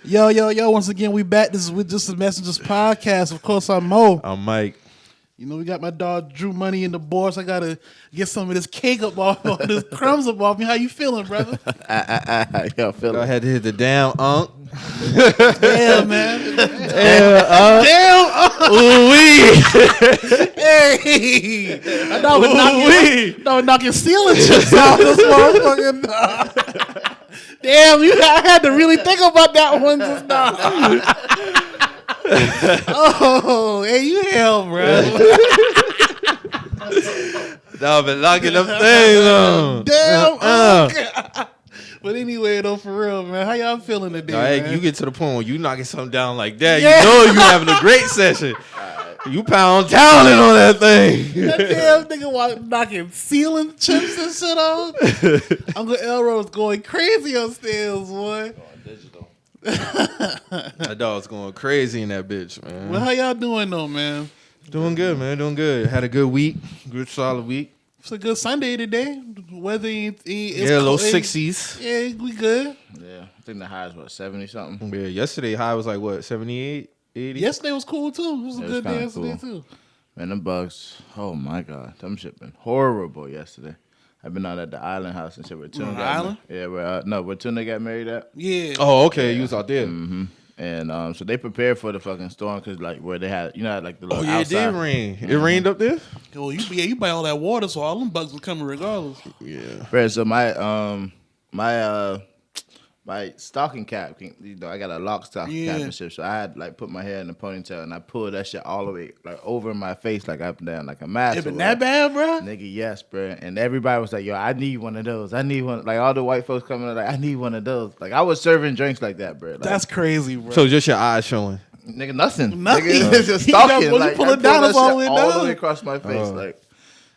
Yo. Once again, we back. This is with Just the Messengers podcast. Of course, I'm Mo. I'm Mike. You know, we got my dog Drew Money in the board, so I got to get some of this cake up off, this crumbs up off me. How you feeling, brother? Yo, I had to hit the damn unk. Damn, man. Damn unk. Ooh-wee. Hey. I thought we're knocking ceiling chips off this motherfucker. Damn, I had to really think about that one just now. Oh, hey, you hell, bro. I've been knocking them things on. Damn. But anyway, though, for real, man, how y'all feeling today, man? You get to the point where you knocking something down like that, you know you having a great session. You pound talent on that thing. That damn nigga knocking ceiling chips and shit off. Uncle Elroy's going crazy upstairs, boy. Digital. That dog's going crazy in that bitch, man. Well, how y'all doing, though, man? Doing good, man. Doing good. Had a good week. Good, solid week. It's a good Sunday today. Weather ain't a little 60s. Yeah, we good. Yeah, I think the high is 70 something. Yeah, yesterday high was like what, 78, 80? Yesterday was cool too. It was a good day yesterday too. Man, them bugs. Oh my god, them shit been horrible yesterday. I've been out at the island house and shit where Tuna got island? Yeah, where Tuna got married at. Yeah. Oh, okay. You was out there. Mm-hmm. And so they prepared for the fucking storm because like where they had, like the little outside. It did rain. It rained up there. Oh, you buy all that water, so all them bugs were coming regardless. Yeah. Right, so my stocking cap, I got a lock stocking cap and shit. So I had like put my hair in a ponytail and I pulled that shit all the way like over my face, like up and down, like a mask. It been that bad, bro? Nigga, yes, bro. And everybody was like, "Yo, I need one of those. I need one." Like all the white folks coming, like, "I need one of those." Like I was serving drinks like that, bro. Like, that's crazy, bro. So just your eyes showing. Nigga, nothing. Nigga, it's just stalking. Like, pull it down, all the way across my face, like.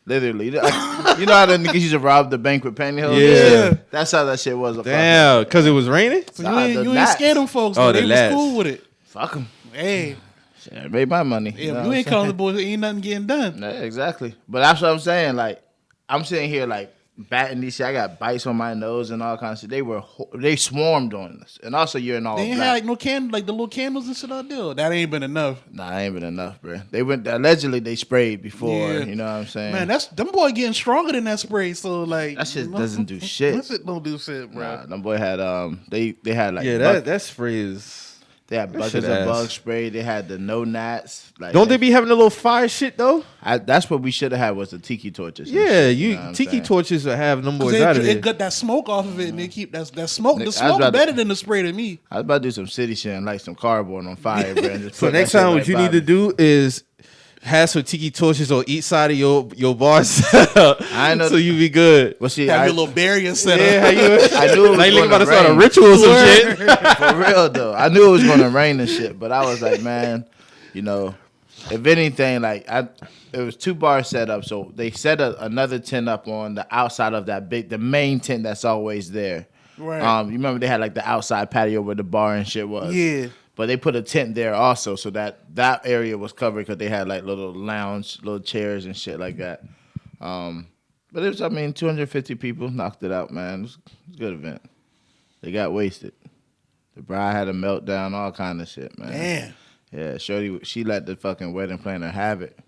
Literally, you know how the niggas used to rob the bank with pantyhose? Yeah, that's how that shit was. Damn, because it was raining. So you ain't scared them folks. Oh, they was cool with it. Fuck them. Hey, shit, I made my money. Yeah, you ain't calling the boys. Ain't nothing getting done. Yeah, exactly. But that's what I'm saying. Like, I'm sitting here like batting these shit. I got bites on my nose and all kinds of shit. They swarmed on us, and also you're in all. They ain't had like no candle, like the little candles and shit out there. That ain't been enough. Nah, ain't been enough, bro. They went allegedly they sprayed before. You know what I'm saying? Man, them boy getting stronger than that spray. So like that shit doesn't do shit. That shit don't do shit, bro. Nah, them boy had they had like that spray is. They had buckets of bug spray. They had the no gnats. Like, don't they be having a little fire shit though? That's what we should have had was the tiki torches. Yeah, tiki torches will have them boys out of there. It got that smoke off of it, and they keep that smoke. The smoke is better than the spray to me. I was about to do some city shit and light some cardboard on fire, bro. So next time, what you need to do is have some tiki torches on each side of your bar setup. I know, so you be good. Well, see, have your little barrier set up. Yeah, I knew it was like going about to start rain. a ritual or some shit. For real though, I knew it was going to rain and shit, but I was like, man, if anything, like it was 2 bars set up, so they set another tent up on the outside of the main tent that's always there. Right. You remember they had like the outside patio where the bar and shit was. Yeah. But they put a tent there also, so that area was covered because they had like little lounge, little chairs and shit like that. But it was, 250 people knocked it out, man. It was a good event. They got wasted. The bride had a meltdown, all kind of shit, man. Damn. Yeah, Shorty, she let the fucking wedding planner have it.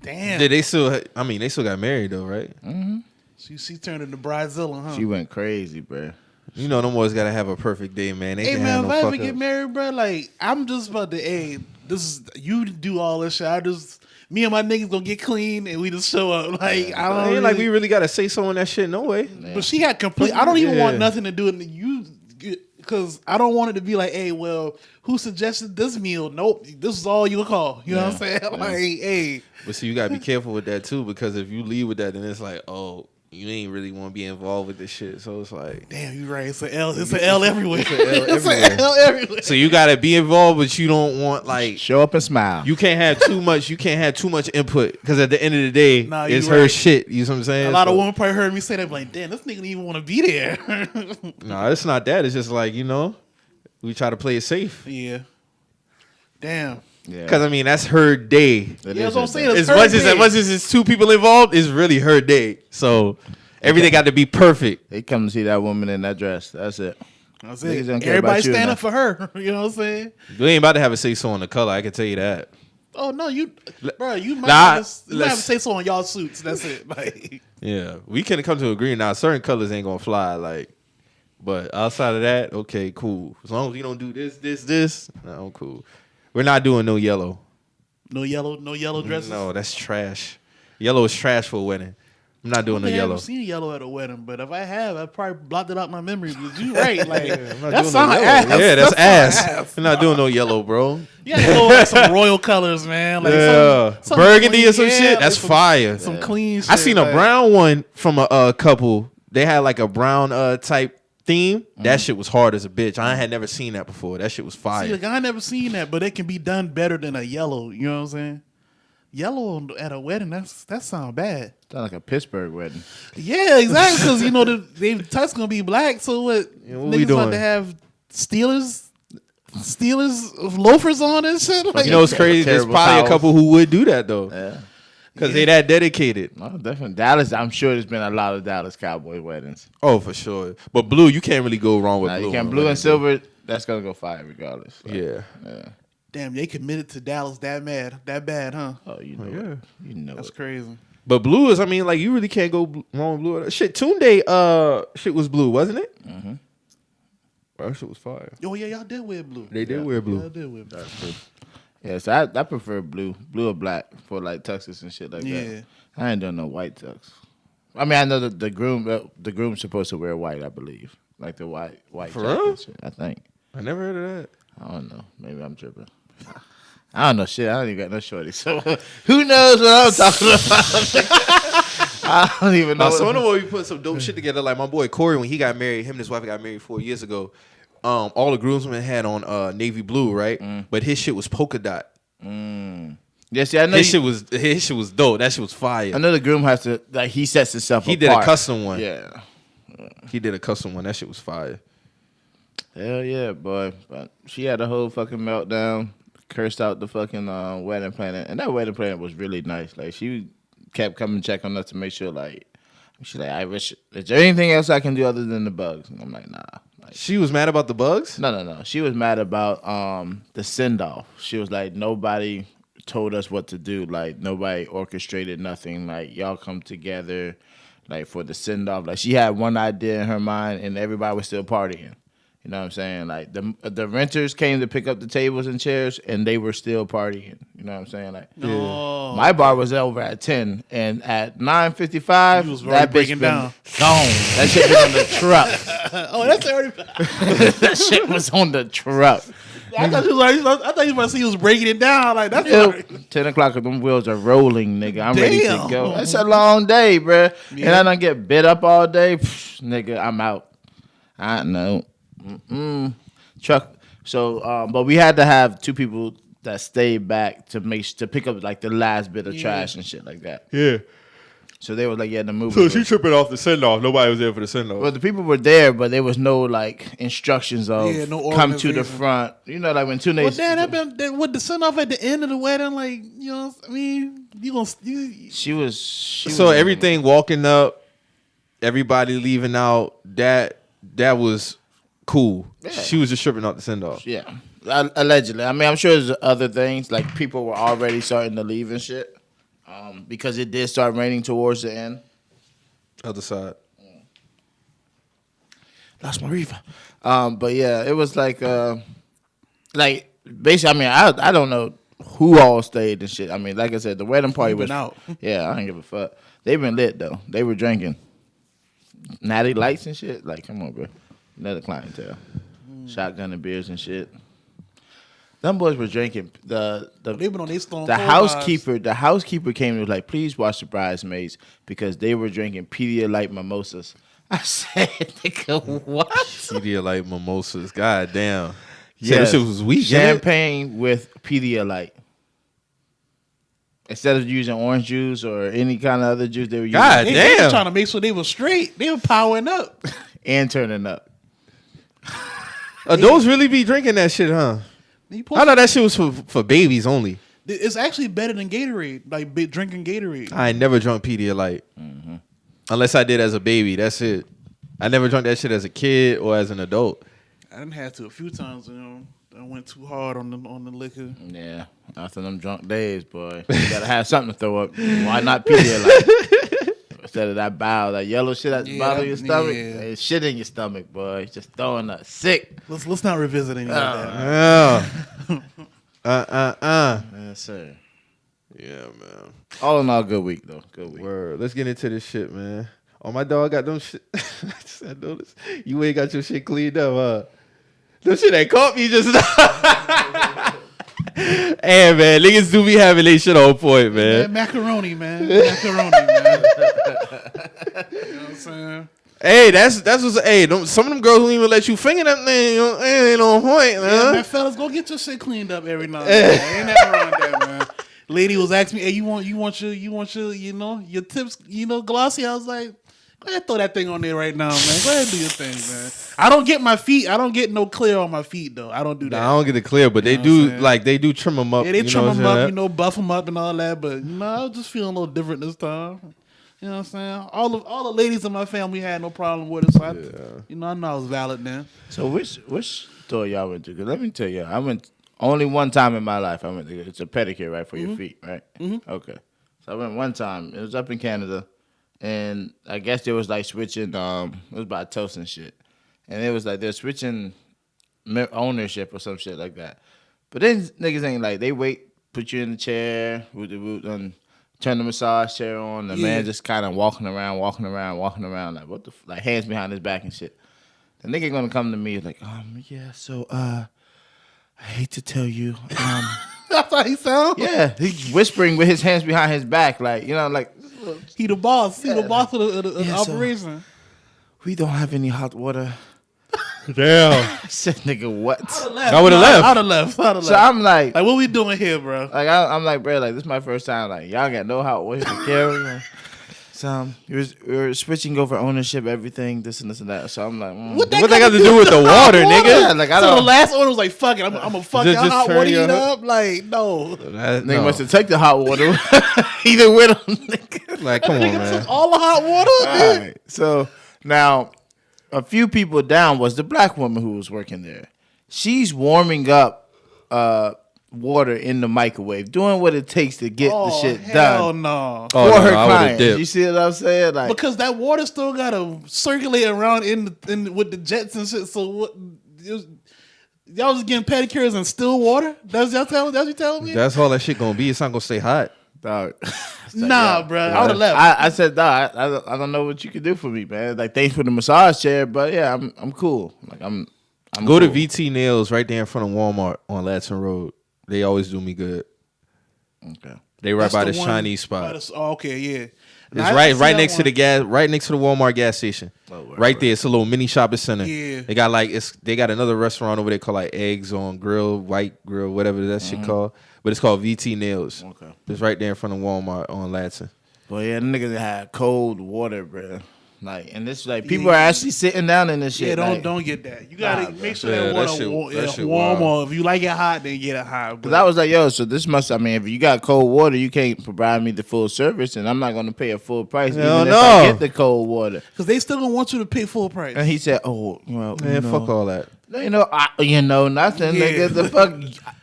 Damn. Did they still? They still got married though, right? Mm-hmm. She turned into Bridezilla, huh? She went crazy, bro. You know them boys gotta have a perfect day, man. They hey can man, have if no I ever fuck get ups. married, bro, like I'm just about to, you do all this shit. Me and my niggas gonna get clean and we just show up. Like I don't ain't like we really gotta say so on that shit. No way. Man. But she had complete. I don't even want nothing to do with you because I don't want it to be like, hey, well, who suggested this meal? Nope, this is all you call. You know what I'm saying? Yeah. Like, hey. But see, you gotta be careful with that too, because if you leave with that, then it's like, oh, you ain't really want to be involved with this shit. So it's like, damn, you right. It's an L. It's an L everywhere. It's an L everywhere. So you gotta be involved, but you don't want like show up and smile. You can't have too much. You can't have too much input because at the end of the day, it's her shit. You know what I'm saying? A lot of women probably heard me say that, like, damn, this nigga didn't even want to be there. No, it's not that. It's just like we try to play it safe. Yeah. Damn. Yeah. Because that's her day. That's what I'm saying. As much as it's 2 people involved, it's really her day. So everything got to be perfect. They come to see that woman in that dress. That's it. I said, Niggas don't care everybody about you standing enough. for her. You know what I'm saying? We ain't about to have a say so on the color. I can tell you that. Oh no, you might Nah, have to say so on y'all suits. That's it. Like, Yeah, we can come to agree now. Certain colors ain't gonna fly. Like, but outside of that, okay, cool. As long as you don't do this, no, I'm cool. We're not doing no yellow. no yellow dresses. No, that's trash. Yellow is trash for a wedding. I'm not doing no I yellow. haven't seen yellow at a wedding, but if I have, I probably blocked it out my memory. But you right, like I'm not that's doing no not yellow. ass. Yeah, that's ass. ass. We're not doing no yellow, bro. You gotta go like some royal colors, man. Like some burgundy clean, or some shit. That's like fire. Some clean shit. I seen a like, brown one from a couple. They had like a brown type theme. That shit was hard as a bitch. I had never seen that before. That shit was fire. See, like, I never seen that, but it can be done better than a yellow. You know what I'm saying? Yellow at a wedding, that sound bad. Sound like a Pittsburgh wedding. Yeah, exactly. Because you know the tux gonna be black. So what? What we Niggas about doing? to have Steelers loafers on and shit. Like, You know what's crazy? There's Terrible probably a towels. couple who would do that though, Yeah. because they that dedicated. No, definitely. Dallas, I'm sure there's been a lot of Dallas Cowboy weddings. Oh, for sure. But blue, you can't really go wrong with Now, blue. you can on blue a and wedding, silver, that's going to go fire regardless. Like, Yeah. Yeah. damn, they committed to Dallas that bad, huh? Oh, you know Yeah. it. You know That's it. crazy. But blue is, I mean, like you really can't go wrong with blue. Shit, Tunde, shit was blue, wasn't it? Mm-hmm. That shit was fire. Oh yeah, y'all did wear blue. They did wear blue. Y'all did wear blue. Yeah, so I prefer blue or black for like tuxes and shit like Yeah. that. I ain't doing no white tux. I mean, I know that the groom's supposed to wear white, I believe, like the white For jacket real? and shit, I think. I never heard of that. I don't know. Maybe I'm tripping. I don't know shit. I don't even got no shorty. So who knows what I'm talking about? I don't even know. Now, so we put some dope shit together. Like my boy Corey, when he got married, him and his wife got married 4 years ago. All the groomsmen had on navy blue, right? But his shit was polka dot. Yeah, see, I know His shit was dope. That shit was fire. I know the groom has to, like, he sets himself He apart. did a custom one. Yeah. He did a custom one. That shit was fire. Hell yeah, boy. But she had a whole fucking meltdown, cursed out the fucking wedding planner. And that wedding planner was really nice. Like, she kept coming check on us to make sure, like, she's like, I wish, is there anything else I can do other than the bugs? And I'm like, nah. Like, She was mad about the bugs? no. She was mad about the send-off. She was like, nobody told us what to do. Like, nobody orchestrated nothing. Like, y'all come together, like, for the send-off. Like, she had one idea in her mind, and everybody was still partying. You know what I'm saying? Like, the renters came to pick up the tables and chairs, and they were still partying. You know what I'm saying? Like, Oh, my bar was over at 10, and at 9:55, You was that already bitch breaking been down. gone. That shit was on the truck. oh, that's already. That shit was on the truck. I thought you was like, I thought you was he was breaking it down. Like that's Yo, already- 10 o'clock, them wheels are rolling, nigga. I'm ready to Damn. go. That's a long day, bruh. And Yeah. I don't get bit up all day. Psh, nigga, I'm out. I know. Truck. So, but we had to have two people that stayed back to pick up like the last bit of trash and shit like that. Yeah. So they were like, yeah, the movie. So she tripping off the send-off. Nobody was there for the send-off. Well, the people were there, but there was no like instructions of Yeah, no come to the organization. front. You know, like when two Well, nations. damn, that would the send off at the end of the wedding, like you know, I mean, She was. So everything walking up, everybody leaving out, that was cool. Yeah. She was just tripping off the send-off. Yeah, allegedly. I mean, I'm sure there's other things like people were already starting to leave and shit, because it did start raining towards the end. Other side. Lost my reefer. But yeah, it was like basically. I mean, I don't know who all stayed and shit. I mean, like I said, the wedding party was been out. Yeah, I don't give a fuck. They been lit though. They were drinking natty lights and shit. Like, come on, bro. Another clientele. Shotgun and beers and shit. Them boys were drinking. They been on their stone. The housekeeper came and was like, please watch the bridesmaids because they were drinking Pedialyte mimosas. I said, nigga, what? Pedialyte mimosas. God damn. Yeah, That shit was weak. Champagne with Pedialyte. Instead of using orange juice or any kind of other juice, they were using God They damn. were trying to make sure they were straight. They were powering up. and turning up. Those really be drinking that shit, huh? I thought that shit was for babies only. It's actually better than Gatorade, like drinking Gatorade. I ain't never drunk Pedialyte. Unless I did as a baby. That's it. I never drank that shit as a kid or as an adult. done had to a few times. I went too hard on the liquor. Yeah, after them drunk days, boy, you gotta have something to throw up. Why not Pedialyte? Instead of that bile, that yellow shit at the bottom of your stomach, it's shit in your stomach, boy. Just throwing up sick. Let's not revisit any of that. Yeah. Yes, sir. Yeah, man. All in all, good week though. Good week. Word. Let's get into this shit, man. Oh, my dog got them shit. I noticed. You ain't got your shit cleaned up, huh? Them shit ain't caught me just now. Hey, man, niggas do be having they shit on point, man. Macaroni, man. Macaroni, man. You know what I'm saying? Hey, that's what's. Hey, some of them girls don't even let you finger that thing. Ain't on point, man. Yeah, man, fellas, go get your shit cleaned up every now and then. Ain't nothing wrong with that, man. Lady was asking me, "Hey, you want your, your tips, glossy?" I was like, "Go ahead, throw that thing on there right now, man. Go ahead, and do your thing, man." I don't get my feet. I don't get no clear on my feet though. I don't do that. Nah, I don't get it clear, but they do they do trim them up. Yeah, they trim them up, buff them up and all that. But I was just feeling a little different this time. You know what I'm saying? All the ladies in my family had no problem with it, so I know I was valid then. So which store y'all went to? Because let me tell you, I went only one time in my life. I went to, it's a pedicure, right, for your feet, right? Mm-hmm. Okay. So I went one time. It was up in Canada, and I guess they was like switching. It was about toast and shit, and it was like they're switching ownership or some shit like that. But then niggas ain't like they wait, put you in the chair with the root and turn the massage chair on. The man just kind of walking around, like what the like hands behind his back and shit. The nigga gonna come to me like, yeah, so I hate to tell you, that's how he sound. Yeah, he's whispering with his hands behind his back, like like he the boss. He the boss of the operation. So we don't have any hot water. Damn. I said, nigga, what? I would have left. I'd have left. So I'm like, what we doing here, bro? Like I'm like, bro, like this is my first time. Like y'all got no hot water to carry. So we were switching over ownership, everything, this and that. So I'm like, what that got to do with the water, nigga? Yeah, like, so the last order was like, fuck it, I'm gonna fuck y'all hot water it up. Like, no. Nigga must have taken the hot water. Either with him, nigga. Like, come on, man. Took all the hot water. All right. So now, a few people down was the black woman who was working there. She's warming up water in the microwave, doing what it takes to get the shit done. No. For her client. You see what I'm saying? Like, because that water still gotta circulate around in with the jets and shit. So what? Y'all was getting pedicures in still water? That's you telling me? That's all that shit gonna be. It's not gonna stay hot. Dog. Nah, bro. I would have left. I said, dog, I don't know what you can do for me, man. Like, thanks for the massage chair, but yeah, I'm cool. Like, I'm go cool. to VT Nails right there in front of Walmart on Latson Road. They always do me good. Okay. They right by the shiny spot. Okay, yeah. It's right next to the Walmart gas station. Right there. It's a little mini shopping center. Yeah. They got another restaurant over there called like Eggs on Grill, White Grill, whatever that shit called. But it's called VT Nails. Okay. It's right there in front of Walmart on Latson. Well, yeah, the niggas had cold water, bro. Like, and this like people are actually sitting down in this shit. Yeah, don't get that. You gotta make sure that water warm. Or if you like it hot, then get it hot. Because I was like, yo, so this must. I mean, if you got cold water, you can't provide me the full service, and I'm not gonna pay a full price even if I get the cold water. Because they still gonna want you to pay full price. And he said, oh, well, man, fuck all that. Nothing, nigga. The fuck.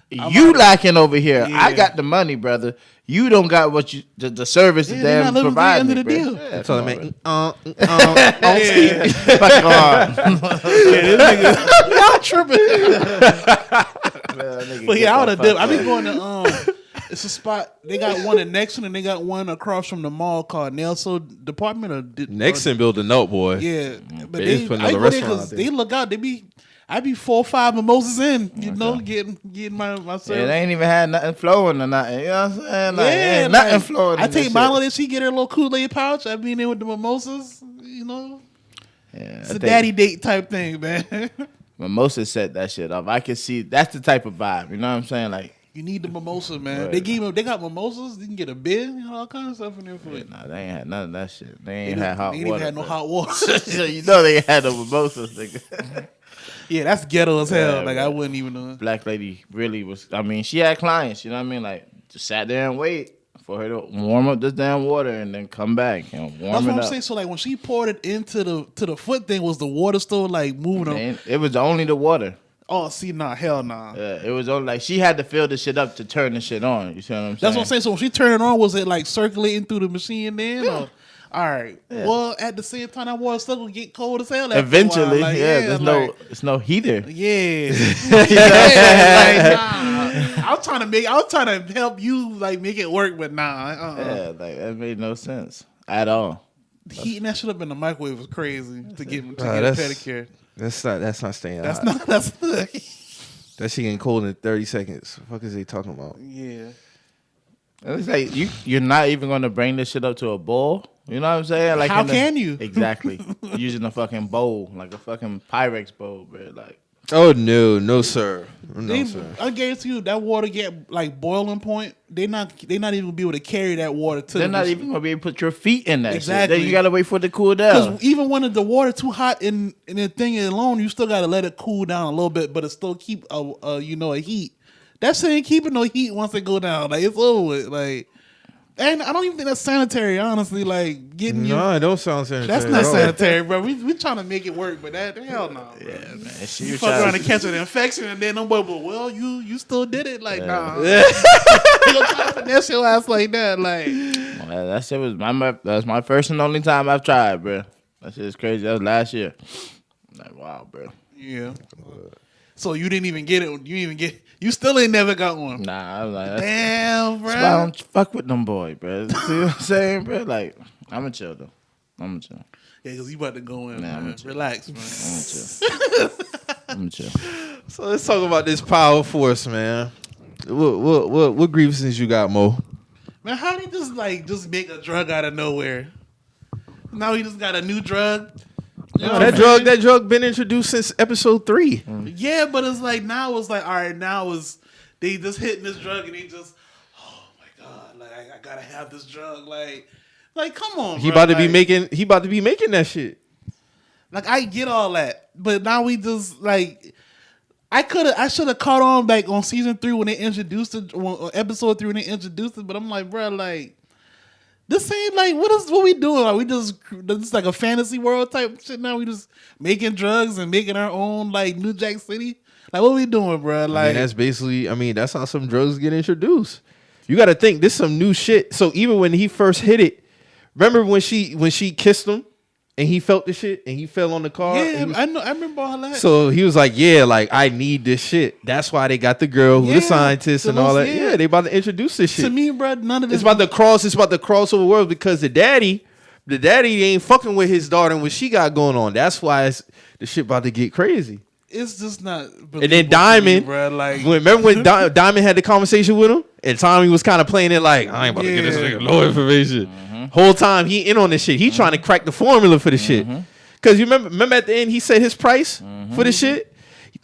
You lacking over here. Yeah. I got the money, brother. You don't got what you the service that they provide me, bro. That's all I mean. Fuck on. This nigga, y'all tripping. But yeah, I would have dipped. I be going to it's a spot. They got one in Nixon and they got one across from the mall called Nelson Department of Nixon built a note, boy. Yeah, but they put another restaurant. They look out. I be 4 or 5 mimosas in, getting my service. Yeah, they ain't even had nothing flowing or nothing. You know what I'm saying? Like, ain't nothing flowing. I take mine on this. She get her little Kool-Aid pouch. I be in there with the mimosas. Yeah, it's a daddy date type thing, man. Mimosa set that shit off. I can see that's the type of vibe. You know what I'm saying? Like, you need the mimosa, man. Right. They got mimosas. You can get a beer, all kinds of stuff in there for it. Nah, they ain't had none of that shit. They ain't had hot water. They ain't even had no hot water. So you know they had no mimosas, nigga. Yeah, that's ghetto as hell. Yeah, like, I wouldn't even know. Black lady really was. I mean, she had clients. You know what I mean? Like, just sat there and wait for her to warm up this damn water and then come back and warm That's it what I'm up. saying. So like when she poured it into the foot thing, was the water still like moving? Man, it was only the water. Oh, see, nah, hell nah. Yeah, it was only like she had to fill the shit up to turn the shit on. You see what I'm saying? That's what I'm saying. So when she turned it on, was it like circulating through the machine then? Yeah. Or? All right. Yeah. Well, at the same time, that water still gonna get cold as hell. After Eventually, a while. Like, there's no heater. Yeah. I was trying to help you like make it work, but nah. Yeah, like that made no sense at all. Heating that shit up in the microwave was crazy to get a that's- pedicure. That's not staying That's hot. not. That's That shit getting cold in 30 seconds. What the fuck is he talking about? yeah. It's like you're not even gonna bring this shit up to a bowl. You know what I'm saying? Like How can you? Exactly. Using a fucking bowl, like a fucking Pyrex bowl, bro. Like Oh no, sir. No, sir. I guarantee you that water get like boiling point. They not even gonna be able to carry that water to. they're not even gonna be able to put your feet in that Exactly. shit. Then you gotta wait for it to cool down. Because even when the water too hot in the thing alone, you still gotta let it cool down a little bit, but it still keep a heat. That shit ain't keeping no heat once it go down. Like it's over with. Like, and I don't even think that's sanitary. Honestly, like getting you. No, it don't sound sanitary. That's not at all. sanitary, bro. We trying to make it work, but that hell no. Yeah, man. She You was fuck around trying and catch an infection, and then nobody. But well, you still did it. Like nah. Yeah. You gonna try to finesse your ass like that? Like that shit was that's my first and only time I've tried, bro. That shit is crazy. That was last year. Like wow, bro. yeah. So you didn't even get it. You didn't even get. You still ain't never got one. Nah, I was like, Damn, bro. that's why I don't fuck with them boy, bro. See what I'm saying, bro? Like, I'm a chill though. I'm a chill. Yeah, because you about to go in, Nah, man. I'm chill. Relax, man. I'm a chill. So let's talk about this power force, man. What grievances you got, Mo? Man, how did he just make a drug out of nowhere? Now he just got a new drug. You know what I'm saying? That drug been introduced since episode 3. Yeah, but it's like now it's like all right, now is they just hitting this drug and they just oh my god, like I gotta have this drug, like come on, He bro. about to be Like, making that shit. Like I get all that, but now we just like I should have caught on like on season 3 when they introduced it, on episode 3 when they introduced it, but I'm like, bro, like this ain't like what we doing? Like we just like a fantasy world type shit now. We just making drugs and making our own like New Jack City. Like what we doing, bro? Like That's how some drugs get introduced. You got to think this some new shit. So even when he first hit it, remember when she kissed him and he felt the shit and he fell on the car? yeah, I know. I remember all that. So he was like, yeah, like I need this shit. That's why they got the girl who the Yeah, scientist and all that. yeah. Yeah, they about to introduce this shit. To me, bro, none of this. It's about the crossover world because the daddy ain't fucking with his daughter and what she got going on. That's why the shit about to get crazy. It's just not. And then Diamond, bro, like remember when Diamond had the conversation with him and Tommy was kind of playing it like, I ain't about to get this nigga no information. Whole time he in on this shit. He trying to crack the formula for the shit. Cause you remember at the end he said his price for the shit.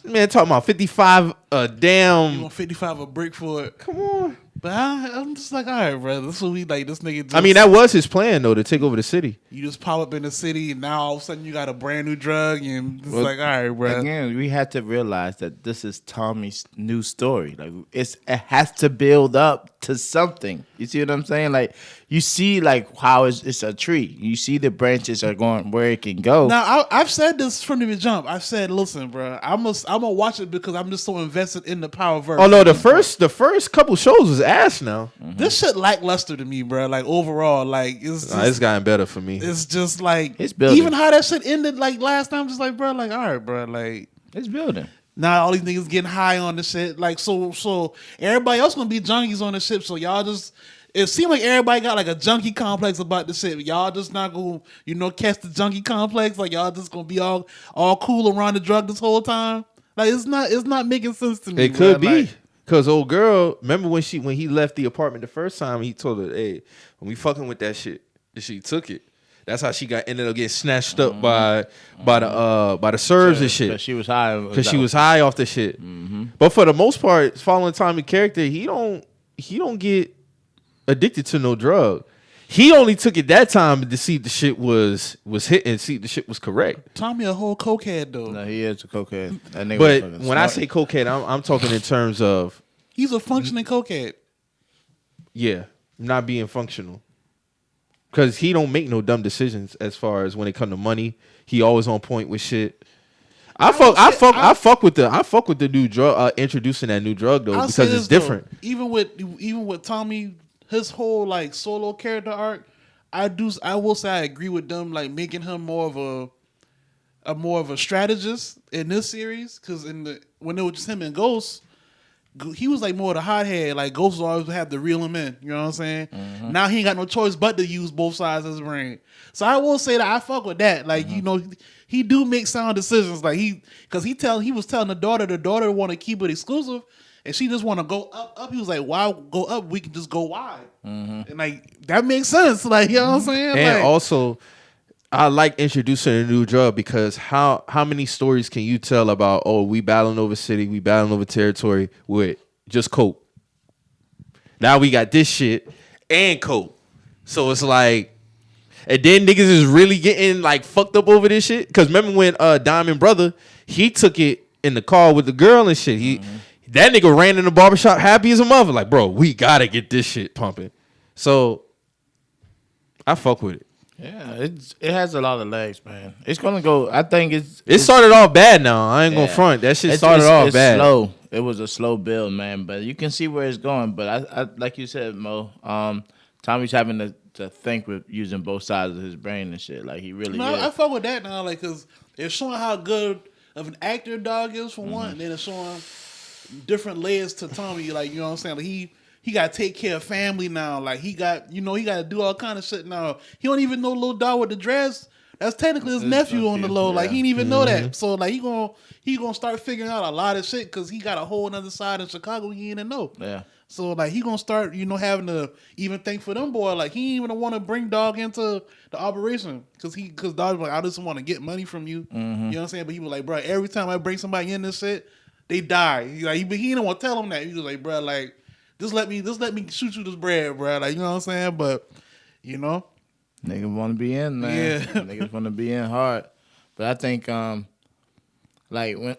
Man, talking about 55 a damn. you want 55 a brick for it. Come on. But I'm just like, all right, bro. This is what we like. This nigga. Just, I mean, that was his plan though, to take over the city. you just pop up in the city, and now all of a sudden you got a brand new drug, and it's like, all right, bro. Again, we had to realize that this is Tommy's new story. Like it has to build up to something. You see what I'm saying? Like you see, like how it's a tree. You see the branches are going where it can go. Now I've said this from the jump. I've said, listen, bro. I'm gonna watch it because I'm just so invested in the Power verse. Oh no, the first couple shows was ass now. This shit lackluster to me, bro. Like overall, like it's just, It's gotten better for me. it's just like It's building. even how that shit ended like last time. Just like, bro, like all right, bro, like. It's building. Now all these niggas getting high on the shit. Like so everybody else gonna be junkies on the ship. So y'all just it seemed like everybody got like a junkie complex about the shit. Y'all just not gonna, catch the junkie complex. Like y'all just gonna be all cool around the drug this whole time. Like it's not making sense to me. It could bro. be. Like, Cause old girl, remember when he left the apartment the first time, he told her, hey, when we fucking with that shit, and she took it. That's how she ended up getting snatched up by the Serbs and shit. Because she was high. Because she was high off the shit. But for the most part, following Tommy character, he don't get addicted to no drug. He only took it that time to see if the shit was hitting, see if the shit was correct. Tommy a whole cokehead though. No, he is a cokehead. That nigga was But fucking when I smart. say cocaine, I'm talking in terms of He's a functioning cokehead. yeah. not being functional. Because he don't make no dumb decisions as far as when it come to money. He always on point with shit. I fuck with the new drug, introducing that new drug though, because it's different. Though, even with Tommy, his whole like solo character arc, I will say I agree with them, like making him more of a strategist in this series. Because when it was just him and Ghost, he was like more of the hothead. Like Ghost always have to reel him in. You know what I'm saying? Mm-hmm. Now he ain't got no choice but to use both sides of his brain. So I will say that I fuck with that. Like he do make sound decisions. Like he was telling the daughter want to keep it exclusive, and she just want to go up. He was like, why go up? We can just go wide. Mm-hmm. And like that makes sense. Like, you know what I'm saying? And like, also, I like introducing a new drug because how many stories can you tell about, we battling over city, we battling over territory with just coke. Now we got this shit and coke. So it's like, and then niggas is really getting like fucked up over this shit. Cause remember when Diamond Brother, he took it in the car with the girl and shit. That nigga ran in the barbershop happy as a mother. Like, bro, we gotta get this shit pumping. So I fuck with it. Yeah, it has a lot of legs, man. It's gonna go. I think it started off bad. Now I ain't gonna front. That shit started off bad. Slow. It was a slow build, man. But you can see where it's going. But I like you said, Mo. Tommy's having to think with using both sides of his brain and shit. Like he really. No, is. I fuck with that now. Like, cause it's showing how good of an actor Dog is for one, and then it's showing different layers to Tommy. Like, you know what I'm saying? Like he got to take care of family now. Like he got to do all kind of shit now. He don't even know Lil Dog with the dress. That's technically his nephew on the low. Like he didn't even know that. So like he gonna start figuring out a lot of shit because he got a whole other side in Chicago he didn't know. Yeah. So like he gonna start having to even think for them boy. Like he didn't even want to bring Dog into the operation because Dog was like, I just want to get money from you. You know what I'm saying? But he was like, bro, every time I bring somebody in this shit, they die. He didn't want to tell him that. He was like, bro, like. Just let me shoot you this bread, bro. Like, you know what I'm saying? But, niggas want to be in, man. Yeah. Niggas want to be in hard. But I think, like, when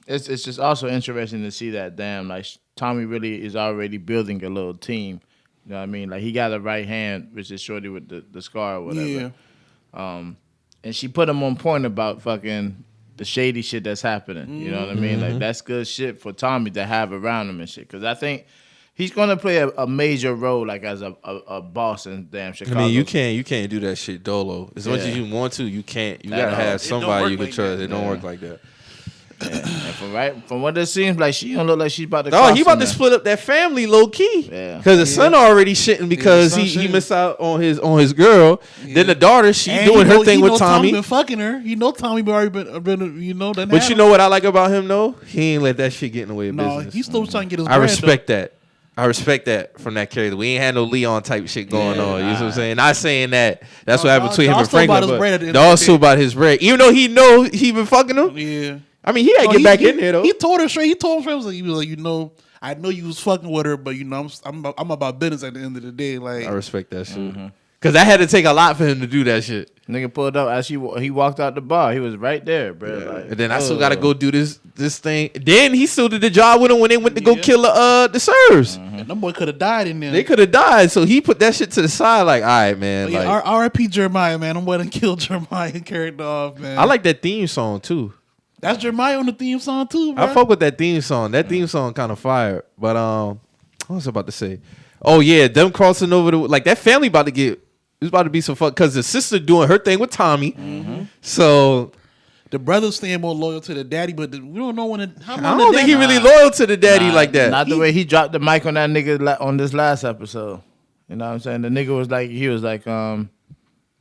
it's just also interesting to see that, like, Tommy really is already building a little team. You know what I mean? Like, he got a right hand, which is Shorty with the scar or whatever. Yeah. And she put him on point about fucking the shady shit that's happening. You know what I mean? Like, that's good shit for Tommy to have around him and shit. Because I think he's gonna play a major role, like as a boss in damn Chicago. I mean, you can't do that shit dolo. As much as you want to, you can't. You gotta have somebody you can trust. It don't work like that. Yeah. And from what it seems like, she don't look like she's about to. No, he about to split up that family low key. Yeah, because the son already shitting because he missed out on his girl. Yeah. Then the daughter, she doing her thing with Tommy. Been fucking her. Tommy already been done. But you know what I like about him though? He ain't let that shit get in the way of business. He's still trying to get his. I respect that. I respect that from that character. We ain't had no Leon type shit going on. You know what I'm saying? Not saying that. That's what happened between him and Franklin. But Dawg still about his bread. Even though he know he been fucking him. Yeah. I mean, he had to get back in there though. He told her straight. He told him straight. He was like, I know you was fucking with her, but I'm about business at the end of the day. Like, I respect that shit. Cause that had to take a lot for him to do that shit. Nigga pulled up as he walked out the bar. He was right there, bro. Yeah. Like, and then I still got to go do this thing. Then he still did the job with him when they went to go kill the Serbs. And that boy could have died in there. They could have died. So he put that shit to the side. Like, all right, man. Like, R.I.P. Jeremiah, man. I'm going to kill Jeremiah and carry off, man. I like that theme song too. That's Jeremiah on the theme song too, bro. I fuck with that theme song. That theme song kind of fire. But what was I about to say? Oh yeah, them crossing over like that family about to get. It's about to be some fun because the sister doing her thing with Tommy. So the brother's staying more loyal to the daddy, but we don't know when. I don't think he really loyal to the daddy like that. Not the way he dropped the mic on that nigga on this last episode. You know what I'm saying? The nigga was like,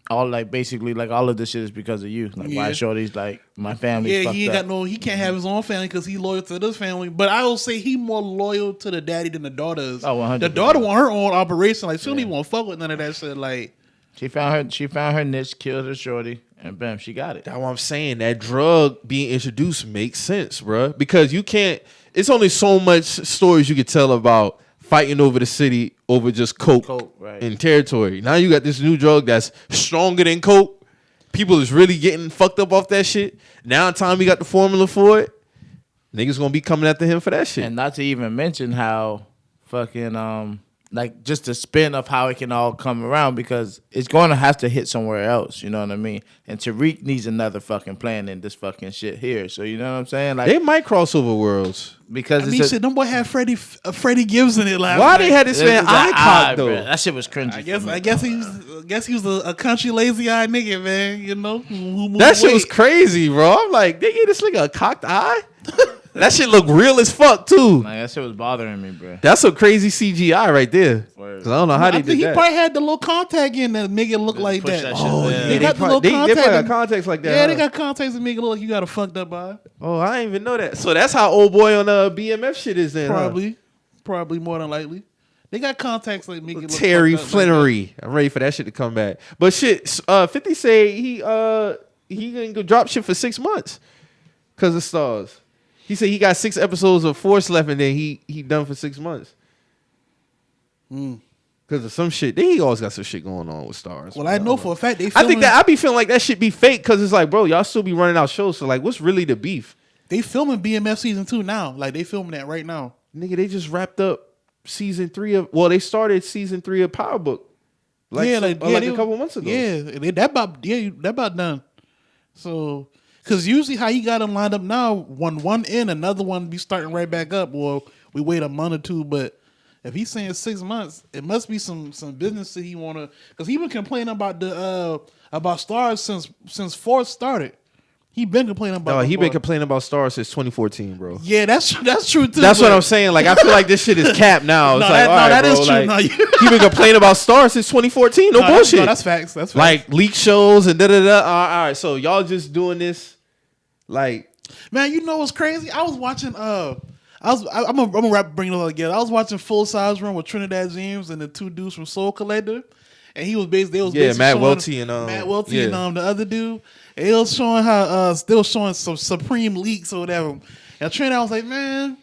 all like basically like all of this shit is because of you. Like why Shorty's like my family. Yeah, he ain't got no. He can't have his own family because he's loyal to this family. But I will say he more loyal to the daddy than the daughter is. Oh, 100%. The daughter want her own operation. Like she don't even want to fuck with none of that shit. Like. She found her niche, killed her shorty, and bam, she got it. That's what I'm saying. That drug being introduced makes sense, bro. Because you can't. It's only so much stories you could tell about fighting over the city over just coke right. And territory. Now you got this new drug that's stronger than coke. People is really getting fucked up off that shit. Now, Tommy got the formula for it. Niggas gonna be coming after him for that shit. And not to even mention how fucking like just the spin of how it can all come around because it's going to have to hit somewhere else. You know what I mean? And Tariq needs another fucking plan in this fucking shit here. So you know what I'm saying? Like They might cross over worlds. because I mean, shit, them boy had Freddie Gibbs in it last Why night. they had this man eye cocked though? That shit was cringy. I guess he was a country lazy eye nigga, man. You know, who moved That shit was weight. crazy, bro. I'm like, they gave this nigga a cocked eye. That shit look real as fuck too. Like that shit was bothering me, bro. That's some crazy CGI right there. Word. 'Cause I don't know how I they think did he that. probably had the little contact in that make it look like push that. that shit Oh, there. they got the little They contact. probably got context like that. Yeah, huh? they got contacts that make it look like you got a fucked up eye. Oh, I didn't even know that. So that's how old boy on the BMF shit is then. Probably more than likely. They got contacts that make it look Terry fucked up like Flannery. I'm ready for that shit to come back. But shit, 50 say he gonna go drop shit for 6 months because of stars. He said he got 6 episodes of Force left and then he done for 6 months. Because of some shit. He always got some shit going on with stars. Well, I know for a fact they. I think that I be feeling like that shit be fake because it's like, bro, y'all still be running out shows. So like, what's really the beef? they filming BMF season 2 now. Like they filming that right now. Nigga, they just wrapped up season 3 of. Well, they started season 3 of Power Book. Like a couple months ago. Yeah, that about done. So, because usually how you got them lined up now, one in, another one be starting right back up, or we wait a month or two. But if he's saying 6 months, it must be some business that he wanna. Because he been complaining about about stars since Force started. He been complaining about. No, he been complaining about stars since 2014, bro. Yeah, that's true too. That's what I'm saying. Like, I feel like this shit is capped now. It's that is true. Like, No, he been complaining about stars since 2014. No bullshit. That's facts. That's facts. Like leak shows and da da da. All right, so y'all just doing this, like, man, you know what's crazy? I was watching. I'm gonna bring it all together. I was watching Full Size Run with Trinidad James and the two dudes from Soul Collector, and he was basically Matt showing, Welty and the other dude. And it was showing how they was showing some Supreme leaks or whatever. And Trinidad was like, man,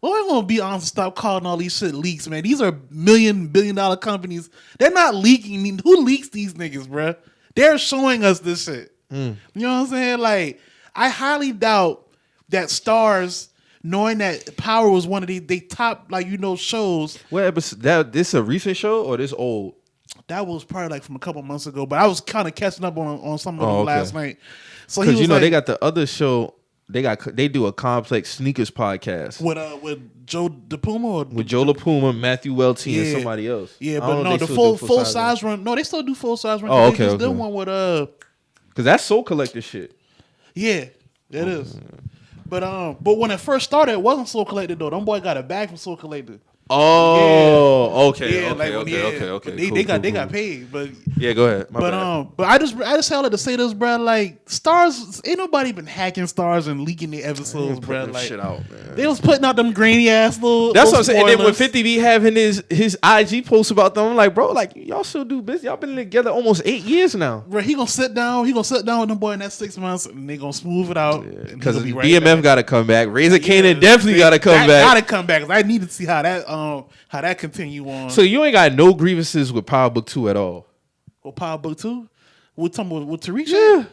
well, we're gonna be honest, stop calling all these shit leaks, man. These are billion-dollar companies. They're not leaking. Who leaks these niggas, bruh? They're showing us this shit. You know what I'm saying? Like, I highly doubt that Stars, knowing that Power was one of they top, like, shows. what episode? This a recent show or this old? That was probably like from a couple months ago, but I was kind of catching up on some of them last night. So Because like, they got the other show. They do a complex sneakers podcast with Joe DePuma or with Joe LaPuma, Matthew Welty, and Yeah. somebody else. Yeah, I but don't know no, if they the still full do size run. No, they still do full size run. Oh, They just okay. did one with Because that's Soul Collector shit. yeah, it is. But when it first started, it wasn't Soul Collector though. Them boy got it back from Soul Collector. Oh, okay. Yeah, Okay. But they got paid, but Yeah, go ahead. My bad. but I just held it to say this, bro. Like Stars, ain't nobody been hacking Stars and leaking the episodes, bro. Like shit out, man. they was putting out them grainy ass little. That's what I'm saying. And then when spoilers. 50 be having his IG posts about them, I'm like, bro, like y'all still do business. Y'all been together almost 8 years now. Bro, he gonna sit down with them boy in that 6 months, and they gonna smooth it out. Because be right BMF back. got to come back. Razor Kanan definitely got to come back. Gotta come back. 'Cause I need to see how that continue on. So you ain't got no grievances with Power Book 2 at all. Or Power Book 2? We're talking about with Tariq? Yeah.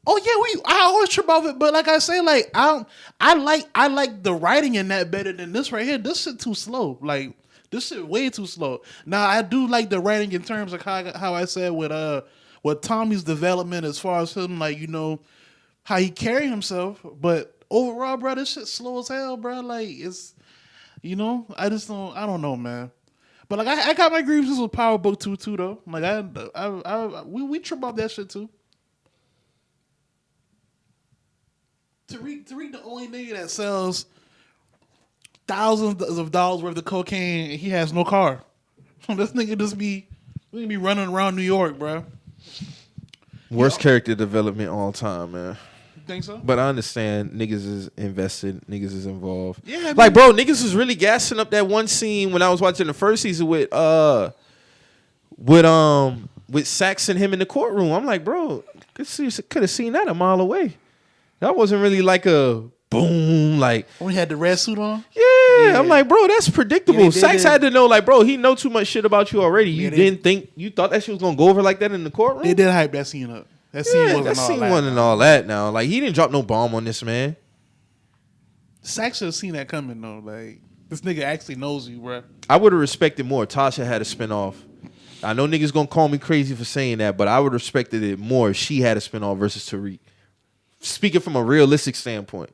Oh yeah, I always trip off it, but like I say, like I like the writing in that better than this right here. This shit too slow. Like this shit way too slow. Now I do like the writing in terms of how I said with Tommy's development as far as him, like, how he carry himself, but overall, bro, this shit slow as hell, bro. Like it's I don't know, man. But like I got my grievances with Power Book 2 too, though. Like we trip off that shit too. Tariq the only nigga that sells thousands of dollars worth of cocaine and he has no car. This nigga just be running around New York, bro. Worst character development all time, man. Think so? But I understand niggas is invested, niggas is involved. Yeah, I mean, like, bro, niggas was really gassing up that one scene when I was watching the first season with Sax and him in the courtroom. I'm like, bro, could have seen that a mile away. That wasn't really like a boom, like when he had the red suit on. Yeah, I'm like, bro, that's predictable. Yeah, Sax had to know, like, bro, he know too much shit about you already. You Yeah, you thought that shit was gonna go over like that in the courtroom? They did hype that scene up. That scene wasn't all that now. Like, he didn't drop no bomb on this man. Sax should have seen that coming though. Like, This nigga actually knows you, bro. I would have respected more if Tasha had a spinoff. I know niggas gonna call me crazy for saying that, but I would have respected it more if she had a spinoff versus Tariq. Speaking from a realistic standpoint.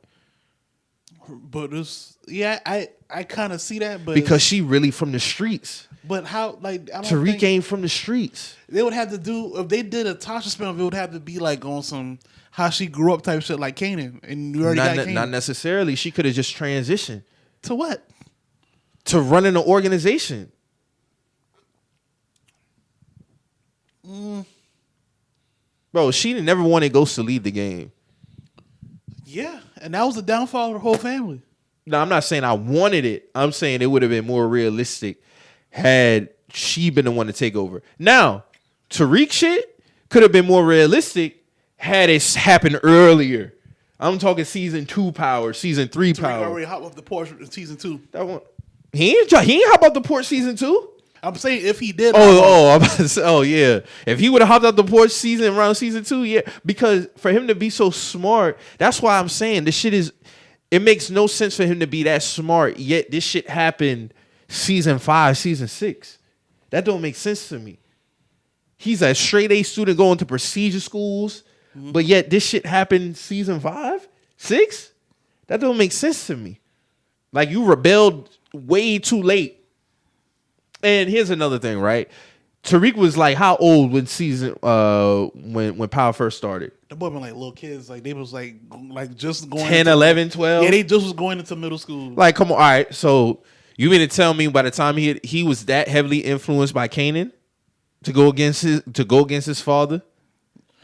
But it's I kind of see that, but Because she really from the streets. but how like I don't Tariq think ain't from the streets. they would have to do if they did a Tasha spinoff. It would have to be like on some how she grew up type shit, like Kanan, and you already got Kanan. Not necessarily. She could have just transitioned To what? to running an organization. Bro, she never wanted Ghost to leave the game. Yeah, and that was the downfall of the whole family. Now, I'm not saying I wanted it. I'm saying it would have been more realistic had she been the one to take over. Now, Tariq shit could have been more realistic had it happened earlier. I'm talking season 2 Power, season 3 Tariq Power. already hopped off the porch in season 2. That one, he ain't hop out the porch season 2. I'm saying if he did. I'm about to say, yeah. If he would have hopped out the porch around season 2, yeah. Because for him to be so smart, that's why I'm saying this shit is. It makes no sense for him to be that smart. Yet this shit happened season 5, season 6. That don't make sense to me. He's a straight A student going to procedure schools, but yet this shit happened season 5, 6. That don't make sense to me. Like you rebelled way too late. And here's another thing, right? Tariq was like how old when when Power first started? The boy been like little kids, like they was like just going 10, 11, 12? Yeah, they just was going into middle school. Like, come on, all right. So you mean to tell me by the time he was that heavily influenced by Kanan to go against his father?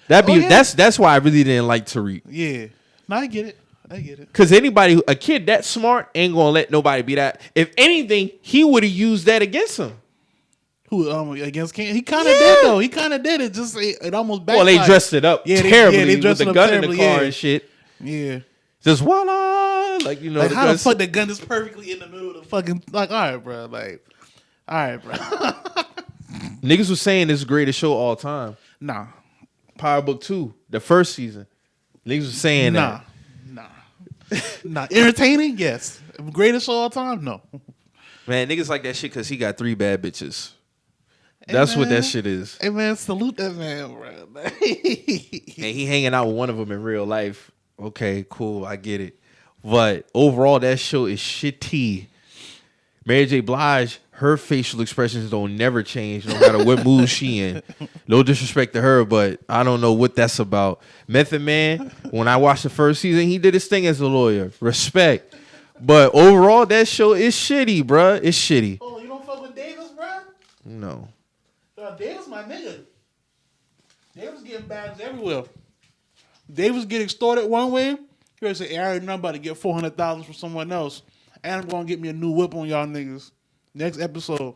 That's why I really didn't like Tariq. Yeah. No, I get it. Because a kid that smart ain't gonna let nobody be that. If anything, he would have used that against him. Who against King? He kind of did though. He kind of did it. Just it almost backfired. Well, they dressed it up terribly they dressed with the gun in the car and shit. Yeah. Just voila, like you know. Like how the fuck the gun is perfectly in the middle of the fucking like. All right, bro. Like, all right, bro. Niggas was saying this is the greatest show all time. Nah. Power Book 2, the first season. Niggas was saying that. Nah. Entertaining? Yes. Greatest show all time? No. Man, niggas like that shit because he got 3 bad bitches. That's what that shit is. Hey, man, salute that man, bro. And he hanging out with one of them in real life. Okay, cool. I get it. But overall, that show is shitty. Mary J. Blige, her facial expressions don't never change no matter what mood she in. No disrespect to her, but I don't know what that's about. Method Man, when I watched the first season, he did his thing as a lawyer. Respect. But overall, that show is shitty, bruh. It's shitty. Oh, you don't fuck with Davis, bruh? No. Davis my nigga. Davis getting bags everywhere. Davis get extorted one way. He say, hey, I already know I'm about to get $400,000 from someone else. And I'm going to get me a new whip on y'all niggas. Next episode.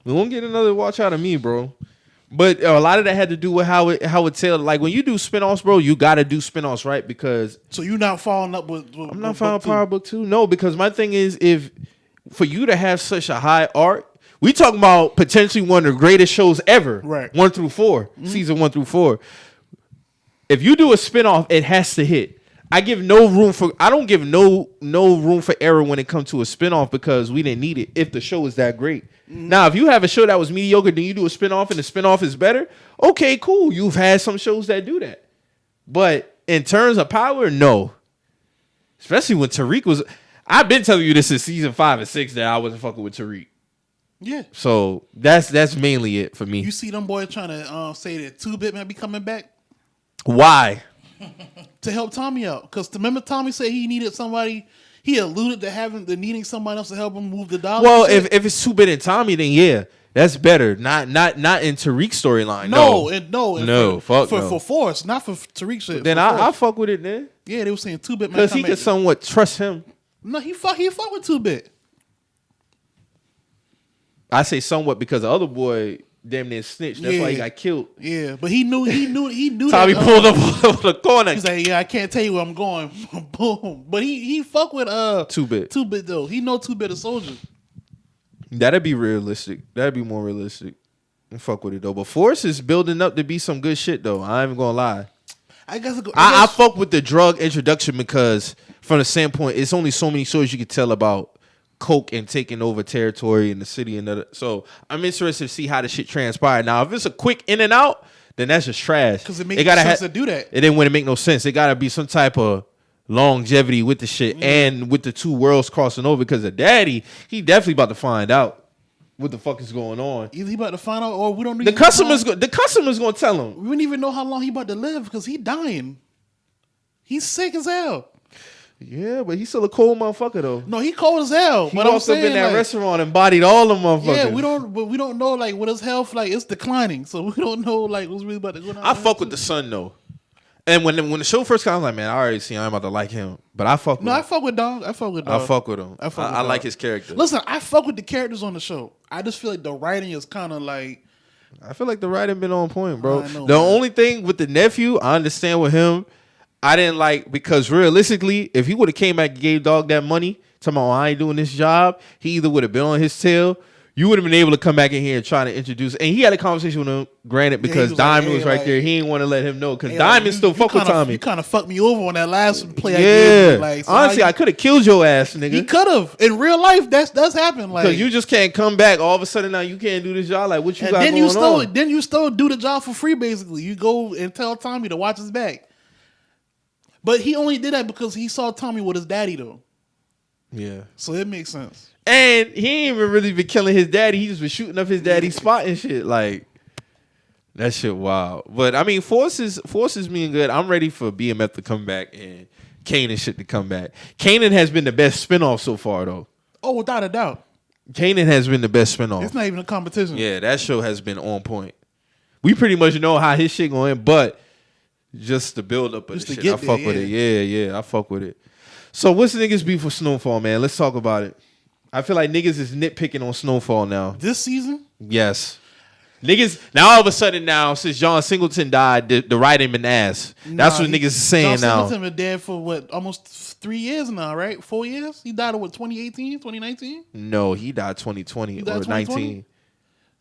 We won't get another watch out of me, bro. But a lot of that had to do with how it tell. Like when you do spinoffs, bro, you got to do spinoffs, right? Because so you're not following up with I'm not following Power Book 2. No, because my thing is if for you to have such a high arc, we talking about potentially one of the greatest shows ever. Right. 1 through 4. Season 1 through 4. If you do a spinoff, it has to hit. I don't give no room for error when it comes to a spinoff because we didn't need it if the show is that great. Now, if you have a show that was mediocre, then you do a spinoff and the spinoff is better, okay, cool. You've had some shows that do that. But in terms of Power, no. Especially when Tariq was... I've been telling you this in season 5 and 6 that I wasn't fucking with Tariq. Yeah. So that's mainly it for me. You see them boys trying to say that 2-Bit might be coming back? Why? To help Tommy out. Because remember Tommy said he needed somebody... He alluded to needing somebody else to help him move the dollar. Well, if it's 2-Bit and Tommy, then yeah, that's better. Not in Tariq's storyline. No. For Force, not for Tariq shit. Then I fuck with it then. Yeah, they were saying 2-Bit because he could somewhat trust him. No, he fuck with 2-Bit. I say somewhat because the other boy damn near snitched. That's why he got killed. Yeah, but he knew. Tommy pulled up on the corner. He's like, yeah, I can't tell you where I'm going. Boom. But he fuck with 2-Bit. 2-Bit though. He know 2-Bit a soldier. That'd be realistic. That'd be more realistic. I fuck with it though. But Force is building up to be some good shit though. I ain't even gonna lie. I guess I fuck with the drug introduction because from the standpoint, it's only so many stories you can tell about coke and taking over territory in the city. So I'm interested to see how the shit transpired. Now, if it's a quick in and out, then that's just trash. Because it makes sense to do that. It didn't want to make no sense. It got to be some type of longevity with the shit and with the two worlds crossing over. Because the daddy, he definitely about to find out what the fuck is going on. Either he about to find out, or we don't. The customers gonna tell him. We don't even know how long he about to live because he dying. He's sick as hell. Yeah, but he's still a cold motherfucker though. No, he cold as hell. He but walked up in that restaurant and bodied all the motherfuckers. Yeah, we don't know like what his health like. It's declining, so we don't know like what's really about to go on. I fuck with the son though, and when the show first came, I was like, man, I already seen I'm about to like him, but I fuck with him. I fuck with Dog. I fuck with Dog. I fuck with him. I like his character. Listen, I fuck with the characters on the show. I just feel like the writing is kind of like. I feel like the writing been on point, bro. Know, the man. only thing with the nephew, I understand with him. I didn't like because realistically, if he would have came back and gave Dog that money, talking about I ain't doing this job, he either would have been on his tail. You would have been able to come back in here and try to introduce. And he had a conversation with him, granted, because Diamond was right there. He didn't want to let him know because Diamond still fuck with Tommy. You kind of fucked me over on that last play. Yeah, I gave. honestly, I could have killed your ass, nigga. He could have in real life. That's happened. Like because you just can't come back all of a sudden. Now you can't do this job. Like what you got then going on? Then you still do the job for free. Basically, you go and tell Tommy to watch his back. But he only did that because he saw Tommy with his daddy, though. Yeah. So it makes sense. And he ain't even really been killing his daddy. He just been shooting up his daddy's spot and shit. Like, that shit wild. But, I mean, Force is being good. I'm ready for BMF to come back and Kanan shit to come back. Kanan has been the best spinoff so far, though. Oh, without a doubt. Kanan has been the best spinoff. It's not even a competition. Yeah, that show has been on point. We pretty much know how his shit going, but... just the build up of the shit. I fuck with it. Yeah, I fuck with it. So what's the niggas beef with Snowfall, man? Let's talk about it. I feel like niggas is nitpicking on Snowfall now. This season? Yes. Niggas, now all of a sudden now, since John Singleton died, the writing been ass. That's what niggas is saying now. John Singleton been dead for what, almost 3 years now, right? 4 years? He died in what, 2018, 2019? No, he died 2020 or 19.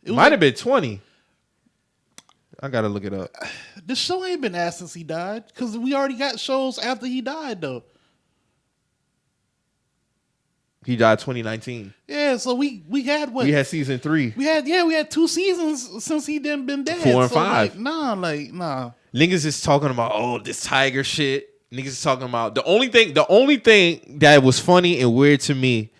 It might like, have been 20. I gotta look it up. The show ain't been asked since he died because we already got shows after he died though. He died 2019. Yeah, so we had what? We had season 3. We had 2 seasons since he done been dead. 4 and 5. Like, nah. Niggas is talking about this Tiger shit. Niggas is talking about the only thing that was funny and weird to me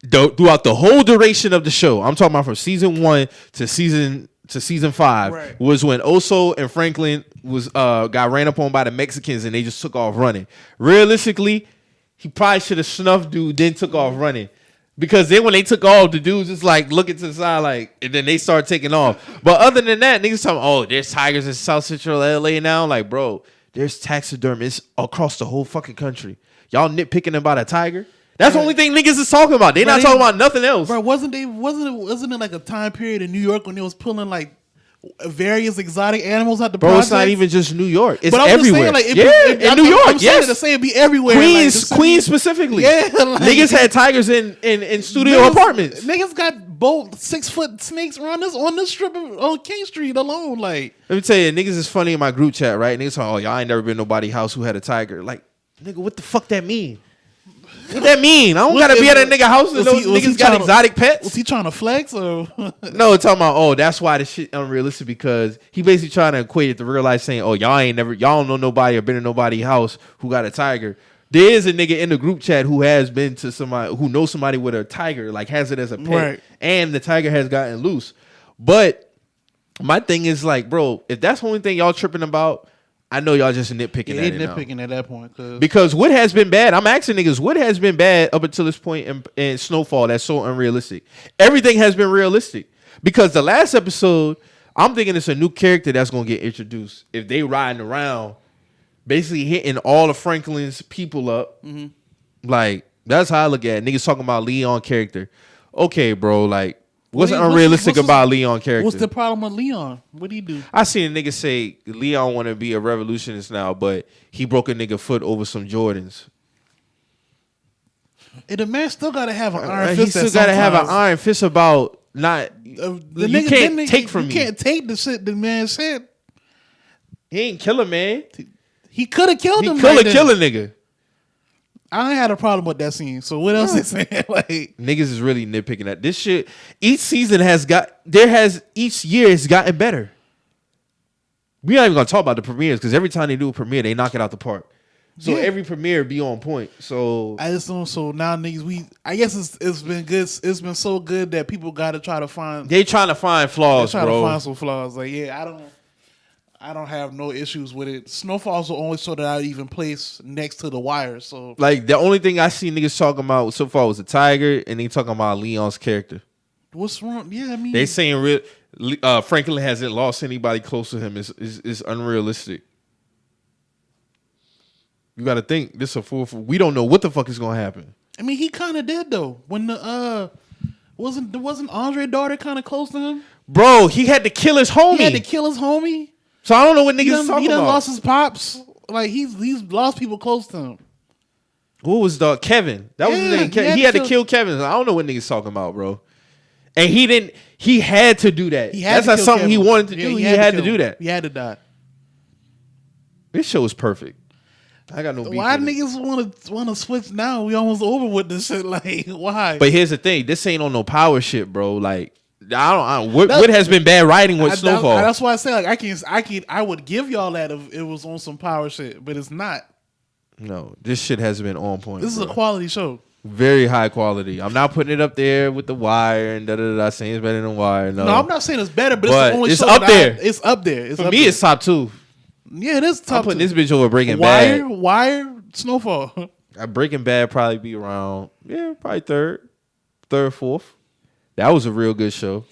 throughout the whole duration of the show. I'm talking about from season 1 to season 5 right. was when Oso and Franklin was got ran up on by the Mexicans and they just took off running. Realistically, he probably should have snuffed dude, then took off running. Because then when they took off, the dudes just like looking to the side like, and then they start taking off. But other than that, niggas talking, there's tigers in South Central LA now. Like, bro, there's taxidermists across the whole fucking country. Y'all nitpicking about a tiger? That's the only thing niggas is talking about. They not talking about nothing else. Bro, wasn't it like a time period in New York when they was pulling like various exotic animals out the projects? It's not even just New York. It's but everywhere. Saying, like, in New York, I'm saying to say it be everywhere. Queens specifically. Yeah, like, niggas had tigers in studio apartments. Niggas got bold 6-foot snakes around on this strip on King Street alone. Like, let me tell you, niggas is funny in my group chat, right? Niggas talking, y'all ain't never been nobody house who had a tiger. Like, nigga, what the fuck that mean? What that mean? I don't gotta be at a nigga house and those niggas got exotic pets. Was he trying to flex or? No, talking about that's why this shit unrealistic because he basically trying to equate it to real life saying, y'all don't know nobody or been in nobody's house who got a tiger. There is a nigga in the group chat who has been to somebody who knows somebody with a tiger, like has it as a pet, right. And the tiger has gotten loose. But my thing is like, bro, if that's the only thing y'all tripping about, I know y'all just nitpicking at that point. Because what has been bad, I'm asking niggas, what has been bad up until this point in Snowfall that's so unrealistic? Everything has been realistic. Because the last episode, I'm thinking it's a new character that's going to get introduced. If they riding around, basically hitting all of Franklin's people up. Mm-hmm. Like, that's how I look at it. Niggas talking about Leon character. Okay, bro, like, what's unrealistic about Leon character? What's the problem with Leon? What do he do? I seen a nigga say Leon want to be a revolutionist now, but he broke a nigga foot over some Jordans. And the man still got to have an iron fist. He still got to have an iron fist about not. You can't take from me. You can't take the shit the man said. He ain't kill a man. He could have killed him. He could have killed a nigga. I ain't had a problem with that scene. So what else is saying? Like niggas is really nitpicking that. This shit, each year has gotten better. We not even gonna talk about the premieres because every time they do a premiere, they knock it out the park. So every premiere be on point. So I just don't. So now niggas, I guess it's been good. It's been so good that people got to try to find. They trying to find flaws, trying bro. to find some flaws. Like I don't have no issues with it. Snowfall's the only show that I even place next to The Wire. So like the only thing I see niggas talking about so far was the Tiger, and they talking about Leon's character. What's wrong? Yeah, I mean they saying Franklin hasn't lost anybody close to him. Is unrealistic. You got to think this is a fool. We don't know what the fuck is gonna happen. I mean, he kind of did though. When the wasn't Andre's daughter kind of close to him? Bro, he had to kill his homie. So I don't know what niggas talking about. He done lost his pops. Like he's lost people close to him. Who was the Kevin? That was his name. He had to kill Kevin. I don't know what niggas talking about, bro. And he didn't. He had to do that. That's not something Kevin. He wanted to do. He had to do that. He had to die. This show is perfect. I got no beef. Why niggas want to switch now? We almost over with this shit. Like why? But here's the thing. This ain't on no power shit, bro. Like I don't. What has been bad writing with Snowfall? That's why I say like I would give y'all that if it was on some power shit, but it's not. No, this shit has been on point. This is a quality show. Very high quality. I'm not putting it up there with The Wire and saying it's better than Wire. No, I'm not saying it's better, but it's the only show up there. It's up there. For me, it's top 2. Yeah, it is top 2. I'm putting this bitch over Breaking Bad. Wire, Snowfall. Breaking Bad probably be around, probably third, fourth. That was a real good show.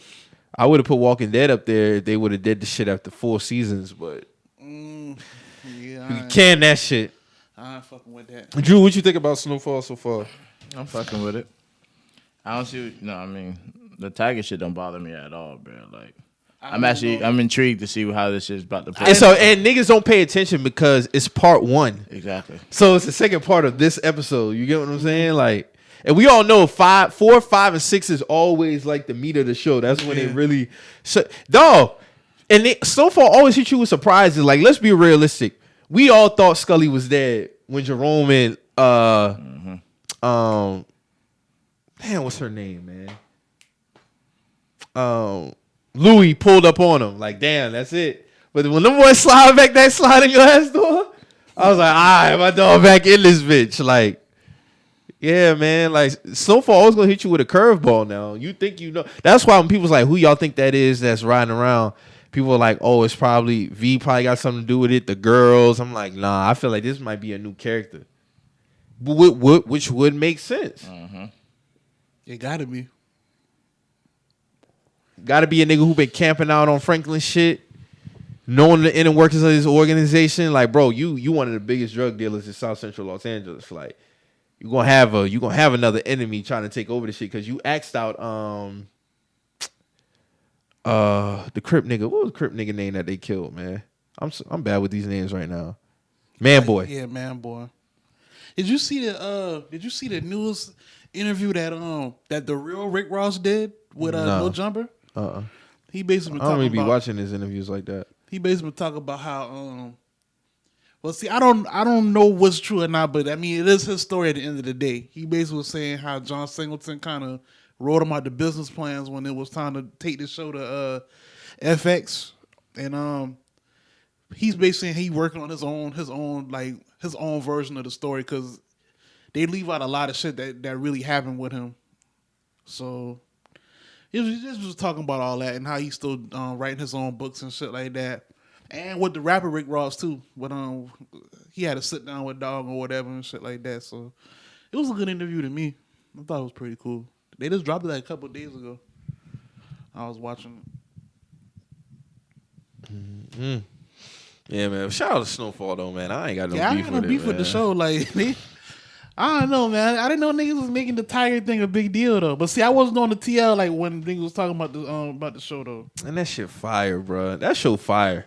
I would have put Walking Dead up there if they would have did the shit after 4 seasons, but you can that shit. I ain't fucking with that. Drew, what you think about Snowfall so far? I'm fucking with it. I don't see. I mean, the Tiger shit don't bother me at all, bro. Like, I'm intrigued to see how this is about to play. And niggas don't pay attention because it's part 1. Exactly. So it's the second part of this episode. You get what I'm saying? Like, and we all know 4, 5, and 6 is always like the meat of the show. That's when it really, dog. And Snowfall always hit you with surprises. Like, let's be realistic. We all thought Scully was dead when Jerome and damn, what's her name, man? Louis pulled up on him. Like, damn, that's it. But when them boys slide back that slide in your ass door, I was like, all right, my dog back in this bitch. Like, yeah, man. Like, Snowfall always gonna hit you with a curveball now. You think you know. That's why when people's like, who y'all think that is that's riding around? People are like, oh, it's probably V probably got something to do with it. The girls. I'm like, nah, I feel like this might be a new character. Which would make sense. Mm-hmm. It gotta be. Gotta be a nigga who been camping out on Franklin shit, knowing the inner workings of this organization. Like, bro, you one of the biggest drug dealers in South Central Los Angeles. Like, you gonna have another enemy trying to take over the shit because you axed out the Crip nigga. What was the Crip nigga name that they killed, man? I'm bad with these names right now. Man boy. Yeah, man boy. Did you see the news interview that the real Rick Ross did with No Jumper? He basically I don't really be watching his interviews like that. He basically talk about how well, see, I don't know what's true or not, but I mean it is his story at the end of the day. He basically was saying how John Singleton kind of wrote him out the business plans when it was time to take the show to FX, and he's basically saying he working on his own version of the story because they leave out a lot of shit that really happened with him. So he was talking about all that and how he's still writing his own books and shit like that. And with the rapper Rick Ross too, but he had to sit down with Dog or whatever and shit like that. So it was a good interview to me. I thought it was pretty cool. They just dropped it like a couple of days ago. I was watching it. Mm-hmm. Yeah, man. Shout out to Snowfall though, man. I ain't got no beef with the show. Like, I don't know, man. I didn't know niggas was making the Tiger thing a big deal though. But see, I wasn't on the TL like when niggas was talking about the show though. And that shit fire, bro. That show fire.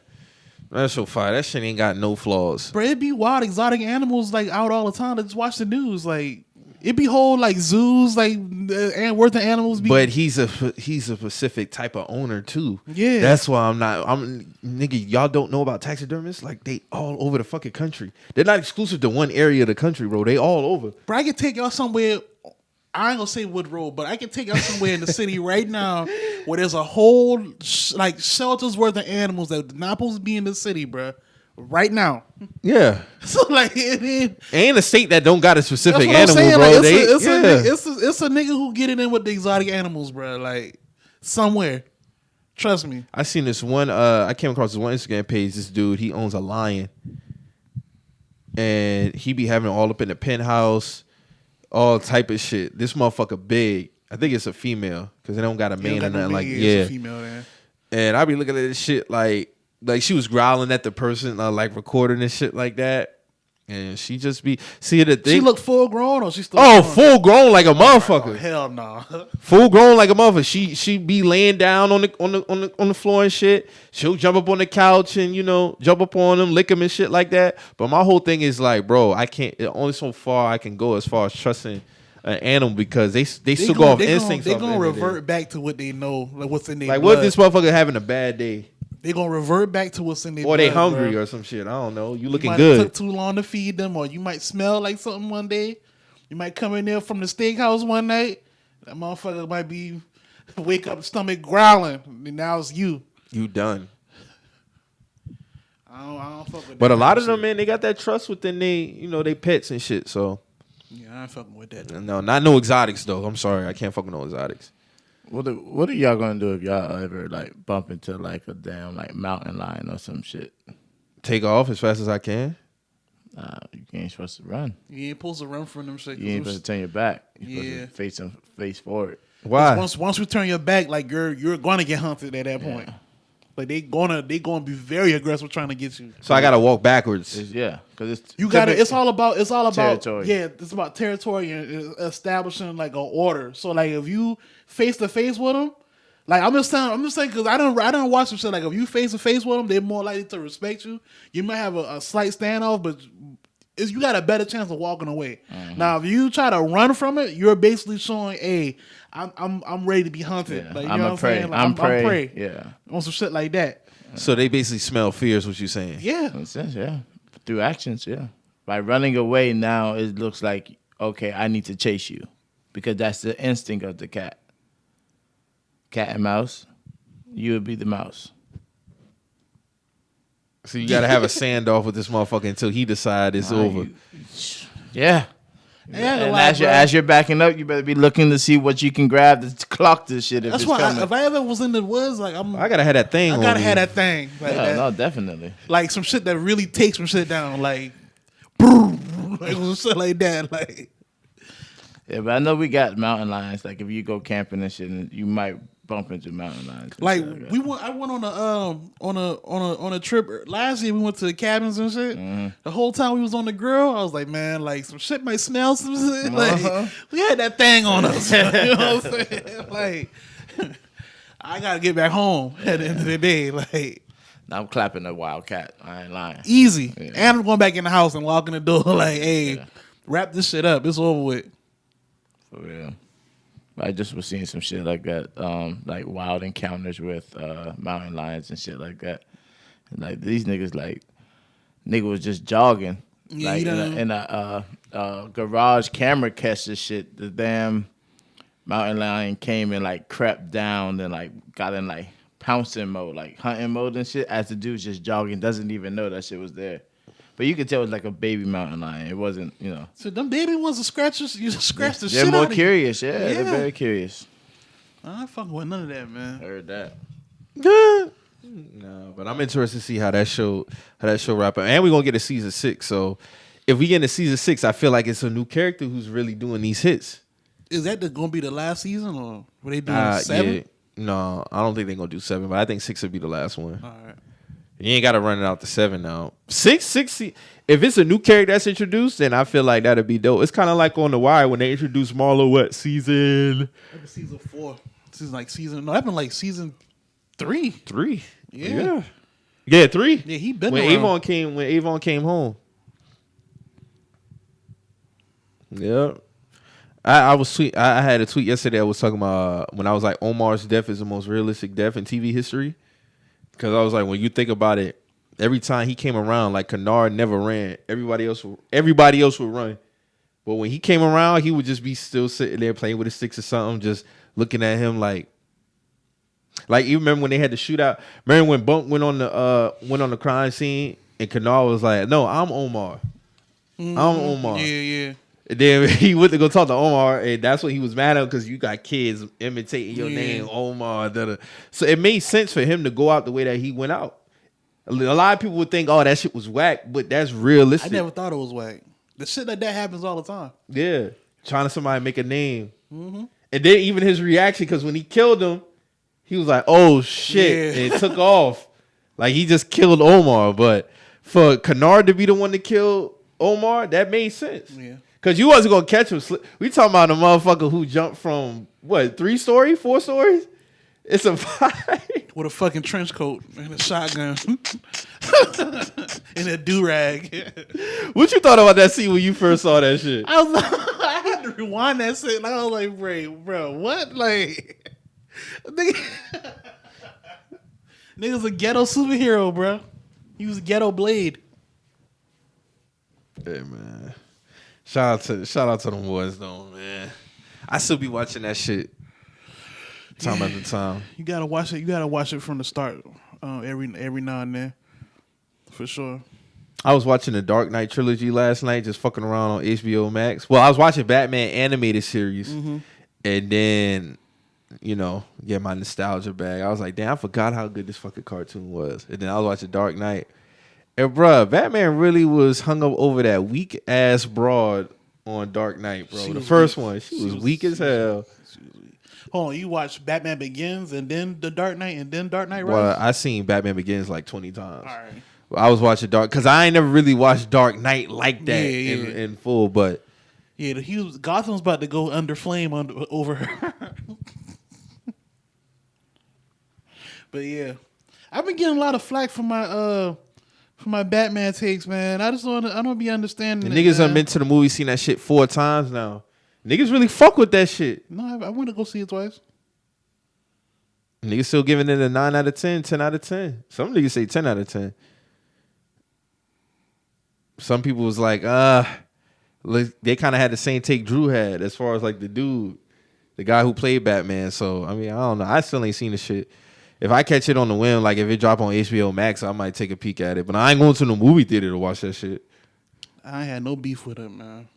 That shit ain't got no flaws. Bro, it be wild exotic animals like out all the time. Just watch the news. Like, It be whole like zoos, like and worth of animals. But he's a specific type of owner too. Yeah, that's why I'm nigga. Y'all don't know about taxidermists? Like they all over the fucking country. They're not exclusive to one area of the country, bro. They all over. Bro, I can take y'all somewhere. I ain't gonna say Wood Road, but I can take y'all somewhere in the city right now where there's a whole like shelters worth of animals that not supposed to be in the city, bro. Right now, yeah. So like, it ain't a state that don't got a specific animal, bro. Like, it's a nigga who get it in with the exotic animals, bro. Like somewhere, trust me. I seen this one. I came across this one Instagram page. This dude, he owns a lion, and he be having it all up in the penthouse, all type of shit. This motherfucker big. I think it's a female because they don't got a man or nothing. Like it's a female there. And I be looking at this shit like she was growling at the person, like recording and shit like that. And she just be the thing. She look full grown or she still full grown like a motherfucker. Oh, hell no. Full grown like a motherfucker. She be laying down on the floor and shit. She'll jump up on the couch and jump up on them, lick them and shit like that. But my whole thing is like, bro, I can't. Only so far I can go as far as trusting an animal because they still go off instincts. They're gonna revert back to what they know, like what's in their like blood. What if this motherfucker having a bad day? They gonna revert back to what's in their blood. Or they hungry, bro, or some shit. I don't know. You looking good. Took too long to feed them, or you might smell like something one day. You might come in there from the steakhouse one night. That motherfucker might be wake up stomach growling. And now it's you. You done. I don't fuck with that. But a lot of them, man, they got that trust within they pets and shit. So yeah, I ain't fucking with that. No, not no exotics though. I'm sorry, I can't fuck with no exotics. What are y'all gonna do if y'all ever like bump into like a damn like mountain lion or some shit? Take off as fast as I can. You ain't supposed to run. You ain't supposed to run from them shit. You ain't supposed to turn your back. You're Yeah, supposed to face forward. Why? Once we turn your back, like you're gonna get hunted at that point. Like they gonna be very aggressive trying to get you. So I gotta walk backwards. Because It's all about territory. Yeah, it's about territory and establishing like an order. So like if you face to face with them, like I'm just saying because I don't watch some shit. Like if you face to face with them, they're more likely to respect you. You might have a slight standoff, but you got a better chance of walking away. Mm-hmm. Now if you try to run from it, you're basically showing, hey, I'm ready to be hunted. Yeah. Like, you know what I'm saying? Like, I'm prey. Yeah. On some shit like that. So they basically smell fear is what you're saying. Yeah. In a sense, yeah. Through actions, yeah. By running away now, it looks like, okay, I need to chase you. Because that's the instinct of the cat. Cat and mouse, you would be the mouse. So you gotta have a standoff with this motherfucker until he decide it's over. Yeah. And as you're backing up, you better be looking to see what you can grab to clock this shit. That's why if I ever was in the woods, like I gotta have that thing. I gotta have that thing. Like no, definitely. Like some shit that really takes some shit down, like, like some shit like that, like. Yeah, but I know we got mountain lions. Like if you go camping and shit, you might bump into mountain lions. Like I went on a trip last year. We went to the cabins and shit. Mm-hmm. The whole time we was on the grill, I was like, man, like some shit might smell some shit. Like we had that thing on us. You know what I'm saying? Like I gotta get back home at the end of the day. Like now I'm clapping a wild cat. I ain't lying. Easy. Yeah. And I'm going back in the house and locking the door. Like, hey, wrap this shit up. It's over with. For real. I just was seeing some shit like that, like wild encounters with mountain lions and shit like that. And like these niggas, nigga was just jogging, yeah, like in a garage camera catch this shit. The damn mountain lion came and like crept down and like got in like pouncing mode, like hunting mode and shit. As the dude's just jogging, doesn't even know that shit was there. But you could tell it was like a baby mountain lion. It wasn't, So them baby ones are scratchers. You scratch the shit out of They're more curious, yeah. They're very curious. I ain't fucking with none of that, man. Heard that. No, but I'm interested to see how that show wrap up. And we're gonna get a season 6. So if we get into season 6, I feel like it's a new character who's really doing these hits. Is that gonna be the last season, or were they doing 7? Yeah. No, I don't think they're gonna do 7, but I think 6 will be the last one. All right. You ain't got to run it out to 7 now. 6. If it's a new character that's introduced, then I feel like that'd be dope. It's kind of like on The Wire when they introduced Marlo. What season? Season 4. This is like season. No, that been like season 3. 3. Yeah. Yeah, 3. Yeah, he been when around. Avon came home. Yep. I was tweet. I had a tweet yesterday. I was talking about when I was like Omar's death is the most realistic death in TV history. Because I was like, when you think about it, every time he came around, like Kennard never ran. Everybody else would run. But when he came around, he would just be still sitting there playing with his sticks or something, just looking at him like you remember when they had the shootout? Remember when Bump went on the crime scene and Kennard was like, "No, I'm Omar. I'm Omar." Yeah. And then he went to go talk to Omar, and that's when he was mad at him because you got kids imitating your name, Omar. So it made sense for him to go out the way that he went out. A lot of people would think, "Oh, that shit was whack," but that's realistic. I never thought it was whack. The shit like that happens all the time. Yeah, trying to somebody make a name, and then even his reaction because when he killed him, he was like, "Oh shit!" and it took off. Like he just killed Omar. But for Kennard to be the one to kill Omar, that made sense. Yeah. Cause you wasn't gonna catch him. We talking about a motherfucker who jumped from what 4 stories? It's a fight with a fucking trench coat and a shotgun and a do-rag. What you thought about that scene when you first saw that shit? I had to rewind that shit. And I was like, bro, what? Like, nigga's a ghetto superhero, bro. He was a ghetto Blade. Hey man. Shout out to them boys though, man. I still be watching that shit time after time. You gotta watch it. You gotta watch it from the start, every now and then, for sure. I was watching the Dark Knight trilogy last night, just fucking around on HBO Max. Well, I was watching Batman animated series, and then get my nostalgia bag. I was like, damn, I forgot how good this fucking cartoon was. And then I was watching Dark Knight. And bruh, Batman really was hung up over that weak ass broad on Dark Knight, bro. The first one, she was weak as hell. Hold on, you watched Batman Begins and then The Dark Knight and then Dark Knight Rises? Well, I seen Batman Begins like 20 times. All right. I was watching Dark because I ain't never really watched Dark Knight like that in full, but yeah, Gotham's about to go under flame over her. But yeah, I've been getting a lot of flack for my Batman takes, man. I don't be understanding. The niggas done been to the movie, seen that shit 4 times now. Niggas really fuck with that shit. No, I went to go see it twice. Niggas still giving it a 9 out of 10, 10 out of 10. Some niggas say 10 out of 10. Some people was like, they kind of had the same take Drew had as far as like the guy who played Batman. So, I mean, I don't know. I still ain't seen the shit. If I catch it on the whim, like if it drop on HBO Max, I might take a peek at it. But I ain't going to the movie theater to watch that shit. I ain't had no beef with it, man.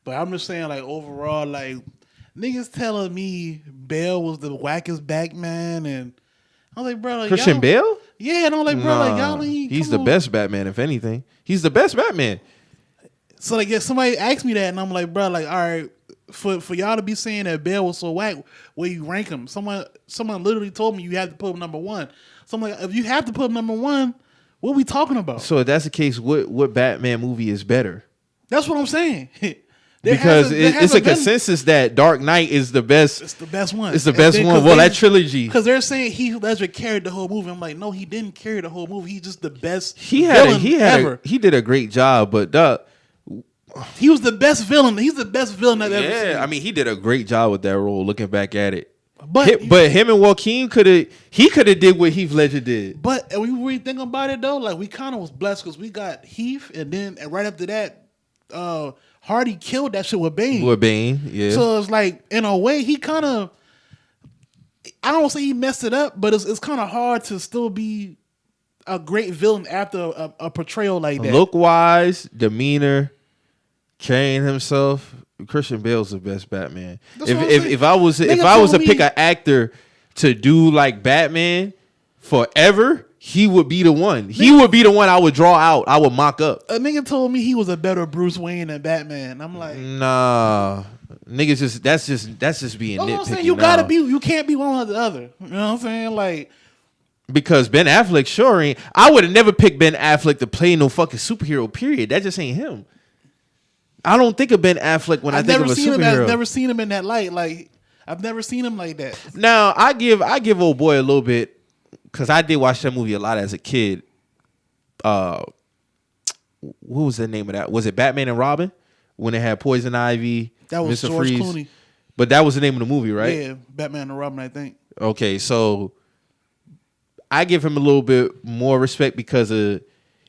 But I'm just saying, like, overall, like, niggas telling me Bale was the wackest Batman, and I was like, bro, like, Christian Bale? Yeah, and I'm like, bro, like, y'all ain't. He's the best Batman, if anything. He's the best Batman. So, like, if somebody asked me that, and I'm like, bro, like, all right, for y'all to be saying that Bale was so whack, where you rank him? Someone literally told me you have to put him number 1. So I'm like, if you have to put him number 1, what are we talking about? So if that's the case, what Batman movie is better? That's what I'm saying. Because it's a consensus that Dark Knight is the best. It's the best one. It's the best one. Well, that trilogy. Because they're saying Heath Ledger carried the whole movie. I'm like, no, he didn't carry the whole movie. He's just the best villain ever. He did a great job, but he was the best villain. He's the best villain I've ever seen. Yeah, I mean, he did a great job with that role. Looking back at it, but him and Joaquin could have did what Heath Ledger did. But when we think about it though, like we kind of was blessed because we got Heath, and then right after that, Hardy killed that shit with Bane. Yeah. So it's like, in a way, he kind of, I don't say he messed it up, but it's kind of hard to still be a great villain after a portrayal like that. Look-wise, demeanor, carrying himself, Christian Bale's the best Batman. If I was to pick an actor to do like Batman forever, he would be the one. He would be the one I would draw out. I would mock up. A nigga told me he was a better Bruce Wayne than Batman. I'm like, nah, niggas that's just being nitpicky. I'm saying you can't be one or the other. You know what I'm saying? Like, because Ben Affleck sure ain't. I would have never picked Ben Affleck to play no fucking superhero. Period. That just ain't him. I don't think of Ben Affleck when I think of a superhero. I've never seen him in that light. Like, I've never seen him like that. Now I give old boy a little bit. Because I did watch that movie a lot as a kid. What was the name of that? Was it Batman and Robin? When they had Poison Ivy. That was Mr. George Freeze. Clooney. But that was the name of the movie, right? Yeah, Batman and Robin, I think. Okay, so I give him a little bit more respect because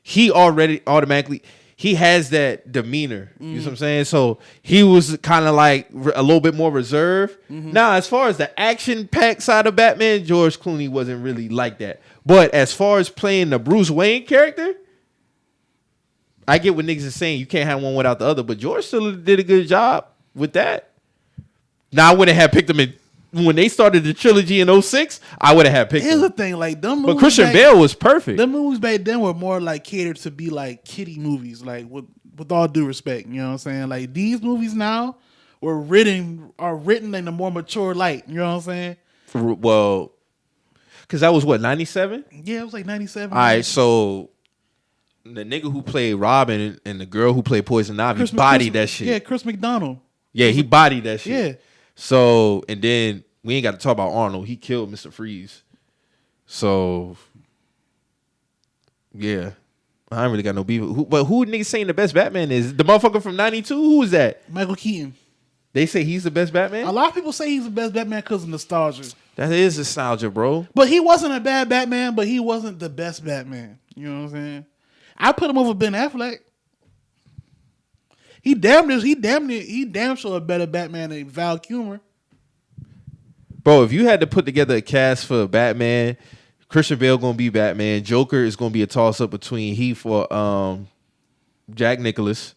he already automatically he has that demeanor. You know what I'm saying? So he was kind of like a little bit more reserved. Now, as far as the action-packed side of Batman, George Clooney wasn't really like that. But as far as playing the Bruce Wayne character, I get what niggas is saying. You can't have one without the other. But George still did a good job with that. Now, I wouldn't have picked him when they started the trilogy in 2006. I would have picked Here's him. the thing, like them movies. But Christian Bale was perfect. Them movies back then were more like catered to be like kiddie movies, like with all due respect. You know what I'm saying? Like these movies now are written in a more mature light. You know what I'm saying? Well, because that was what, 97? Yeah, it was like 97. All right, so the nigga who played Robin and the girl who played Poison Ivy bodied that shit. Yeah, Chris McDonald. Yeah, he bodied that shit. Yeah. So, and then we ain't got to talk about Arnold. He killed Mr. Freeze. So, yeah. I ain't really got no beef. But who niggas saying the best Batman is? The motherfucker from 92? Who is that? Michael Keaton. They say he's the best Batman? A lot of people say he's the best Batman because of nostalgia. That is nostalgia, bro. But he wasn't a bad Batman, but he wasn't the best Batman. You know what I'm saying? I put him over Ben Affleck. He damn sure a better Batman than Val Kilmer. Bro, if you had to put together a cast for Batman, Christian Bale gonna be Batman. Joker is gonna be a toss up between Heath or Jack Nicklaus.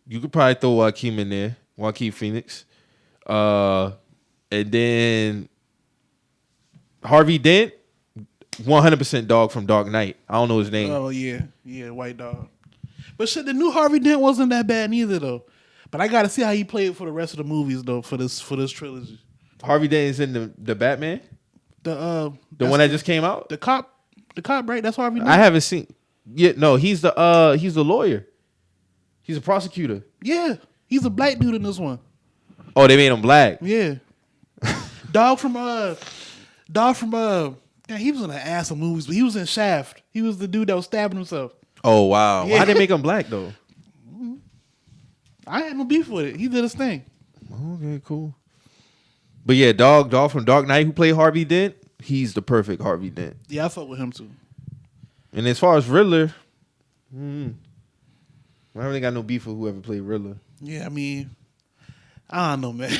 You could probably throw Joaquin in there, Joaquin Phoenix, and then Harvey Dent, 100% dog from Dark Knight. I don't know his name. Oh yeah, White Dog. But shit, the new Harvey Dent wasn't that bad neither though. But I gotta see how he played for the rest of the movies though for this trilogy. Harvey Dent is in the Batman, the one that just came out. The cop, right? That's Harvey Dent. I haven't seen. Yeah, no, he's the lawyer. He's a prosecutor. Yeah, he's a black dude in this one. Oh, they made him black. Yeah, dog from yeah, he was in an ass of movies, but he was in Shaft. He was the dude that was stabbing himself. Oh wow, Yeah. why they make him black though? I had no beef with it. He did his thing. Okay, cool. But yeah, dog from Dark Knight who played Harvey Dent, he's the perfect Harvey Dent. Yeah, I fuck with him too. And as far as Riddler, I don't really got no beef with whoever played Riddler. Yeah, I mean, I don't know, man.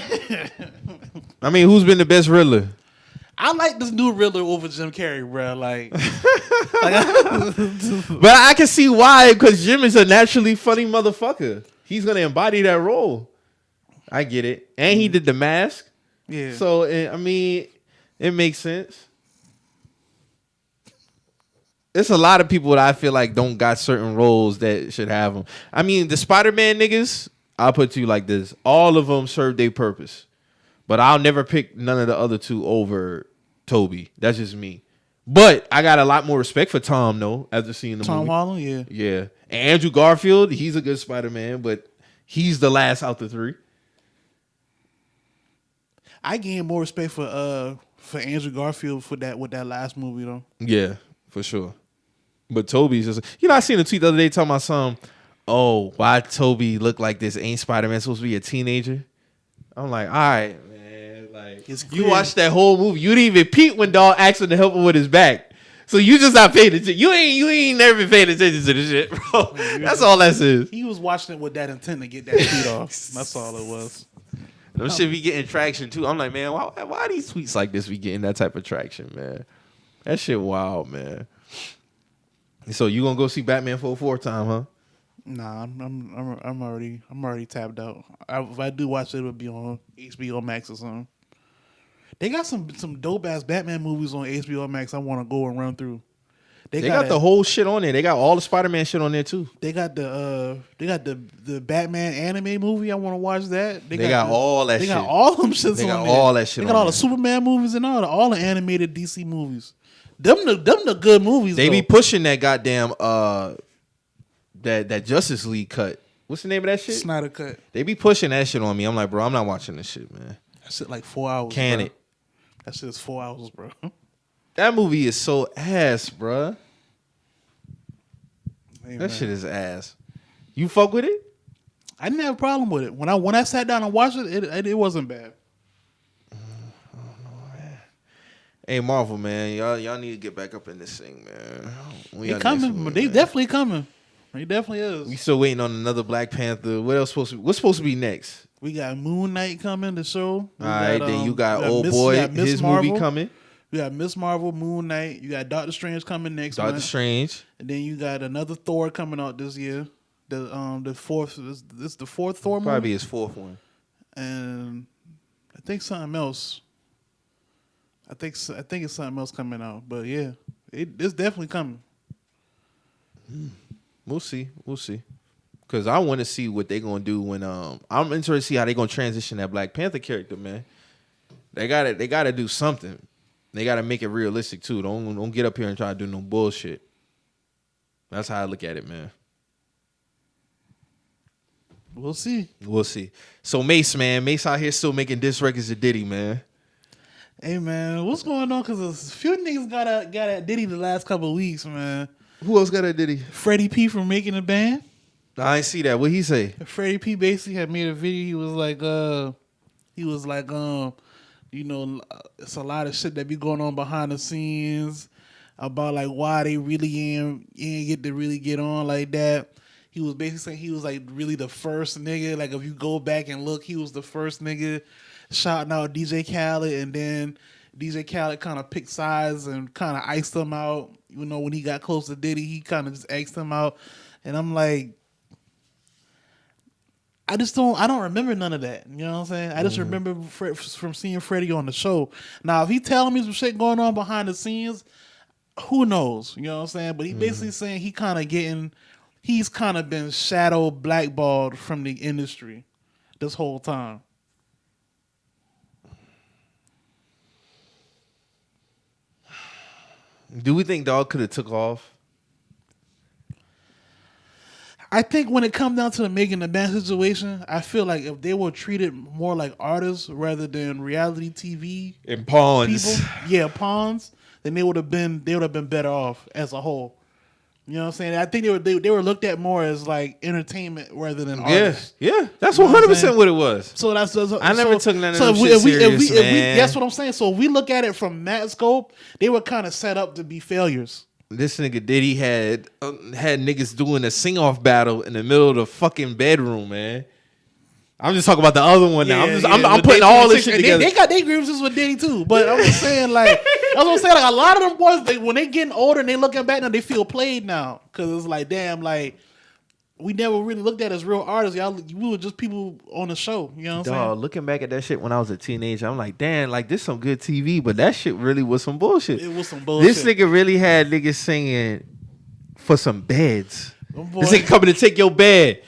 I mean, who's been the best Riddler? I like this new Riddler over Jim Carrey, bro. But I can see why, because Jim is a naturally funny motherfucker. He's gonna embody that role. I get it, and he did the mask. Yeah. So I mean, it makes sense. It's a lot of people that I feel like don't got certain roles that should have them. I mean, the Spider-Man niggas, I'll put it to you like this: all of them serve their purpose, but I'll never pick none of the other two over Toby. That's just me. But I got a lot more respect for Tom, though, after seeing the movie. Tom Holland, yeah. Yeah. And Andrew Garfield, he's a good Spider-Man, but he's the last out the three. I gained more respect for Andrew Garfield with that last movie though. Yeah, for sure. But Toby's just, I seen a tweet the other day talking about something, oh, why Toby look like this? Ain't Spider-Man supposed to be a teenager? I'm like, all right, man. Like, you watched that whole movie. You didn't even peep when dog asked him to help him with his back. So you just not paying attention. You ain't never been paying attention to this shit, bro. That's all that is. He was watching it with that intent to get that tweet off. That's all it was. Those shit be getting traction too. I'm like, man, why these tweets like this be getting that type of traction, man? That shit wild, man. So you gonna go see Batman for a fourth time, huh? Nah, I'm already tapped out. If I do watch it, it'll be on HBO Max or something. They got some dope ass Batman movies on HBO Max. I want to go and run through. They got the whole shit on there. They got all the Spider-Man shit on there too. They got the Batman anime movie. I want to watch that. They got all that shit. They got all them shits on there. They got all that shit. They got all the Superman movies and all the animated DC movies. Them the good movies. They though. be pushing that goddamn that Justice League cut. What's the name of that shit? Snyder cut. They be pushing that shit on me. I'm like, bro, I'm not watching this shit, man. That shit like 4 hours. Can bro. it? That shit is 4 hours, bro. That movie is so ass, bro. Hey, That man. shit is ass. You fuck with it? I didn't have a problem with it. When I sat down and watched it wasn't bad. Hey Marvel, man, y'all need to get back up in this thing, man. They coming. They definitely coming. He definitely is. We still waiting on another Black Panther. What else what's supposed to be next? We got Moon Knight coming, the show. All right, then you got Old Boy, his Marvel. movie coming. You got Miss Marvel, Moon Knight. You got Doctor Strange coming next month. Doctor Strange. And then you got another Thor coming out this year. The fourth. This the fourth Thor movie. Probably his fourth one. And I think something else. I think it's something else coming out. But yeah, it's definitely coming. We'll see. Because I want to see what they're going to do when I'm interested to see how they're going to transition that Black Panther character, man. They got to do something. They got to make it realistic too. Don't get up here and try to do no bullshit. That's how I look at it, man. We'll see. So Mase, man, Mase out here still making diss records to Diddy, man. Hey man, what's going on? Because a few niggas got at Diddy the last couple of weeks, man. Who else got at Diddy? Freddie P from Making a Band. I ain't see that. What he say? Freddie P basically had made a video. He was like, you know, it's a lot of shit that be going on behind the scenes about like why they really ain't get to really get on like that. He was basically saying he was like really the first nigga. Like if you go back and look, he was the first nigga shouting out DJ Khaled, and then DJ Khaled kind of picked sides and kind of iced him out. You know, when he got close to Diddy, he kind of just iced him out. And I'm like, I don't remember none of that. You know what I'm saying? I just remember from seeing Freddie on the show. Now, if he telling me some shit going on behind the scenes, who knows? You know what I'm saying? But he basically saying he's kind of been shadow blackballed from the industry this whole time. Do we think Dog could have took off? I think when it comes down to the Making the Band situation, I feel like if they were treated more like artists rather than reality TV and pawns, pawns, then they would have been better off as a whole. You know what I'm saying? I think they were looked at more as like entertainment rather than artists. Yeah, that's 100% what it was. So that's I never took none of them shit serious, man. That's what I'm saying. So if we look at it from that scope, they were kind of set up to be failures. This nigga Diddy had niggas doing a sing-off battle in the middle of the fucking bedroom, man. I'm just talking about the other one now. I'm putting all this shit together. They got their grievances with Diddy too, but I'm just saying like a lot of them boys, when they getting older and they looking back now, they feel played now because it's like damn, like we never really looked at as real artists. Y'all, we were just people on the show. You know what I'm saying? Looking back at that shit when I was a teenager, I'm like, damn, like this some good TV, but that shit really was some bullshit. It was some bullshit. This nigga really had niggas singing for some beds. This nigga coming to take your bed.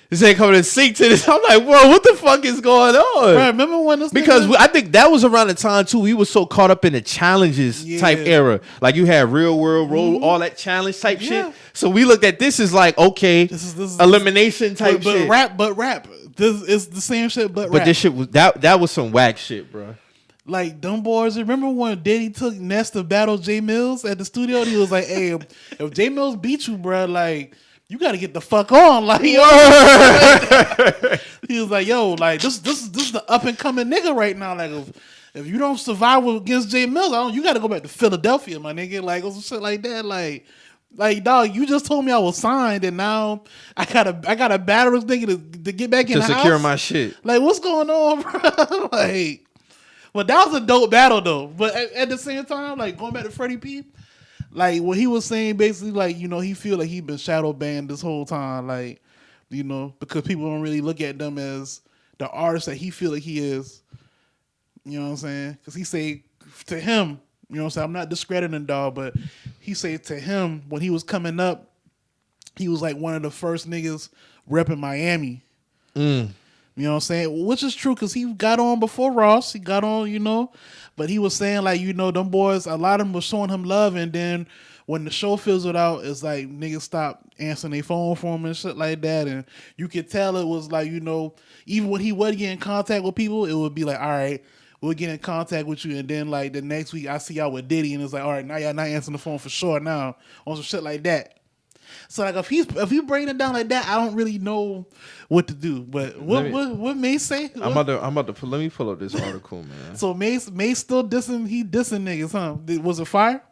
This ain't coming to sing to this. I'm like, bro, what the fuck is going on? Bro, remember when this because I think that was around the time too. We was so caught up in the challenges type era. Like you had Real World Roll, all that challenge type shit. So we looked at this as like, okay, this is elimination type shit. But rap. This is the same shit, but rap. But this shit was that was some whack shit, bro. Like them boys. Remember when Diddy took Ness to battle J Mills at the studio? And he was like, "Hey, if J Mills beat you, bro, like." You gotta get the fuck on, like yo. He was like, "Yo, like this is the up and coming nigga right now. Like if you don't survive against Jay Mills, you gotta go back to Philadelphia, my nigga. Like or some shit like that. Like dog, you just told me I was signed, and now I gotta battle this nigga to get back in the house to secure my shit. Like what's going on, bro? Like, well, that was a dope battle though. But at the same time, like going back to Freddie P. Like what he was saying, basically, like you know, he feel like he been shadow banned this whole time, like you know, because people don't really look at them as the artist that he feel like he is. You know what I'm saying? Because he say to him, you know what I'm saying. I'm not discrediting dog, but he say to him when he was coming up, he was like one of the first niggas repping Miami. You know what I'm saying? Which is true because he got on before Ross. He got on, you know. But he was saying, like, you know, them boys, a lot of them was showing him love. And then when the show fizzled out, it's like niggas stopped answering their phone for him and shit like that. And you could tell it was like, you know, even when he would get in contact with people, it would be like, all right, we'll get in contact with you. And then, like, the next week, I see y'all with Diddy. And it's like, all right, now y'all not answering the phone for sure now. On some shit like that. So like if you break it down like that, I don't really know what to do. But what Mase say? I'm about to let me pull up this article, man. So Mase still dissing niggas, huh? Was it fire?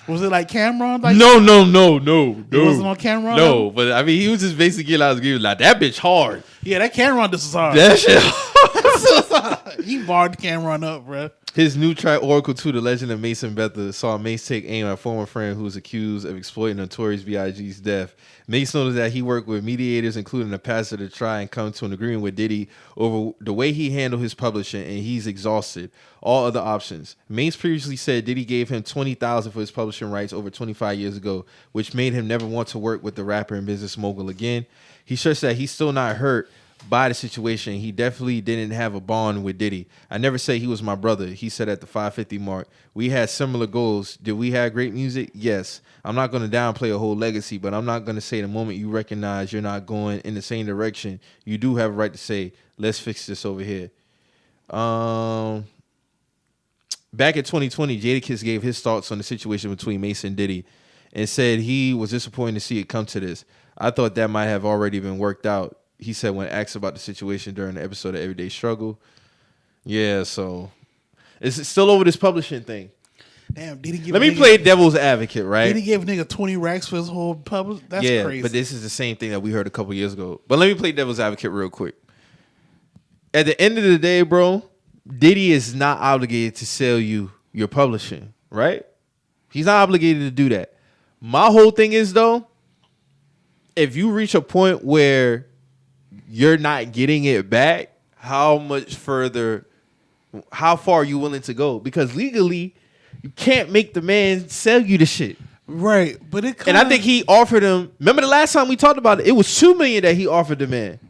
Was it like Cameron? Like, No. It wasn't on Cameron? No, but I mean, he was just basically like that bitch hard. Yeah, that Cameron this is hard. That shit hard. He barred Cameron up, bro. His new track, Oracle 2, The Legend of Mason Betha, saw Mase take aim at a former friend who was accused of exploiting Notorious B.I.G.'s death. Mase noted that he worked with mediators, including a pastor, to try and come to an agreement with Diddy over the way he handled his publishing, and he's exhausted all other options. Mase previously said Diddy gave him $20,000 for his publishing rights over 25 years ago, which made him never want to work with the rapper and business mogul again. He stressed that he's still not hurt by the situation. He definitely didn't have a bond with Diddy. I never say he was my brother, he said at the 550 mark. We had similar goals. Did we have great music? Yes. I'm not going to downplay a whole legacy, but I'm not going to say the moment you recognize you're not going in the same direction, you do have a right to say, let's fix this over here. Back in 2020, Jadakiss gave his thoughts on the situation between Mase and Diddy and said he was disappointed to see it come to this. I thought that might have already been worked out. He said when asked about the situation during the episode of Everyday Struggle. Yeah, so it's still over this publishing thing. Damn, did he give Let me play devil's advocate, right? Did he give a nigga 20 racks for his whole publish? That's crazy. But this is the same thing that we heard a couple years ago. But let me play devil's advocate real quick. At the end of the day, bro, Diddy is not obligated to sell you your publishing, right? He's not obligated to do that. My whole thing is, though, if you reach a point where you're not getting it back, how far are you willing to go? Because legally, you can't make the man sell you the shit. Right. But and I think he offered him, remember the last time we talked about it? It was $2 million that he offered the man.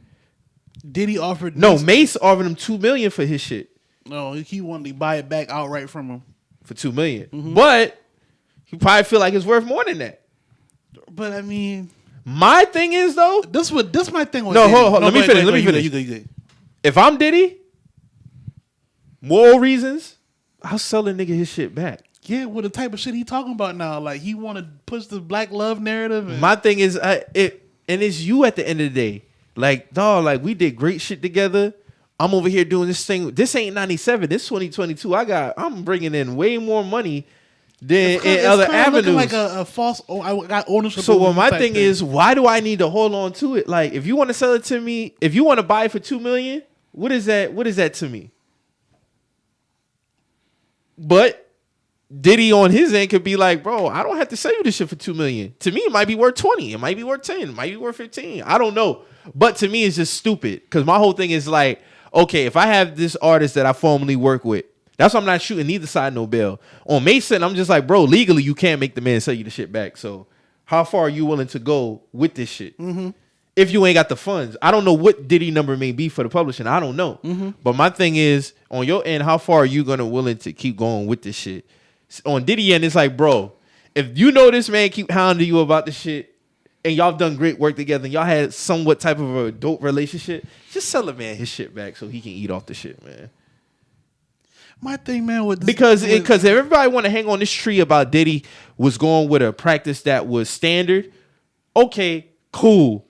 Did he offer? No, Mase offered him $2 million for his shit. No, he wanted to buy it back outright from him. For $2 million. Mm-hmm. But he probably feel like it's worth more than that. But I mean, my thing is, though, this my thing was. No, hold on. Let me finish. You good. If I'm Diddy, moral reasons, I'll sell the nigga his shit back. Yeah, with the type of shit he talking about now, like he want to push the black love narrative. My thing is, it's you at the end of the day. Like, dog, like we did great shit together. I'm over here doing this thing. This ain't 97. This 2022. I'm bringing in way more money than in other avenues. Like a false. I got ownership. So my thing is, why do I need to hold on to it? Like, if you want to sell it to me, if you want to buy it for $2 million, what is that? What is that to me? But Diddy on his end could be like, bro, I don't have to sell you this shit for $2 million. To me, it might be worth 20. It might be worth 10. It might be worth 15. I don't know. But to me, it's just stupid. Because my whole thing is like, okay, if I have this artist that I formerly work with, that's why I'm not shooting neither side no bail. On Mason, I'm just like, bro, legally, you can't make the man sell you the shit back. So how far are you willing to go with this shit? Mm-hmm. If you ain't got the funds. I don't know what Diddy number may be for the publishing. I don't know. Mm-hmm. But my thing is, on your end, how far are you willing to keep going with this shit? On Diddy end, it's like, bro, if you know this man keep hounding you about the shit, and y'all done great work together, and y'all had somewhat type of a dope relationship, just sell the man his shit back so he can eat off the shit, man. My thing, man, with this, because everybody want to hang on this tree about Diddy was going with a practice that was standard. Okay, cool.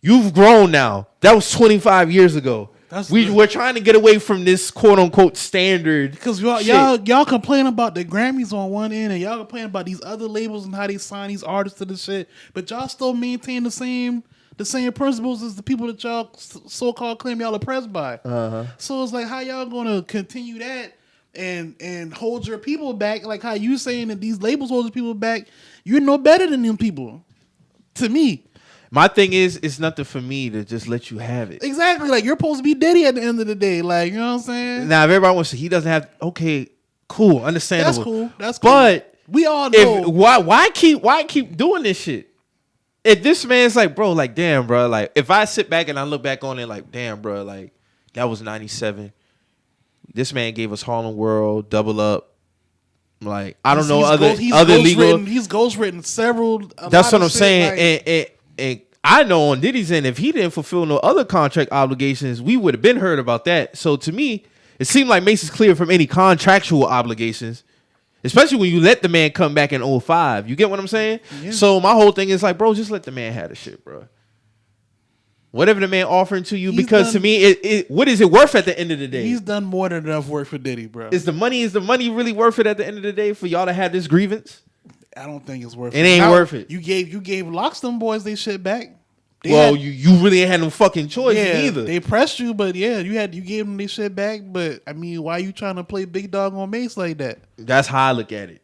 You've grown now. That was 25 years ago. We're trying to get away from this quote unquote standard. Because y'all complain about the Grammys on one end, and y'all complain about these other labels and how they sign these artists to this shit. But y'all still maintain the same principles as the people that y'all so-called claim y'all oppressed by. Uh-huh. So it's like, how y'all gonna continue that and hold your people back? Like how you saying that these labels hold your people back? You're no better than them people. To me. My thing is, it's nothing for me to just let you have it. Exactly. Like, you're supposed to be Diddy at the end of the day. Like, you know what I'm saying? Now, if everybody wants to, he doesn't have, okay, cool, understandable. That's cool. But we all know. Why keep doing this shit? If this man's like, bro, like, damn, bro, like, if I sit back and I look back on it, like, damn, bro, like, that was 97. This man gave us Harlem World, Double Up. Like, I don't know other legal. He's ghostwritten several. That's what I'm saying. Like, and I know on Diddy's end, if he didn't fulfill no other contract obligations, we would have been heard about that. So to me, it seemed like Mase is clear from any contractual obligations. Especially when you let the man come back in 05. You get what I'm saying? Yeah. So my whole thing is like, bro, just let the man have the shit, bro. Whatever the man offering to you, because to me, what is it worth at the end of the day? He's done more than enough work for Diddy, bro. Is the money really worth it at the end of the day for y'all to have this grievance? I don't think it's worth it. It ain't worth it. You gave Locks them boys they shit back. You really ain't had no fucking choice either. They pressed you, but you gave them their shit back. But I mean, why you trying to play big dog on Mase like that? That's how I look at it.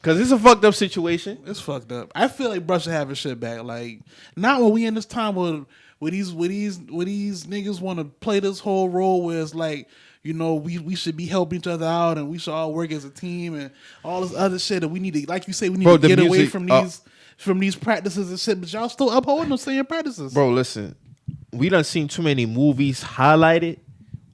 Cause it's a fucked up situation. It's fucked up. I feel like Brush should have his shit back. Like not when we in this time where these niggas want to play this whole role where it's like, you know, we should be helping each other out and we should all work as a team and all this other shit that we need to, like you say, we need to get away from these practices and shit, but y'all still upholding those same practices. Bro, listen, we done seen too many movies highlighted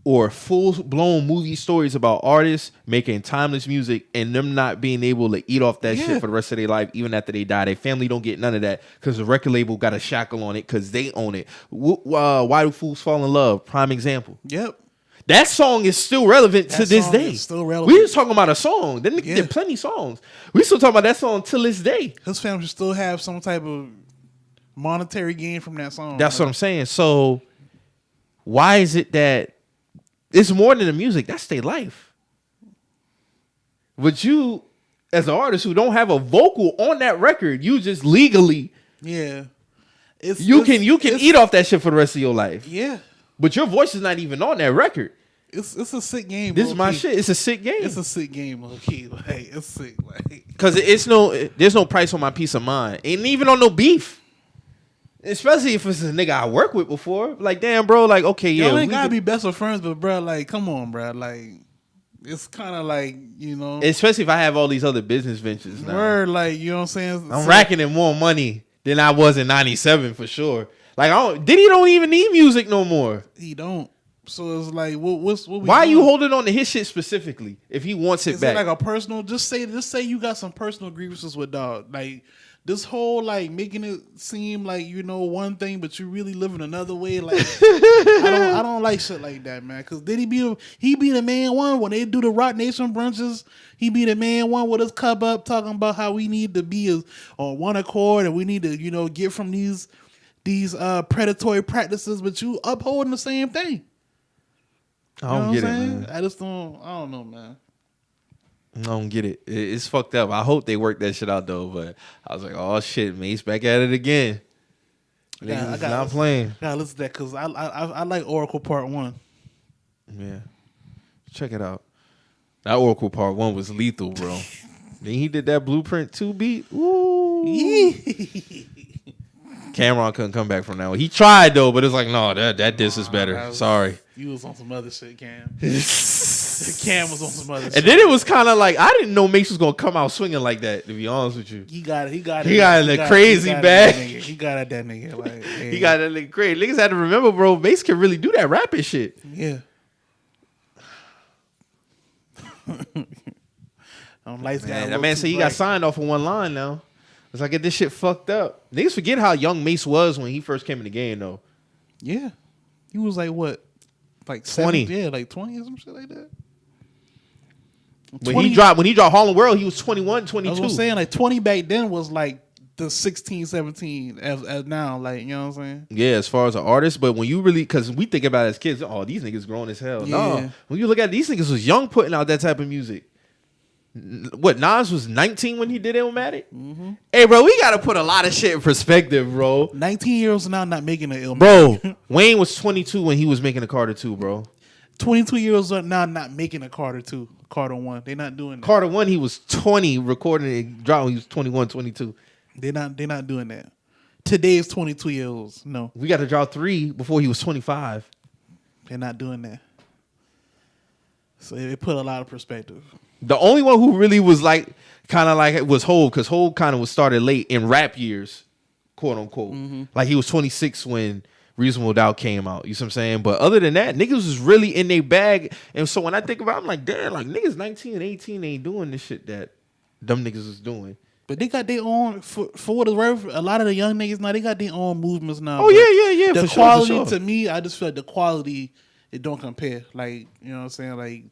or full-blown movie stories about artists making timeless music and them not being able to eat off that shit for the rest of their life, even after they die. Their family don't get none of that because the record label got a shackle on it because they own it. Why Do Fools Fall in Love? Prime example. Yep. That song is still relevant to this day. Still relevant. We just talking about a song. Then there are plenty songs. We still talking about that song till this day. His family should still have some type of monetary gain from that song. That's what I'm saying. So why is it that it's more than the music? That's their life. But you, as an artist who don't have a vocal on that record, you just legally, you can eat off that shit for the rest of your life. Yeah. But your voice is not even on that record. It's a sick game. This is my shit. It's a sick game. It's a sick game, low key. Like it's sick. Like because there's no price on my peace of mind, and even on no beef. Especially if it's a nigga I worked with before. Like damn, bro. Like okay, y'all ain't gotta be best of friends, but bro, like come on, bro. Like it's kind of like especially if I have all these other business ventures now. Word, like you know what I'm saying. I'm racking in more money than I was in '97 for sure. Like Diddy don't even need music no more. He don't. So it's like, what why are you holding on to his shit specifically if he wants it back? Is it like a personal? Just say you got some personal grievances with dog. Like this whole like making it seem like one thing, but you really living another way. Like I don't like shit like that, man. Because Diddy he be the man one when they do the Rock Nation brunches. He be the man one with his cup up talking about how we need to be on one accord and we need to get from these predatory practices, but you upholding the same thing. I don't get it, man. I don't know, man. I don't get it. It's fucked up. I hope they work that shit out though, but I was like, oh shit, Mase back at it again. Niggas not playing. Gotta listen to that because I like Oracle Part 1. Yeah. Check it out. That Oracle Part 1 was lethal, bro. Then he did that Blueprint 2 beat. Ooh. Cameron couldn't come back from that one. He tried though, but it's like, no, that diss is better. Sorry. You was on some other shit, Cam. Cam was on some other shit. And then it was kind of like I didn't know Mase was gonna come out swinging like that. To be honest with you, he got it. He got in a crazy bag. He got at that nigga. Like hey. He got that nigga crazy. Niggas had to remember, bro. Mase can really do that rapping shit. Yeah. That man said he got signed off of one line now. It's like, get this shit fucked up. Niggas forget how young Mase was when he first came in the game, though. Yeah. He was like, what? Like 20. Yeah, like 20 or some shit like that. When he dropped Harlem World, he was 21, 22. I was saying, like, 20 back then was like the 16, 17 as now. Like, you know what I'm saying? Yeah, as far as an artist. But when you really, because we think about it as kids, oh, these niggas grown as hell. Yeah. No. When you look at these niggas was young putting out that type of music. What, Nas was 19 when he did Illmatic? Mm-hmm. Hey, bro, we got to put a lot of shit in perspective, bro. 19-year-olds now not making an Illmatic. Bro, Wayne was 22 when he was making a Carter 2, bro. 22-year-olds are now not making a Carter 2, Carter 1. They're not doing that. Carter 1, he was 20 recording it, dropping, he was 21, 22. They're not doing that. Today's 22-year-olds, no. We got to drop 3 before he was 25. They're not doing that. So it put a lot of perspective. The only one who really was like, kind of like, was Hov, because Hov kind of was started late in rap years, quote unquote. Mm-hmm. Like he was 26 when Reasonable Doubt came out. You see what I'm saying? But other than that, niggas was really in their bag. And so when I think about it, I'm like, damn, like niggas 19 and 18 ain't doing this shit that them niggas was doing. But they got their own, for what it's worth, a lot of the young niggas now, they got their own movements now. Oh, yeah. The quality, to me, I just feel like the quality, it don't compare. Like, you know what I'm saying? Like,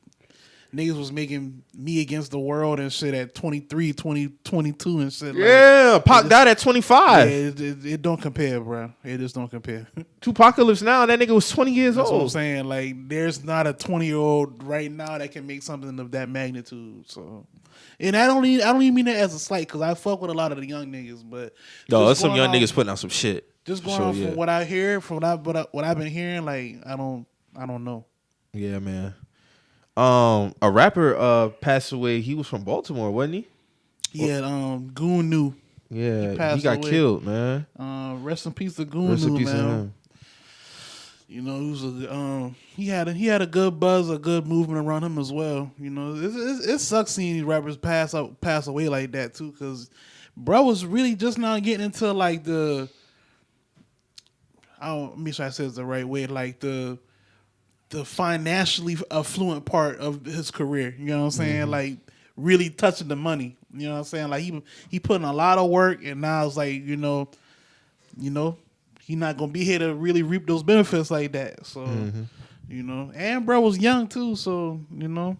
niggas was making Me Against the World and shit at 23, 22 and shit. Yeah, Pac died at 25. Yeah, it don't compare, bro. It just don't compare. Tupacalypse now, that nigga was 20 years That's old. what I'm saying. Like, there's not a 20-year-old right now that can make something of that magnitude. So, and I don't even mean that as a slight, because I fuck with a lot of the young niggas, but No, there's some young niggas putting out some shit. Just going off from what I hear, from what I've been hearing, like I don't know. Yeah, man. A rapper passed away. He was from Baltimore, wasn't he? Yeah, Goon New. Yeah, he got killed, man. Rest in peace to Goon Rest in New, peace to man. him. You know, he had a good buzz, a good movement around him as well. You know, it sucks seeing these rappers pass away like that too, because bro was really just now getting into like let me make sure I said it the right way, like the financially affluent part of his career. You know what I'm saying? Mm-hmm. Like really touching the money. You know what I'm saying? Like he put in a lot of work, and now it's like, you know, he not gonna be here to really reap those benefits like that. So, you know, and bro was young too, so you know,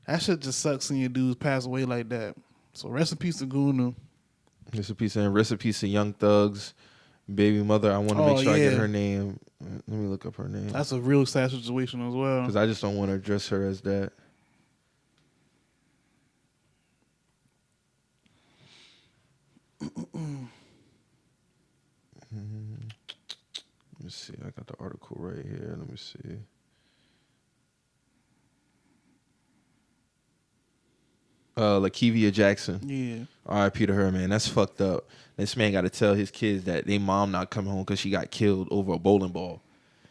that shit just sucks seeing dudes pass away like that. So rest in peace to Gunu. Rest in peace to Young Thug's baby mother. I want to make sure I get her name. Let me look up her name. That's a real sad situation as well. Because I just don't want to address her as that. Let me see. I got the article right here. Let me see. Lakeivia Jackson. Yeah. R.I.P. to her, man. That's fucked up. This man got to tell his kids that they mom not coming home because she got killed over a bowling ball.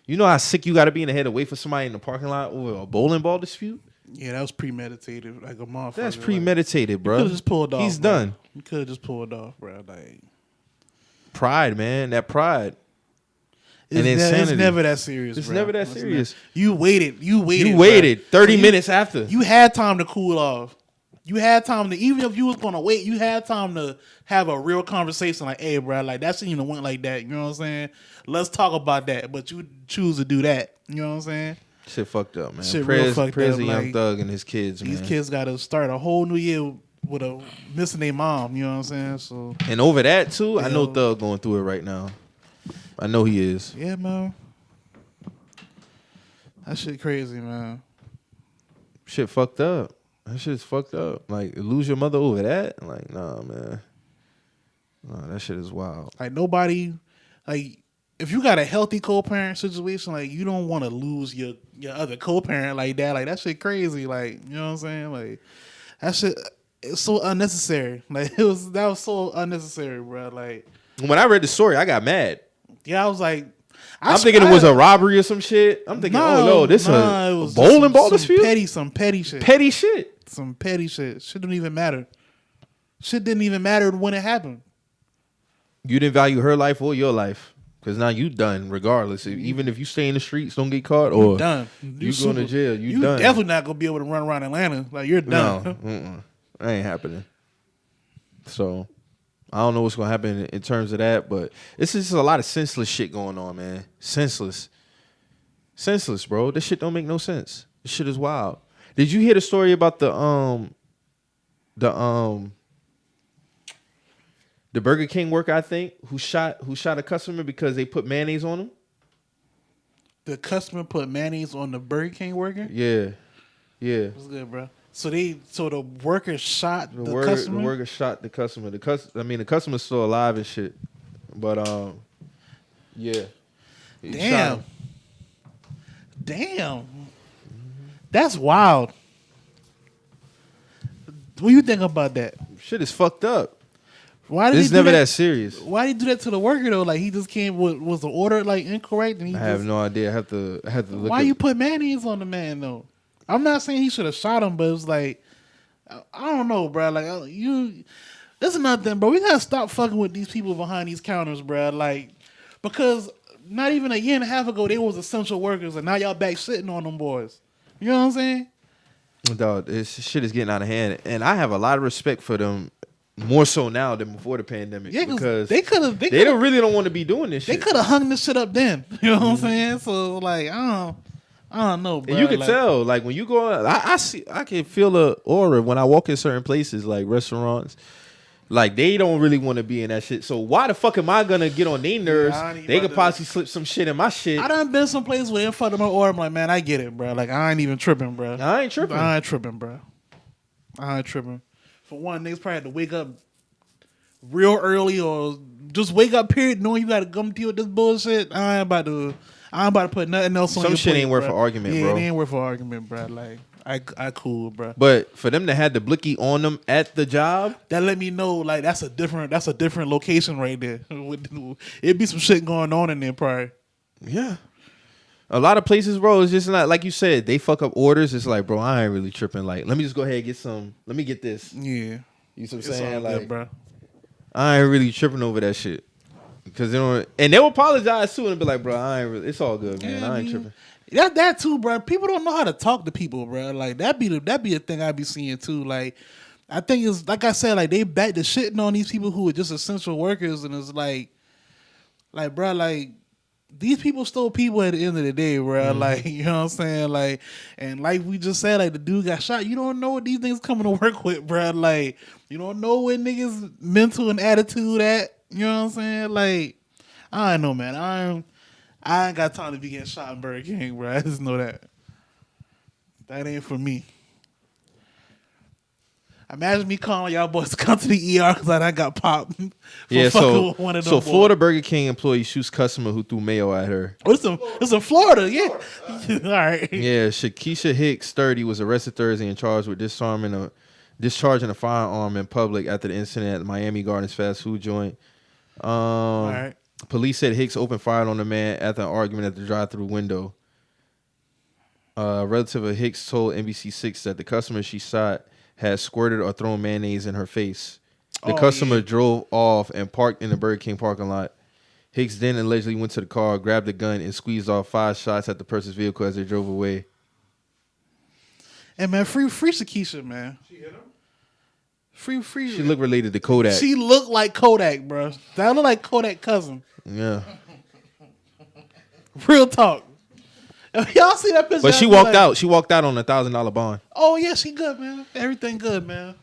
You know how sick you got to be in the head to wait for somebody in the parking lot over a bowling ball dispute? Yeah, that was premeditated, like a motherfucker. That's premeditated, bro. You could have just pulled off. He's bro. done. You could have just pulled off, bro. Like pride, man. That pride. It's never that serious. It's bro. never that serious. You waited. You waited 30 minutes after. You had time to cool off. You had time to, even if you was gonna wait, you had time to have a real conversation. Like, hey, bro, like that shouldn't even went like that. You know what I'm saying? Let's talk about that. But you choose to do that. You know what I'm saying? Shit fucked up, man. Shit real fucked up. Prayers to Young Thug and his kids, man. These kids got to start a whole new year with a missing their mom. You know what I'm saying? So, and over that too, I know Thug going through it right now. I know he is. Yeah, man. That shit crazy, man. Shit fucked up. That shit's fucked up. Like, lose your mother over that? Like, nah, man. Nah, that shit is wild. Like, nobody, like, if you got a healthy co-parent situation, like, you don't want to lose your other co-parent like that. Like, that shit crazy. Like, you know what I'm saying? Like, that shit, it's so unnecessary. Like, that was so unnecessary, bro. Like, when I read the story, I got mad. Yeah, I was like, I'm thinking it was a robbery or some shit. I'm thinking, this a bowling ball dispute? Some petty shit. Petty shit. Some petty shit. Shit didn't even matter. Shit didn't even matter when it happened. You didn't value her life or your life. Because now you done regardless. Even if you stay in the streets, don't get caught, or you done. You going to jail. You done. Definitely not going to be able to run around Atlanta. Like, you're done. No. That ain't happening. So, I don't know what's going to happen in terms of that, but it's just a lot of senseless shit going on, man. Senseless, bro. This shit don't make no sense. This shit is wild. Did you hear the story about the Burger King worker, I think, who shot a customer because they put mayonnaise on him? The customer put mayonnaise on the Burger King worker? Yeah. What's good, bro? So the worker shot the customer? The worker shot the customer. The customer's still alive and shit. But yeah. Damn. That's wild. What do you think about that? Shit is fucked up. Why did it's never that serious. Why did he do that to the worker though? Like, he just came. Was the order like incorrect? And I have no idea. I have to look. Why you put mayonnaise on the man though? I'm not saying he should have shot him, but it was like, I don't know, bro. Like, this is another thing, bro. We gotta stop fucking with these people behind these counters, bro. Like, because not even a year and a half ago they was essential workers, and now y'all back sitting on them boys. You know what I'm saying? Dog, this shit is getting out of hand, and I have a lot of respect for them. More so now than before the pandemic. Yeah, because they really don't want to be doing this shit. They could have hung this shit up then. You know what I'm saying? So, like, I I don't know, bro. And you can tell, like when you go, I can feel the aura when I walk in certain places, like restaurants. Like they don't really want to be in that shit. So why the fuck am I gonna get on their nerves? They could possibly slip some shit in my shit. I done been some place where in front of my order, I'm like, man, I get it, bro. Like I ain't even tripping, bro. I ain't tripping, bro. I ain't tripping. For one, niggas probably had to wake up real early or just wake up. Period, knowing you got to come deal with this bullshit. I ain't about to put nothing else on. Some your shit plate, ain't worth bro. an argument, yeah, bro. It ain't worth an argument, bro. Like I cool, bro. But for them to have the blicky on them at the job, that let me know like that's a different location right there. It'd be some shit going on in there, probably. Yeah. A lot of places, bro, it's just not like you said. They fuck up orders. It's like, bro, I ain't really tripping. Like, let me just go ahead and get some. Let me get this. Yeah, you see what I'm saying? Like, good, bro. I ain't really tripping over that shit because they don't. And they'll apologize too and be like, bro, I ain't really. It's all good, man. I ain't tripping. That too, bro. People don't know how to talk to people, bro. Like that be a thing I be seeing too. Like I think it's like I said, like they back to shitting on these people who are just essential workers, and it's like bro, like these people still people at the end of the day, bro. Like you know what I'm saying, like and like we just said, like the dude got shot. You don't know what these niggas coming to work with, bro. Like you don't know where niggas mental and attitude at. You know what I'm saying? Like I don't know, man. I ain't got time to be getting shot in Burger King, bro. I just know that. That ain't for me. Imagine me calling y'all boys to come to the ER because I got popped. So one of them Florida Burger King employee shoots customer who threw mayo at her. Oh, it's in Florida, yeah. All right. Yeah, Shakisha Hicks, 30, was arrested Thursday and charged with discharging a firearm in public after the incident at the Miami Gardens fast food joint. All right. Police said Hicks opened fire on the man after an argument at the drive-thru window. A relative of Hicks told NBC6 that the customer she shot had squirted or thrown mayonnaise in her face. The customer drove off and parked in the Burger King parking lot. Hicks then allegedly went to the car, grabbed a gun, and squeezed off 5 shots at the person's vehicle as they drove away. Hey, man, free Shakisha, man. She hit him? Free. She looked related to Kodak. She looked like Kodak, bro. That looked like Kodak cousin. Yeah. Real talk. Y'all see that picture? But she walked out. She walked out on a $1,000 bond. Oh, yeah, she good, man. Everything good, man.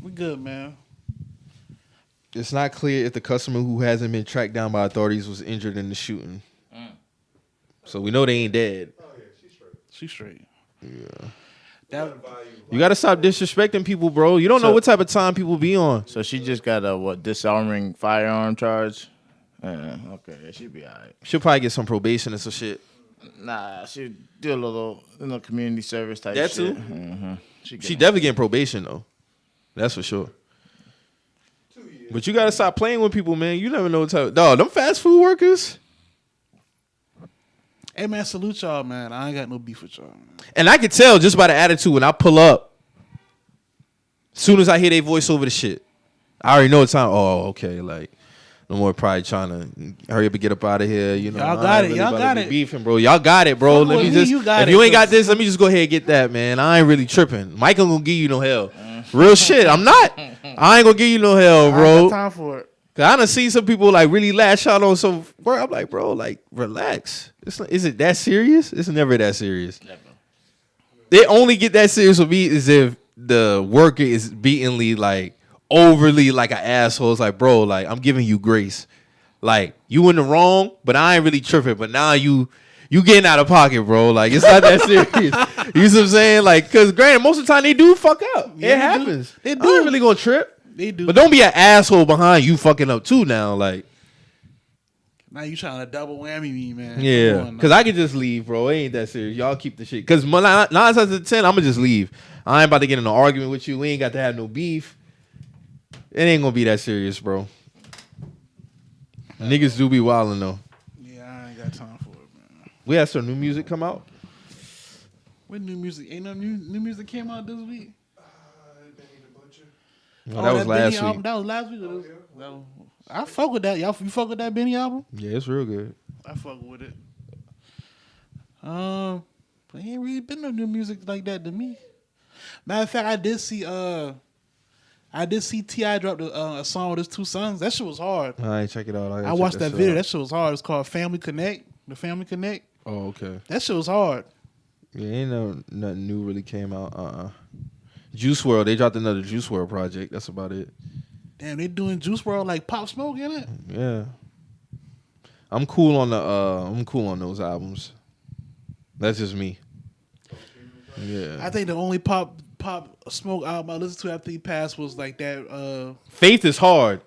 We good, man. It's not clear if the customer who hasn't been tracked down by authorities was injured in the shooting. So we know they ain't dead. Oh, yeah, she's straight. She's straight. Yeah. You got to stop disrespecting people, bro. You don't know what type of time people be on. So she just got a disarming firearm charge? Okay, she'll be all right. She'll probably get some probation or some shit. Nah, she'll do a little community service type That shit. too? Mm-hmm. She definitely getting probation, though. That's for sure. 2 years. But you got to stop playing with people, man. You never know what type of... Dog, them fast food workers... Hey, man, salute y'all, man. I ain't got no beef with y'all, man. And I can tell just by the attitude when I pull up. As soon as I hear their voice over the shit, I already know it's time. Oh, okay, like no more probably trying to hurry up and get up out of here. You know, Y'all got it. Y'all got it. Beefing, bro. Y'all got it, bro. Let me just. If you ain't got this, let me just go ahead and get that, man. I ain't really tripping. Mike ain't gonna give you no hell. Real shit. I'm not. I ain't gonna give you no hell, bro. I ain't got time for it. Cause I done seen some people like really lash out on some work. I'm like, bro, like relax. Is it that serious? It's never that serious. Never. They only get that serious with me is if the worker is beatingly like overly like an asshole. It's like, bro, like I'm giving you grace. Like you in the wrong, but I ain't really tripping. But now you getting out of pocket, bro. Like it's not that serious. You know what I'm saying? Like, cause granted, most of the time they do fuck up. Yeah, it happens. They do. I ain't really gonna trip. They do. But don't be an asshole behind you fucking up too now. Like, now you trying to double whammy me, man. yeah. Because I can just leave, bro. It ain't that serious. Y'all keep the shit. Because 9 times out of 10, I'm going to just leave. I ain't about to get in an argument with you. We ain't got to have no beef. It ain't going to be that serious, bro. Niggas do be wildin' though. Yeah, I ain't got time for it, man. We had some new music come out. What new music? Ain't no new music came out this week? Oh, that was last week. Album? That was last week. I fuck with that. Y'all, you fuck with that Benny album? Yeah, it's real good. I fuck with it. But ain't really been no new music like that to me. Matter of fact, I did see T.I. drop a song with his 2 sons. That shit was hard. I ain't check it out. I watched that video. That shit was hard. It's called Family Connect. The Family Connect. Oh, okay. That shit was hard. Yeah, ain't nothing new really came out. Juice WRLD, they dropped another Juice WRLD project. That's about it. Damn, they doing Juice WRLD like Pop Smoke in it. Yeah, I'm cool on those albums. That's just me. Yeah, I think the only Pop Smoke album I listened to after he passed was like that. Faith is hard.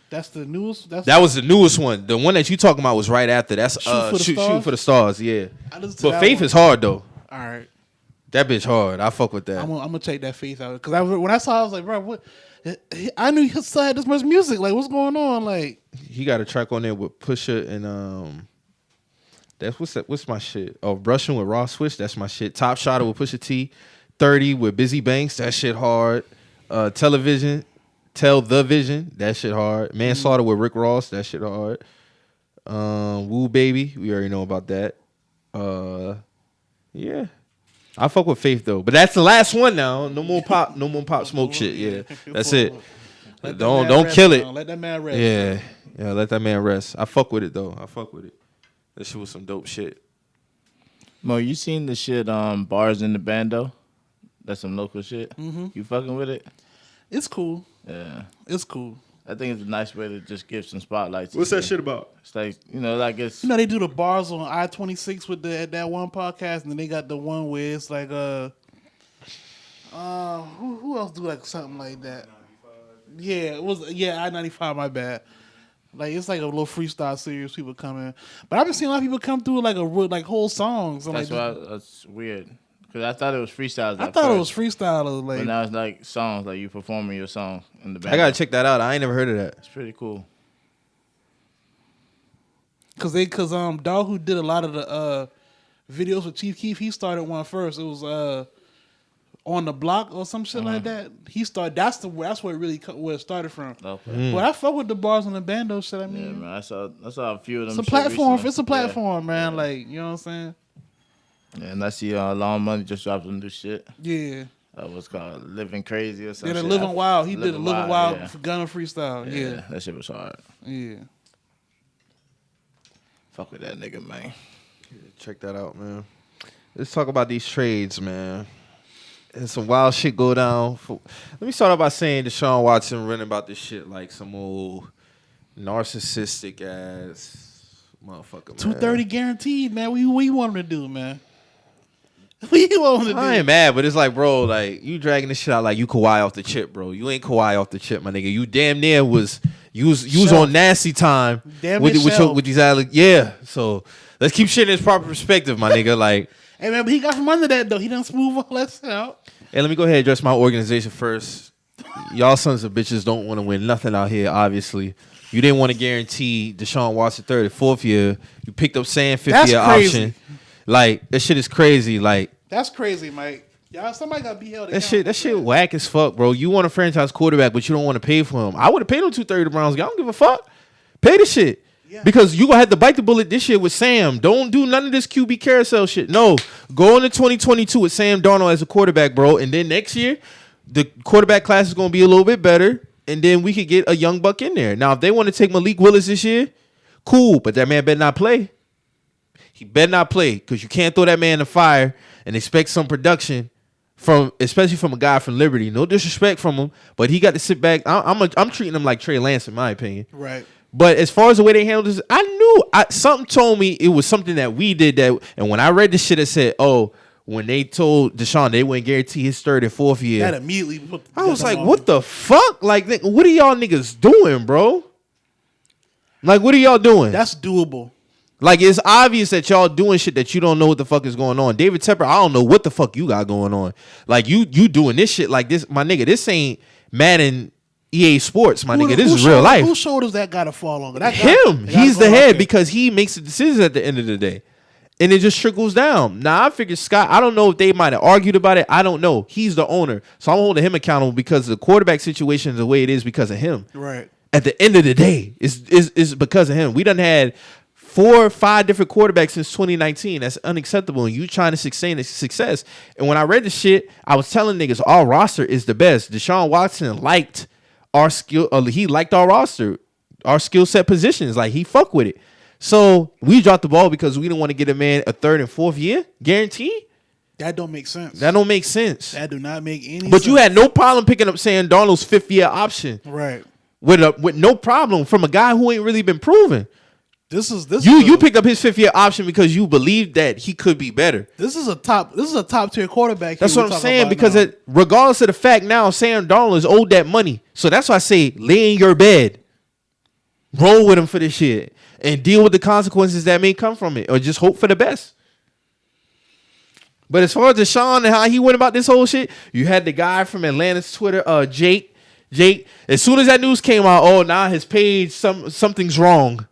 That's the newest. That was the newest one. The one that you talking about was right after. That's Shoot for the Stars. Yeah, I listened to but that Faith one. is hard though. All right, That bitch hard. I fuck with that. I'm gonna take that Faith out because when I saw, it, I was like, bro, what? I knew he still had this much music. Like, what's going on? Like, He got a track on there with Pusha and that's what's my shit. Oh, Brushing with Raw Switch, that's my shit. Top Shotter with Pusha T, 30 with Busy Banks, that shit hard. Tell the Vision, that shit hard. Manslaughter with Rick Ross, that shit hard. Woo Baby, we already know about that. Yeah. I fuck with Faith though, but that's the last one now. No more pop smoke shit. Yeah, that's it. Don't kill it. Let that man rest. Yeah, let that man rest. I fuck with it though. I fuck with it. That shit was some dope shit. Mo, you seen the shit Bars in the Bando? That's some local shit. Mm-hmm. You fucking with it? It's cool. Yeah. It's cool. I think it's a nice way to just give some spotlights. What's that shit about? It's like, like it's... They do the bars on I-26 with that one podcast, and then they got the one where it's like who else do like something like that? Yeah, it was I-95. My bad. Like it's like a little freestyle series. People come in, but I've been seeing a lot of people come through like whole songs. And that's weird because I thought it was freestyles. I thought it was freestyle. But now it's like songs, like you performing your song in the band. I gotta check that out. I ain't never heard of that. It's pretty cool. Cause Dog who did a lot of the videos with Chief Keef, he started one first. It was On the Block or some shit like that. He started. That's where it started from. Okay. But I fuck with the Bars on the Bando shit. I mean, Yeah, man. I saw a few of them. it's a platform. Recently. It's a platform, man. Like, you know what I'm saying? Yeah, and I see Long Money just dropped some new shit. Yeah. What's called Living Crazy or something. Yeah, the Living Wild. He did a Living Wild yeah. Gunna freestyle. Yeah. That shit was hard. Yeah. Fuck with that nigga, man. Check that out, man. Let's talk about these trades, man. And some wild shit go down. Let me start off by saying Deshaun Watson running about this shit like some old narcissistic ass motherfucker, man. 230 guaranteed, man. What you want him to do, man? What you want him to do? I ain't mad, but it's like, bro, like you dragging this shit out like you Kawhi off the chip, bro. You ain't Kawhi off the chip, my nigga. You damn near was on nasty time Damn with shelf. these yeah. So let's keep shit in its proper perspective, my nigga. Like, Hey, man, but he got from under that, though. He done smooth all that shit out. hey, let me go ahead and address my organization first. Y'all sons of bitches don't want to win nothing out here, obviously. You didn't want to guarantee Deshaun Watson third and fourth year. You picked up Sam fifth year option. Like, that shit is crazy. Like, That's crazy, Mike. Y'all, somebody got to be held that accountable. shit whack as fuck, bro. You want a franchise quarterback, but you don't want to pay for him. I would have paid him 230 to Browns. I don't give a fuck. Pay the shit. Yeah. Because you gonna have to bite the bullet this year with Sam. Don't do none of this QB carousel shit. No, go into 2022 with Sam Darnold as a quarterback, bro. And then next year, the quarterback class is gonna be a little bit better, and then we could get a young buck in there. Now, if they want to take Malik Willis this year, cool. But that man better not play. He better not play because you can't throw that man in the fire and expect some production especially from a guy from Liberty. No disrespect from him, but he got to sit back. I'm treating him like Trey Lance, in my opinion. Right. But as far as the way they handled this, I knew something told me it was something that we did that. And when I read the shit, it said, "Oh, when they told Deshaun they wouldn't guarantee his third and fourth year," That immediately. I was like, "What the fuck? Like, what are y'all niggas doing, bro? Like, what are y'all doing? That's doable. Like, it's obvious that y'all doing shit that you don't know what the fuck is going on. David Tepper, I don't know what the fuck you got going on. Like, you doing this shit like this, my nigga. This ain't Madden." EA Sports, my nigga. This is real life. Whose shoulders that got to fall on? Him. He's the head because he makes the decisions at the end of the day. And it just trickles down. Now, I figured Scott, I don't know if they might have argued about it. I don't know. He's the owner. So I'm holding him accountable because the quarterback situation is the way it is because of him. Right. At the end of the day, it's because of him. We done had 4 or 5 different quarterbacks since 2019. That's unacceptable. And you trying to sustain success. And when I read the shit, I was telling niggas our roster is the best. Deshaun Watson liked our skill, he liked our roster, our skill set positions. Like, he fuck with it. So we dropped the ball because we didn't want to get a man a third and fourth year guarantee. That don't make sense. That don't make sense. That do not make any sense. But you had no problem picking up Sam Darnold's 5th-year option. Right. With no problem from a guy who ain't really been proven. This is You picked up his 5th-year option because you believed that he could be better. This is a top tier quarterback. That's what I'm saying, because regardless of the fact now, Sam Darnold is owed that money. So that's why I say lay in your bed. Roll with him for this shit. And deal with the consequences that may come from it. Or just hope for the best. But as far as Deshaun and how he went about this whole shit, you had the guy from Atlanta's Twitter, Jake. As soon as that news came out, his page, something's wrong.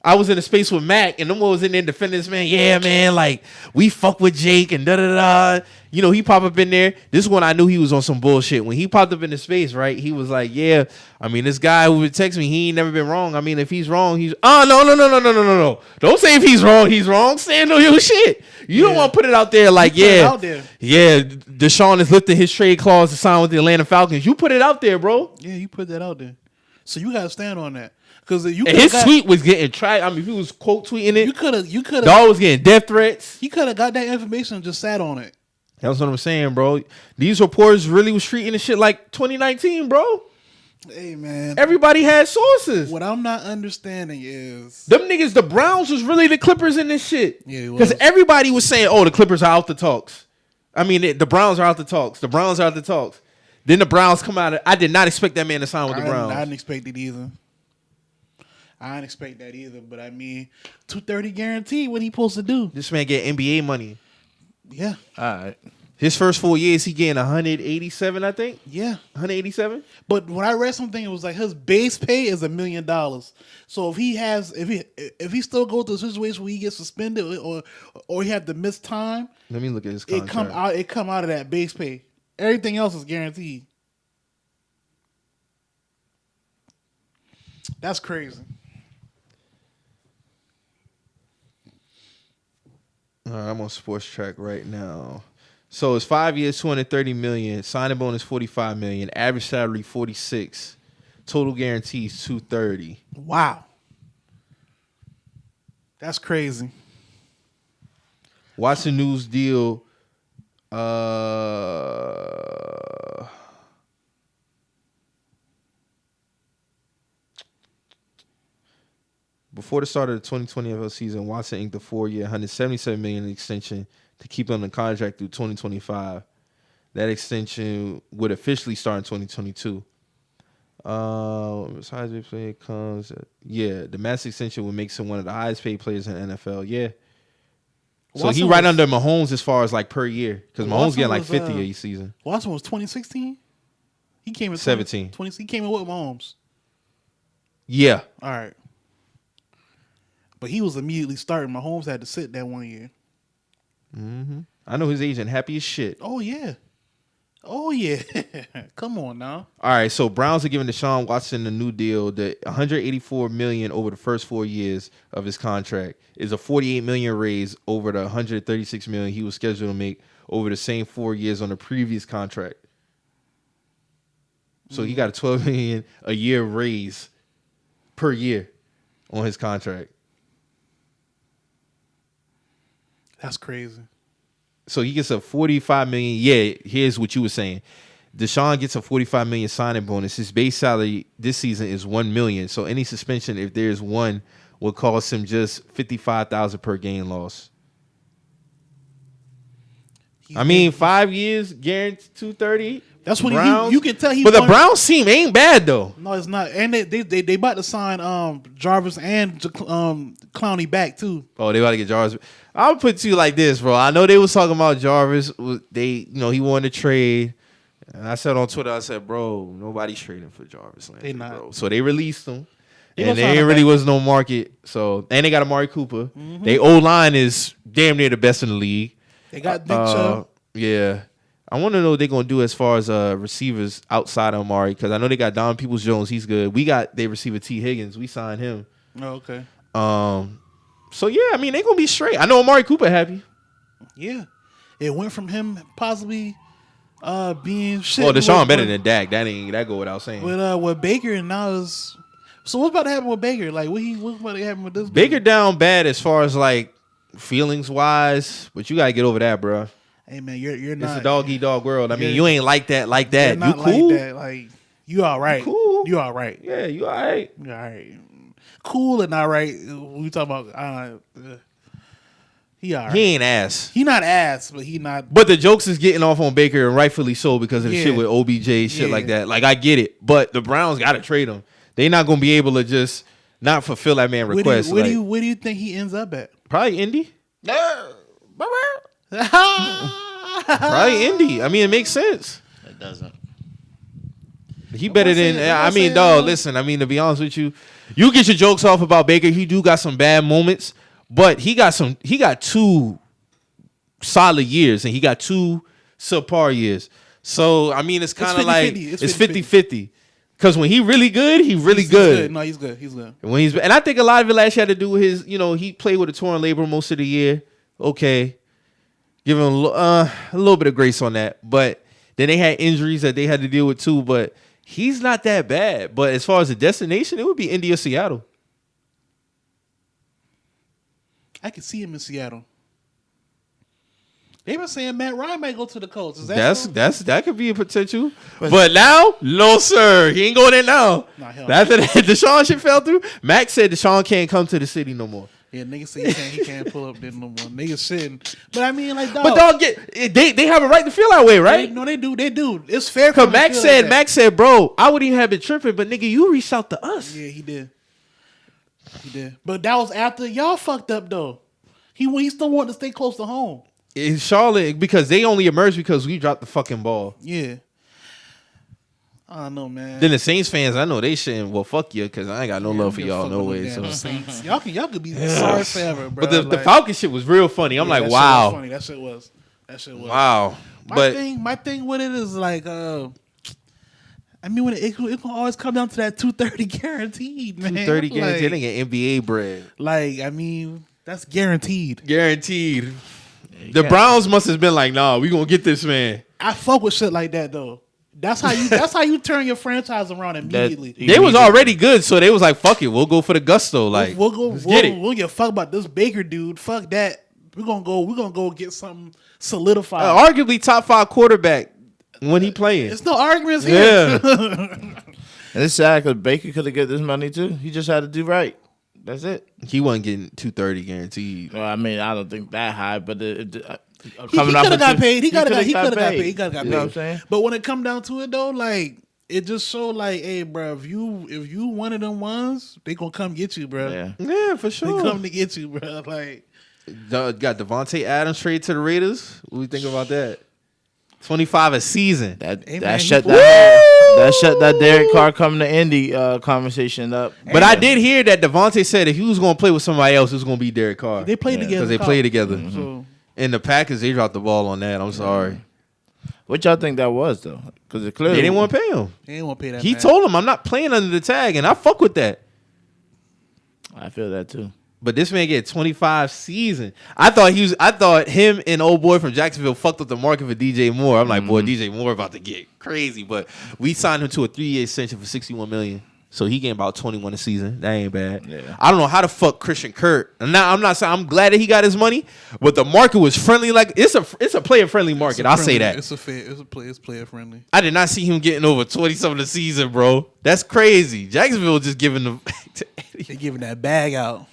I was in a space with Mac, and them was in there defending this man. Yeah, man, like we fuck with Jake and da da da. You know, he popped up in there. This one I knew he was on some bullshit. When he popped up in the space, right? He was like, "Yeah, I mean, this guy who would text me, he ain't never been wrong. I mean, if he's wrong, he's no. Don't say if he's wrong, he's wrong. Say no your shit. You don't want to put it out there like, yeah, Deshaun is lifting his trade clause to sign with the Atlanta Falcons. You put it out there, bro. Yeah, you put that out there. So you gotta stand on that. Because his tweet was getting tracked. I mean, if he was quote tweeting it, you could have. Dog was getting death threats. He could have got that information and just sat on it. That's what I'm saying, bro. These reporters really was treating the shit like 2019, bro. Hey, man. Everybody had sources. What I'm not understanding is them niggas. The Browns was really the Clippers in this shit. Yeah, because everybody was saying, "Oh, the Clippers are out the talks." I mean, the Browns are out the talks. The Browns are out the talks. Then the Browns come out. I did not expect that man to sign with the Browns. I didn't expect it either. I didn't expect that either, but I mean, 230 guarantee. What he supposed to do? This man get NBA money. Yeah. All right. His first 4 years, he getting 187, I think. Yeah, 187. But when I read something, it was like his base pay is $1 million. So if he still goes to a situation where he gets suspended or he have to miss time, let me look at his contract. It come out of that base pay. Everything else is guaranteed. That's crazy. I'm on Sports Track right now. So it's 5 years, $230 million. Signing bonus $45 million. Average salary $46. Total guarantees $230. Wow, that's crazy. Watson News deal. Before the start of the 2020 NFL season, Watson inked a 4-year, $177 million extension to keep him on the contract through 2025. That extension would officially start in 2022. Besides the play comes, the max extension would make him one of the highest paid players in the NFL. Yeah. So he right under Mahomes as far as like per year, because Mahomes getting like 50 a season. Watson was 2016. He came in 17. 20. He came in with Mahomes. Yeah. All right. But he was immediately starting. Mahomes had to sit that 1 year. Mm-hmm. I know his agent happy as shit. Oh, yeah. Come on now. All right, so Browns are giving Deshaun Watson a new deal. The $184 million over the first 4 years of his contract is a $48 million raise over the $136 million he was scheduled to make over the same 4 years on the previous contract. So he got a $12 million a year raise per year on his contract. That's crazy. So he gets a $45 million. Yeah, here's what you were saying. Deshaun gets a $45 million signing bonus. His base salary this season is $1 million. So any suspension, if there's one, will cost him just $55,000 per game loss. I mean, 5 years, guaranteed $230. That's what you can tell. But the Browns team ain't bad though. No, it's not. And they about to sign Jarvis and Clowney back too. Oh, they about to get Jarvis. I'll put it to you like this, bro. I know they was talking about Jarvis. He wanted to trade. And I said on Twitter, I said, bro, nobody's trading for Jarvis Landry, they not. Bro. So they released him. And there ain't really was no market. So and they got Amari Cooper. Mm-hmm. They O-line is damn near the best in the league. They got Nick Chubb. Yeah. I want to know what they're going to do as far as receivers outside of Amari, because I know they got Don Peoples-Jones. He's good. We got their receiver T. Higgins. We signed him. Oh, okay. So, yeah, I mean, they're going to be straight. I know Amari Cooper happy. Yeah. It went from him possibly being shit. Well, Deshaun better than Dak. That go without saying. With Baker, and now is... So what's about to happen with Baker? Like, what's about to happen with this? Baker down bad as far as, like, feelings wise, but you gotta get over that, bro. Hey man, you're not. It's a dog eat dog world. I mean, Yeah. you ain't like that. You're You not cool? like that. Like you all right. cool? You all right. Yeah, you all right. You all right. Cool and all right. We talking about. He all right. He ain't ass. He not ass, but he not. But the jokes is getting off on Baker, and rightfully so, because of the Yeah. shit with OBJ, shit Yeah. like that. Like, I get it. But the Browns got to trade him. They not going to be able to just not fulfill that man request. Where do you think he ends up at? Probably Indy. Probably Probably Indy. I mean, it makes sense. It doesn't. He better than, saying- I I'm mean, saying, dog, listen, I mean, to be honest with you, you get your jokes off about Baker. He do got some bad moments, but he got 2 solid years, and he got 2 subpar years. So, I mean, it's kind of like, 50-50. it's 50-50. Because when he really good, He's good. No, he's good. He's good. And I think a lot of it last year had to do with his, he played with a torn labrum most of the year. Okay. Give him a little bit of grace on that. But then they had injuries that they had to deal with too. But he's not that bad. But as far as the destination, it would be Indy or Seattle. I can see him in Seattle. They were saying Matt Ryan might go to the Colts. Is that so? That could be a potential. But now, no sir, he ain't going there now. Nah, hell no. After that Deshaun shit fell through, Max said Deshaun can't come to the city no more. Yeah, niggas say he can't pull up there no more. Niggas sitting. But I mean, like, dog. But dog, they have a right to feel that way, right? No, they do. They do. It's fair. for Cause them to feel like that. Max said, bro, I wouldn't even have been tripping, but nigga, you reached out to us. Yeah, he did. He did. But that was after y'all fucked up though. He still wanted to stay close to home. In Charlotte, because they only emerged because we dropped the fucking ball. Yeah. I don't know, man. Then the Saints fans, I know they shitting, well, fuck you, because I ain't got no love for y'all, no way. So. Saints. Y'all could be sorry forever, bro. But the Falcon shit was real funny. I'm like, that wow. Shit was funny. That shit was. Wow. My thing with it is like, I mean, when it can always come down to that 230 guaranteed, man. 230 guaranteed. They get NBA bread. Like, I mean, that's guaranteed. Guaranteed. The Browns must have been like, nah, we gonna get this man. I fuck with shit like that though. That's how you turn your franchise around immediately. They was already good, so they was like, fuck it, we'll go for the gusto. Like, we'll get fuck about this Baker dude. Fuck that. We're gonna go get something solidified. arguably top 5 quarterback when he playing. There's no arguments here. Yeah. And it's sad because Baker could have got this money too. He just had to do right. That's it. He wasn't getting 230 guaranteed. Well, I mean, I don't think that high, but He could have got paid. He could have got paid. He could have got paid. You know what I'm saying? But when it come down to it though, like it just showed like, hey, bro, if you one of them ones, they gonna come get you, bro. Yeah. Yeah, for They sure. come to get you, bro. Like, Got Devontae Adams trade to the Raiders. What do you think about that? 25 a season. man, Shut he- that Derek Carr coming to Indy conversation up. But I did hear that Devontae said if he was going to play with somebody else, it was going to be Derek Carr. they played together Because they played together. So And the Packers, they dropped the ball on that. I'm sorry. What y'all think that was though? Because it clearly They didn't want to pay him. they didn't want to pay that. He man. told him, I'm not playing under the tag, and I fuck with that. I feel that too. But this man get 25 season. I thought him and old boy from Jacksonville fucked up the market for DJ Moore. I'm like, boy, DJ Moore about to get crazy. But we signed him to a 3-year extension for $61 million. So he getting about 21 a season. That ain't bad. Yeah. I don't know how the fuck Christian Kirk. And now I'm not saying I'm glad that he got his money, but the market was friendly. Like it's a player friendly market. I'll say that. It's player friendly. I did not see him getting over 20 something a season, bro. That's crazy. Jacksonville just giving them to Eddie. They giving that bag out.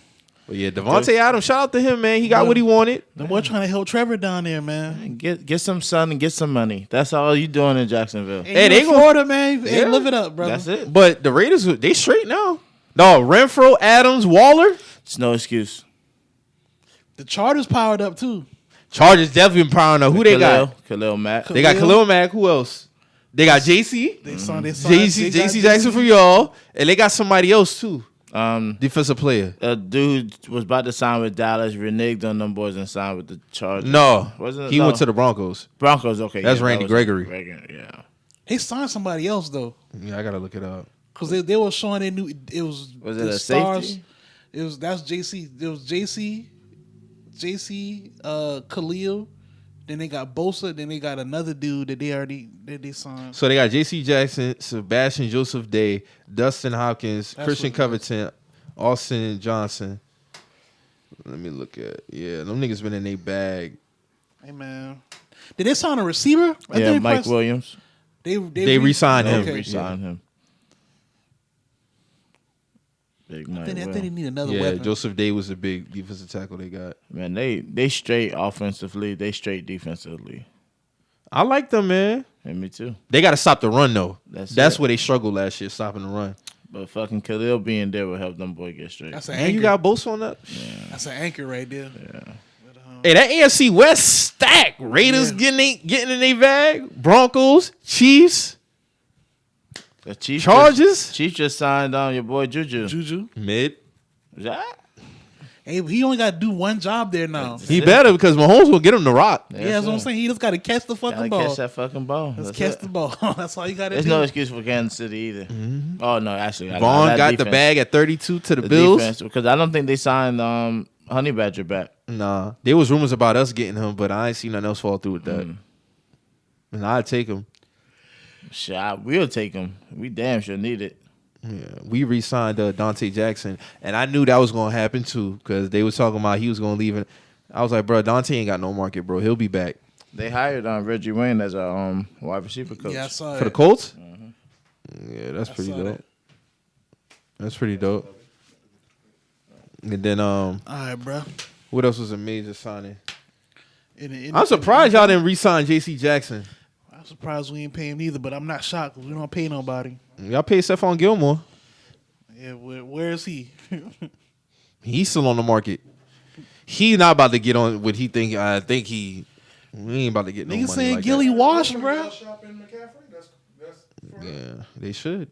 But yeah, Devontae Adams, shout out to him, man. He got what he wanted. The boy trying to help Trevor down there, man. Get some sun and get some money. That's all you doing in Jacksonville. Hey, they Florida, man. Hey, Yeah. live it up, brother. That's it. But the Raiders, they straight now. No, Renfro, Adams, Waller. It's no excuse. The Chargers powered up too. Chargers definitely been powering up. Who they got? Khalil Mack. They got Khalil Mack. Who else? They got JC. They signed JC Jackson for y'all. And they got somebody else too. Defensive player. A dude was about to sign with Dallas, reneged on them boys and signed with the Chargers. No. Wasn't it? He No. went to the Broncos. Broncos. Okay, That's yeah, Randy that was Gregory. Yeah. They signed somebody else though, Yeah, I got to look it up. because they were showing they knew it was. Was it the a stars. safety? That's JC. It was JC, Khalil. Then they got Bosa. Then they got another dude that they signed. So they got JC Jackson, Sebastian Joseph Day, Dustin Hopkins, That's Christian what- Covington, Austin Johnson. Let me look at. Yeah, them niggas been in their bag. Hey man, did they sign a receiver? Yeah, Mike Williams. They re-signed him. They re-signed him. Big Mike I think Williams. they need another Yeah, weapon. Joseph Day was the big defensive tackle they got. Man, they straight offensively. They straight defensively. I like them, man. And me too. They got to stop the run though. That's That's it. where they struggled last year, stopping the run. But fucking Khalil being there will help them boy get straight. That's an And anchor. you got Bosa on that. That's an anchor right there. Yeah. Hey, that AFC West stack. Raiders getting in their bag. Broncos, Chiefs, The Chiefs Chargers. Chiefs just signed your boy Juju. Mid. Yeah. Hey, he only got to do one job there now. He better because Mahomes will get him the rock. Yeah, that's what I'm saying. He just got to catch the fucking Gotta ball. catch that fucking ball. Just That's catch it. the ball. That's all you got to There's do. no excuse for Kansas City either. Oh no, actually, Vaughn that got the defense. bag at 32 to the The Bills. defense, because I don't think they signed Honey Badger back. Nah, there was rumors about us getting him, but I ain't seen nothing else fall through with that. And I'd take him. Shit, I will take him. We damn sure need it. Yeah, we re-signed Dante Jackson, and I knew that was gonna happen too because they was talking about he was gonna leave. I was like, bro, Dante ain't got no market, bro. He'll be back They hired Reggie Wayne as a wide receiver coach. Yeah, I saw for the it. Colts. Yeah, that's pretty saw dope. that. That's pretty dope. And then All right, bro. what else was a major signing? I'm surprised y'all didn't re-sign J.C. Jackson. I'm surprised we ain't pay him either, but I'm not shocked because we don't pay nobody. Y'all paid Stephon Gilmore. Yeah, where is he? He's still on the market. He not about to get on what he think. I think he ain't about to get no money Niggas saying like Gilly that. washed, bro. Y'all shopping McCaffrey? That's Yeah, they should.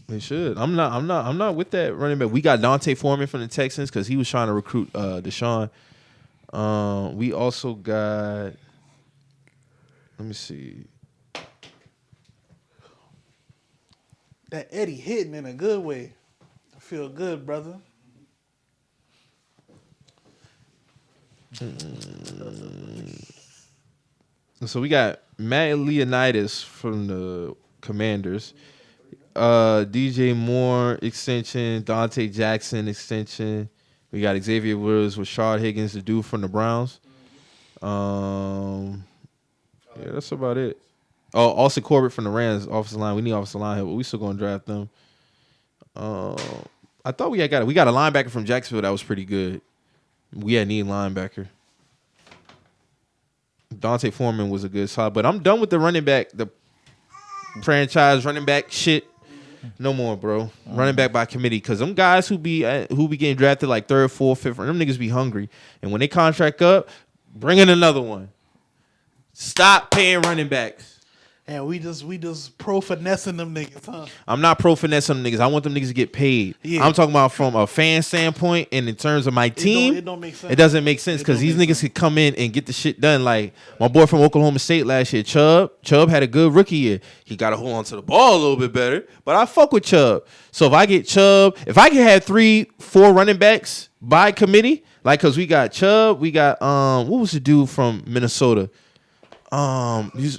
They should. I'm not with that running back. We got Dante Foreman from the Texans because he was trying to recruit Deshaun. We also got. Let me see. That Eddie hitting in a good way. I feel good, brother. So we got Matt Leonidas from the Commanders. DJ Moore extension. Dante Jackson extension. We got Xavier Woods with Rashard Higgins, the dude from the Browns. Yeah, that's about it. Oh, Austin Corbett from the Rams, offensive line. We need offensive line help, but we still gonna draft them. I thought we got a linebacker from Jacksonville that was pretty good. We had need linebacker. Dante Foreman was a good side, but I'm done with the running back, the franchise running back shit. No more, bro. Running back by committee, because them guys who be getting drafted like third, fourth, fifth, them niggas be hungry, and when they contract up, bring in another one. Stop paying running backs. And we just pro finessing them niggas, huh? I'm not pro finessing them niggas. I want them niggas to get paid. Yeah. I'm talking about from a fan standpoint and in terms of my team. It don't make sense. It doesn't make sense because these niggas could come in and get the shit done. Like my boy from Oklahoma State last year, Chubb. Chubb had a good rookie year. He got to hold on to the ball a little bit better, but I fuck with Chubb. So if I get Chubb, if I can have 3-4 running backs by committee, like because we got Chubb, we got what was the dude from Minnesota? He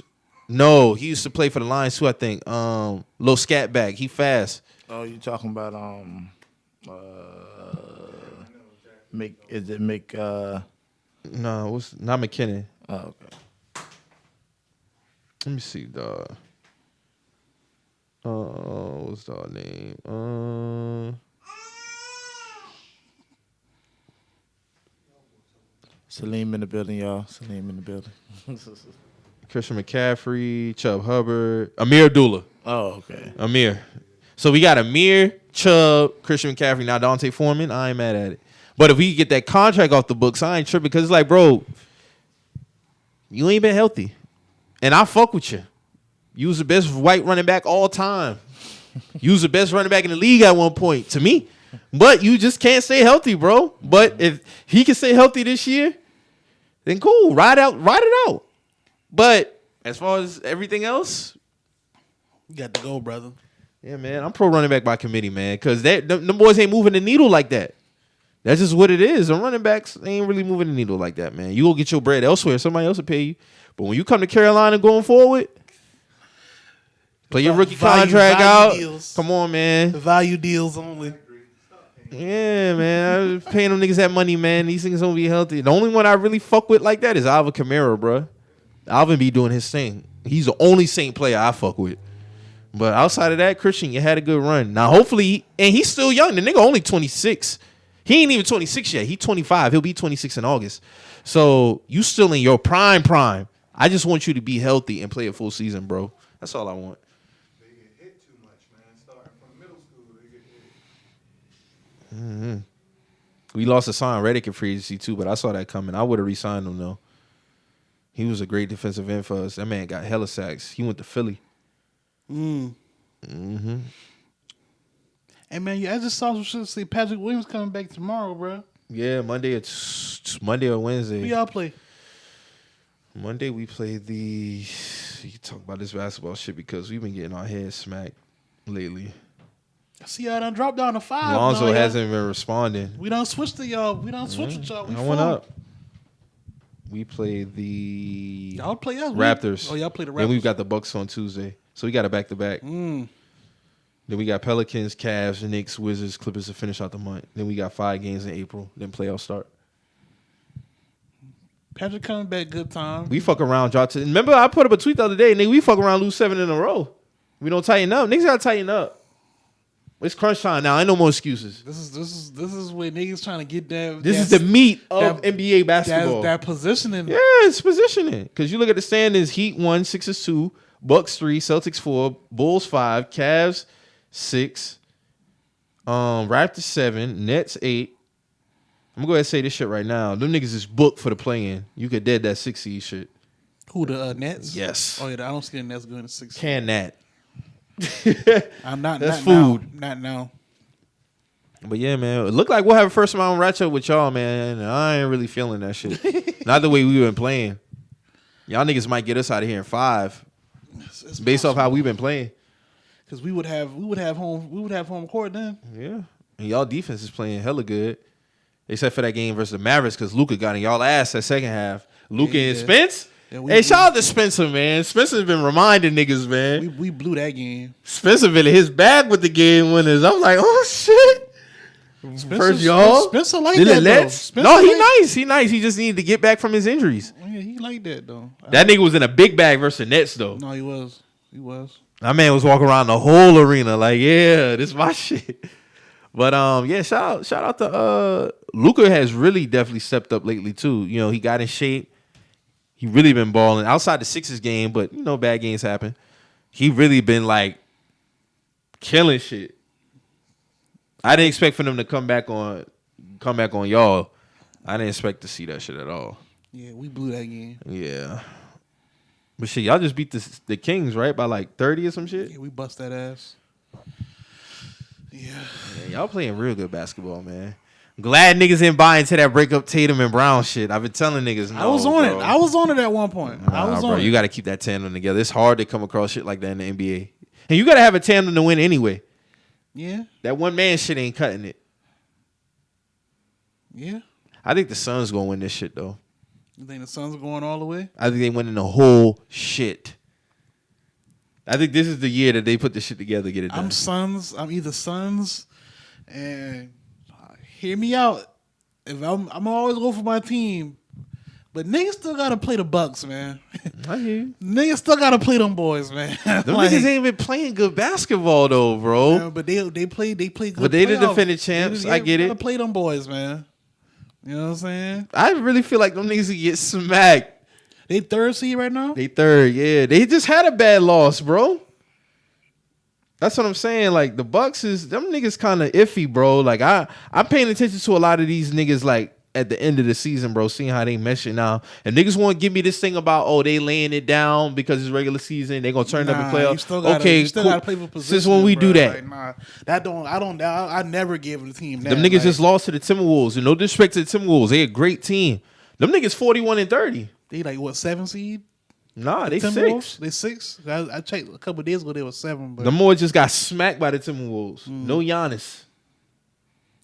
used to play for the Lions too, I think. Little scat back. He fast. Oh, you talking about No, what's not McKinnon. Oh, okay. Let me see, dog. What's dog name? Salim in the building, y'all. Salim in the building. Christian McCaffrey, Chubb Hubbard, Amir Abdullah. Oh, okay. Amir. So we got Amir, Chubb, Christian McCaffrey, now Dante Foreman. I ain't mad at it. But if we get that contract off the books, I ain't tripping because it's like, bro, you ain't been healthy. And I fuck with you. You was the best white running back all time. You was the best running back in the league at one point, to me. But you just can't stay healthy, bro. But if he can stay healthy this year, then cool. Ride it out. But as far as everything else, You got to go, brother. yeah, man, I'm pro running back by committee, man, because them boys ain't moving the needle like that. That's just what it is. The running backs ain't really moving the needle like that, man. You go get your bread elsewhere. Somebody else will pay you. But when you come to Carolina going forward, play your rookie Value contract out. deals. Come on, man. The value deals only. Yeah, man. I was paying them niggas that money, man. These things don't be healthy. The only one I really fuck with like that is Alvin Kamara, bro. Alvin be doing his thing. He's the only Saint player I fuck with. But outside of that, Christian, you had a good run. Now, hopefully, and he's still young. The nigga only 26. He ain't even 26 yet. He 25. He'll be 26 in August. So you still in your prime. I just want you to be healthy and play a full season, bro. That's all I want. They get hit too much, man. Starting from middle school, they get hit. Mm-hmm. We lost Hassan Reddick in free agency too, but I saw that coming. I would have re-signed him though. He was a great defensive end for us. That man got hella sacks. He went to Philly. Mm-hmm. Hey man, I just saw some shit. See Patrick Williams coming back tomorrow, bro. Yeah, Monday or Wednesday. Who y'all play? Monday we play the. You can talk about this basketball shit because we've been getting our heads smacked lately. I see y'all done dropped down to 5. Lonzo now, hasn't been responding. We done switched to y'all. We done switched with y'all. We I went four. up. We play the Y'all play us. Raptors. Oh, y'all play the Raptors. Then we've got the Bucks on Tuesday. So we got a back-to-back. Then we got Pelicans, Cavs, Knicks, Wizards, Clippers to finish out the month. Then we got 5 games in April. Then playoffs start. Patrick coming back, good time. We fuck around, drop to. Remember, I put up a tweet the other day, nigga. We fuck around, lose 7 in a row. We don't tighten up. Niggas gotta tighten up. It's crunch time now. Ain't no more excuses. This is where niggas trying to get that. This is the meat of NBA basketball. That positioning. Yeah, it's positioning. Because you look at the standings: Heat 1, Sixers 2, Bucks 3, Celtics 4, Bulls 5, Cavs 6, Raptors 7, Nets 8. I'm gonna go ahead and say this shit right now. Them niggas is booked for the play-in. You could dead that 6 seed shit. Who, the Nets? Yes. Oh yeah, I don't see the Nets going to 6. Can that? I'm not. That's not food. Now. Not now. But yeah, man, it looked like we'll have a first round matchup with y'all, man. I ain't really feeling that shit. Not the way we been playing. Y'all niggas might get us out of here in 5, It's based off how we've been playing. because we would have home court then. Yeah, and y'all defense is playing hella good, except for that game versus the Mavericks because Luka got in y'all ass that second half. Luka and Spence. Yeah, Hey, shout out to Spencer, man. Spencer's been reminding niggas, man. We blew that game. Spencer been in his bag with the game winners. I'm like, oh shit. First y'all. Spencer like Then the that though. Nets? Spencer No, he like- nice. He nice. He just needed to get back from his injuries. Yeah, he like that though. That nigga was in a big bag versus the Nets though. No, he was. He was. That man was walking around the whole arena like, yeah, this my shit. But yeah, shout out to Luka has really definitely stepped up lately too. You know, he got in shape. He really been balling outside the Sixers game, but you know, bad games happen. He really been like killing shit. I didn't expect for them to come back on y'all. I didn't expect to see that shit at all. Yeah, we blew that game. Yeah. But shit, y'all just beat the Kings, right? By like 30 or some shit? Yeah, we bust that ass. Yeah. Yeah, y'all playing real good basketball, man. Glad niggas ain't buying to that breakup Tatum and Brown shit. I've been telling niggas. No, I was on bro. it. I was on it at one point. I was bro, on it. you got to keep that tandem together. It's hard to come across shit like that in the NBA. And you got to have a tandem to win anyway. Yeah. That one man shit ain't cutting it. Yeah. I think the Suns going to win this shit, though. You think the Suns are going all the way? I think they winning the whole shit. I think this is the year that they put this shit together, get it done. I'm Suns. I'm either Suns, and hear me out. If I'm always go for my team, but niggas still gotta play the Bucks, man. I hear you. Niggas still gotta play them boys, man. Them niggas ain't been playing good basketball, though, bro. Yeah, but they play good. But they the playoff. defending champs. I get Gotta it. play them boys, man. You know what I'm saying? I really feel like them niggas will get smacked. They 3rd seed right now. They 3rd, yeah. They just had a bad loss, bro. That's what I'm saying. Like the Bucks is them niggas kind of iffy, bro. Like I'm paying attention to a lot of these niggas like at the end of the season, bro, seeing how they mesh it now. And niggas want to give me this thing about they laying it down because it's regular season. They gonna turn up and play up. You still gotta play for position. Since when we do that? Like, nah, I never gave the team that. Them niggas just lost to the Timberwolves. And no disrespect to the Timberwolves, they a great team. Them niggas 41-30. They like what 7 seed? Nah, they Timberwolves? 6. They 6. I checked a couple of days ago. They were 7. But Them boys just got smacked by the Timberwolves. No Giannis.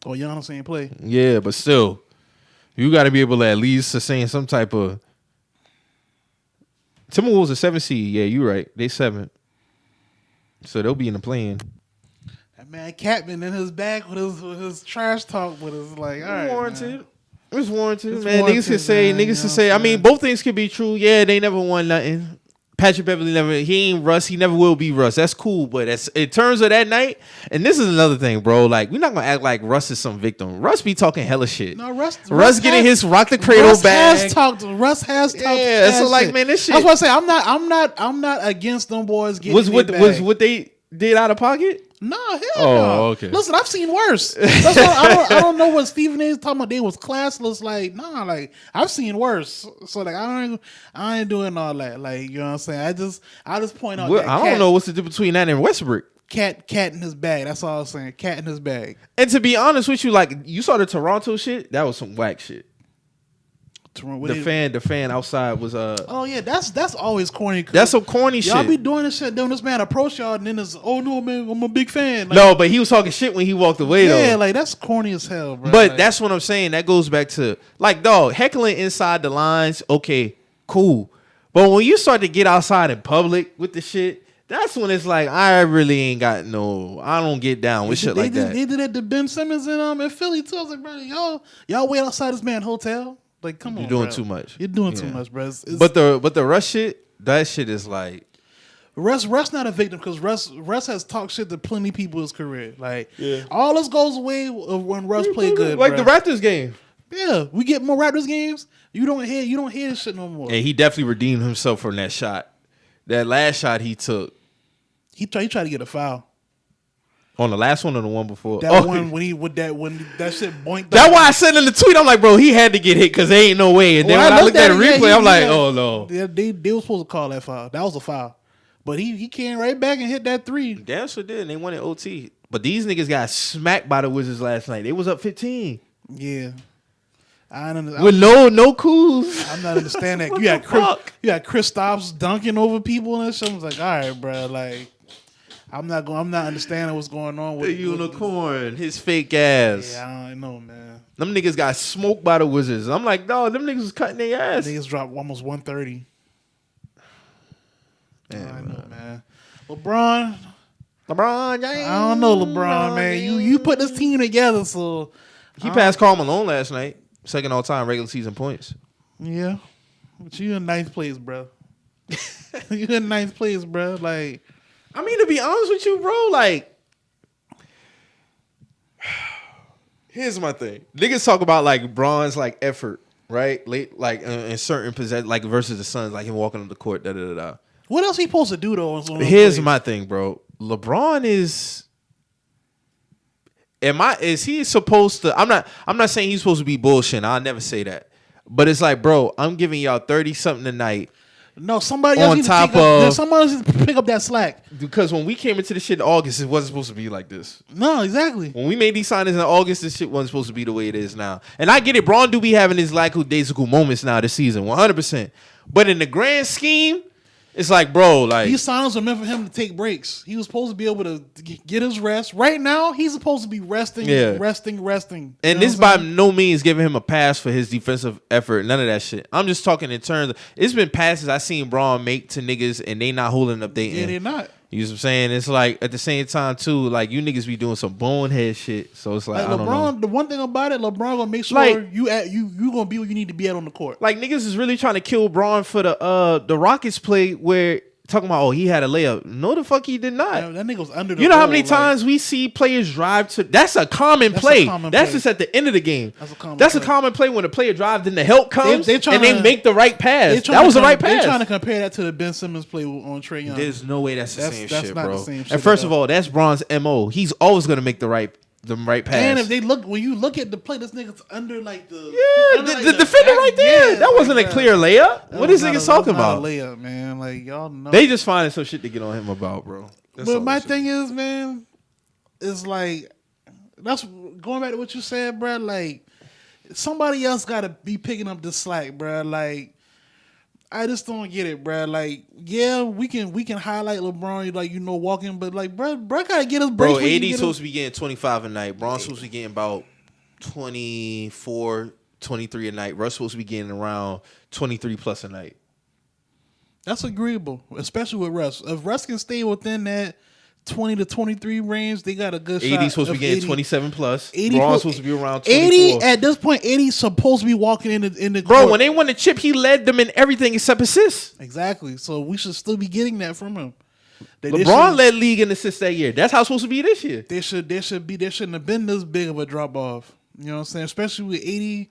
Giannis ain't play. Yeah, but still, you got to be able to at least sustain some type of. Timberwolves are 7 seed. Yeah, you're right. They 7. So they'll be in the play-in. That man Catman in his bag with his trash talk, but it's like, all right, warranted. man. It's warranted, It's man. warranted, Niggas can say, man, you know what I I'm mean, saying? both things can be true. Yeah, they never won nothing. Patrick Beverly he ain't Russ. He never will be Russ. That's cool. But in terms of that night, and this is another thing, bro. Like, we're not going to act like Russ is some victim. Russ be talking hella shit. No, Russ getting his rock the cradle back. Russ has talked. Yeah, so like, shit. man, this shit. That's what I say. I'm not against them boys getting Was back. what they did out of pocket? No, hell Oh, no. okay. Listen, I've seen worse. That's why I don't know what Stephen A. is talking about. They was classless. Like, nah, like I've seen worse. So like, I ain't doing all that. Like, you know what I'm saying? I just point out. Well, that I don't know what's the difference between that and Westbrook. Cat in his bag. That's all I was saying. Cat in his bag. And to be honest with you, like you saw the Toronto shit, that was some whack shit. The fan outside was Oh yeah, that's always corny. That's some corny y'all shit. be doing this shit. Then this man approach y'all, and then it's oh no man, I'm a big fan. Like, No, but he was talking shit when he walked away yeah, though. like that's corny as hell, bro. But like, that's what I'm saying. That goes back to like dog heckling inside the lines. Okay, cool. But when you start to get outside in public with the shit, that's when it's like I really ain't got no. I don't get down with shit like that. They did it to Ben Simmons in Philly too. I was like, bro, y'all wait outside this man hotel. Like, come on, You're doing bro. too much. You're doing too Yeah. much, bro. But the Russ shit, that shit is like Russ not a victim because Russ has talked shit to plenty of people in his career. Like, all this goes away when Russ played good. like bruh. the Raptors game. Yeah, we get more Raptors games. You don't hear this shit no more. And he definitely redeemed himself from that shot. That last shot he took He tried to get a foul. on the last one or the one before. That one when that shit boinked. That's why I said in the tweet, I'm like, bro, he had to get hit because there ain't no way. And then when I looked at the replay, I'm like, oh no. Yeah, they were supposed to call that foul. That was a foul. But he came right back and hit that three. Damn sure did. And they won in OT. But these niggas got smacked by the Wizards last night. They was up 15. Yeah. With no coups. I'm not understanding that. You got Kristaps dunking over people and shit. I was like, all right, bro. Like, I'm not understanding what's going on with The unicorn, his fake ass. Yeah, I don't know, man. Them niggas got smoked by the Wizards. I'm like, dog, them niggas was cutting their ass. Niggas dropped almost 130. Yeah, I know, man. LeBron James. I don't know, LeBron, man. You put this team together, so He passed Karl Malone last night. Second all time regular season points. yeah. But you in ninth place, bro. You in ninth place, bro. Like, I mean, to be honest with you, bro, like, here's my thing. Niggas talk about like Bron's like effort, right? Late, like in certain possession, like versus the Suns, like him walking up the court, da da da da. what else he supposed to do though? On those Here's plays? my thing, bro. LeBron is. Is he supposed to? I'm not saying he's supposed to be bullshit. I'll never say that. But it's like, bro, I'm giving y'all 30 something tonight. No, somebody On else needs top to pick up, of- somebody else needs to pick up that slack. Because when we came into this shit in August, it wasn't supposed to be like this. No, exactly. When we made these signings in August, this shit wasn't supposed to be the way it is now. And I get it, Braun do be having his lackadaisical moments now this season, 100%. But in the grand scheme, it's like, bro, like These signings are meant for him to take breaks. He was supposed to be able to get his rest. Right now, he's supposed to be resting. And You know this what I'm by saying? no means giving him a pass for his defensive effort. None of that shit. I'm just talking in terms of, it's been passes I seen Braun make to niggas and they not holding up their Yeah, end. they're not. You know what I'm saying? It's like at the same time too, like you niggas be doing some bonehead shit. So it's like, Like I don't know. LeBron, the one thing about it, LeBron gonna make sure Like- you gonna be where you need to be at on the court. Like niggas is really trying to kill Braun for the Rockets play where talking about, oh, he had a layup. No, the fuck he did not. That nigga was under the You know how ball, many like- times we see players drive to? That's a common That's a play. common That's play. just at the end of the game. That's a common That's a play. common play when the player drives, then the help comes, They and tryna- they make the right pass. They trying That to was the right They're pass. trying to compare that to the Ben Simmons play on Trae Young. There's no way that's the That's- same that's shit, not the bro. same shit And first at of all. all, that's Bron's MO. He's always gonna make the right pass. And if they when you look at the play, this nigga's under like the yeah, under, the like, defender back- right there. yeah, that wasn't like a clear layup. That What was is not niggas a- talking that was not about? a layup, man. Like y'all know. They just finding some shit to get on him about, bro. That's But all my that shit. thing is, man, is like that's going back to what you said, bro. Like somebody else got to be picking up the slack, bro. Like I just don't get it, bro. Like yeah, we can highlight LeBron, like walking, but like bro gotta get his breaks. Bro, when he AD's get supposed to be getting 25 a night. Bron's supposed to be getting about 24, 23 a night. Russ supposed to be getting around 23 plus a night. That's agreeable, especially with Russ. If Russ can stay within that 20 to 23 range. They got a good shot. AD's supposed to be getting 80. 27 plus. 80 Braun's supposed to be around 24. 80 at this point. 80's supposed to be walking in the Bro, court. when they won the chip, he led them in everything except assists. Exactly. So we should still be getting that from him. LeBron led league in assists that year. That's how it's supposed to be this year. There shouldn't have been this big of a drop off. You know what I'm saying? Especially with 80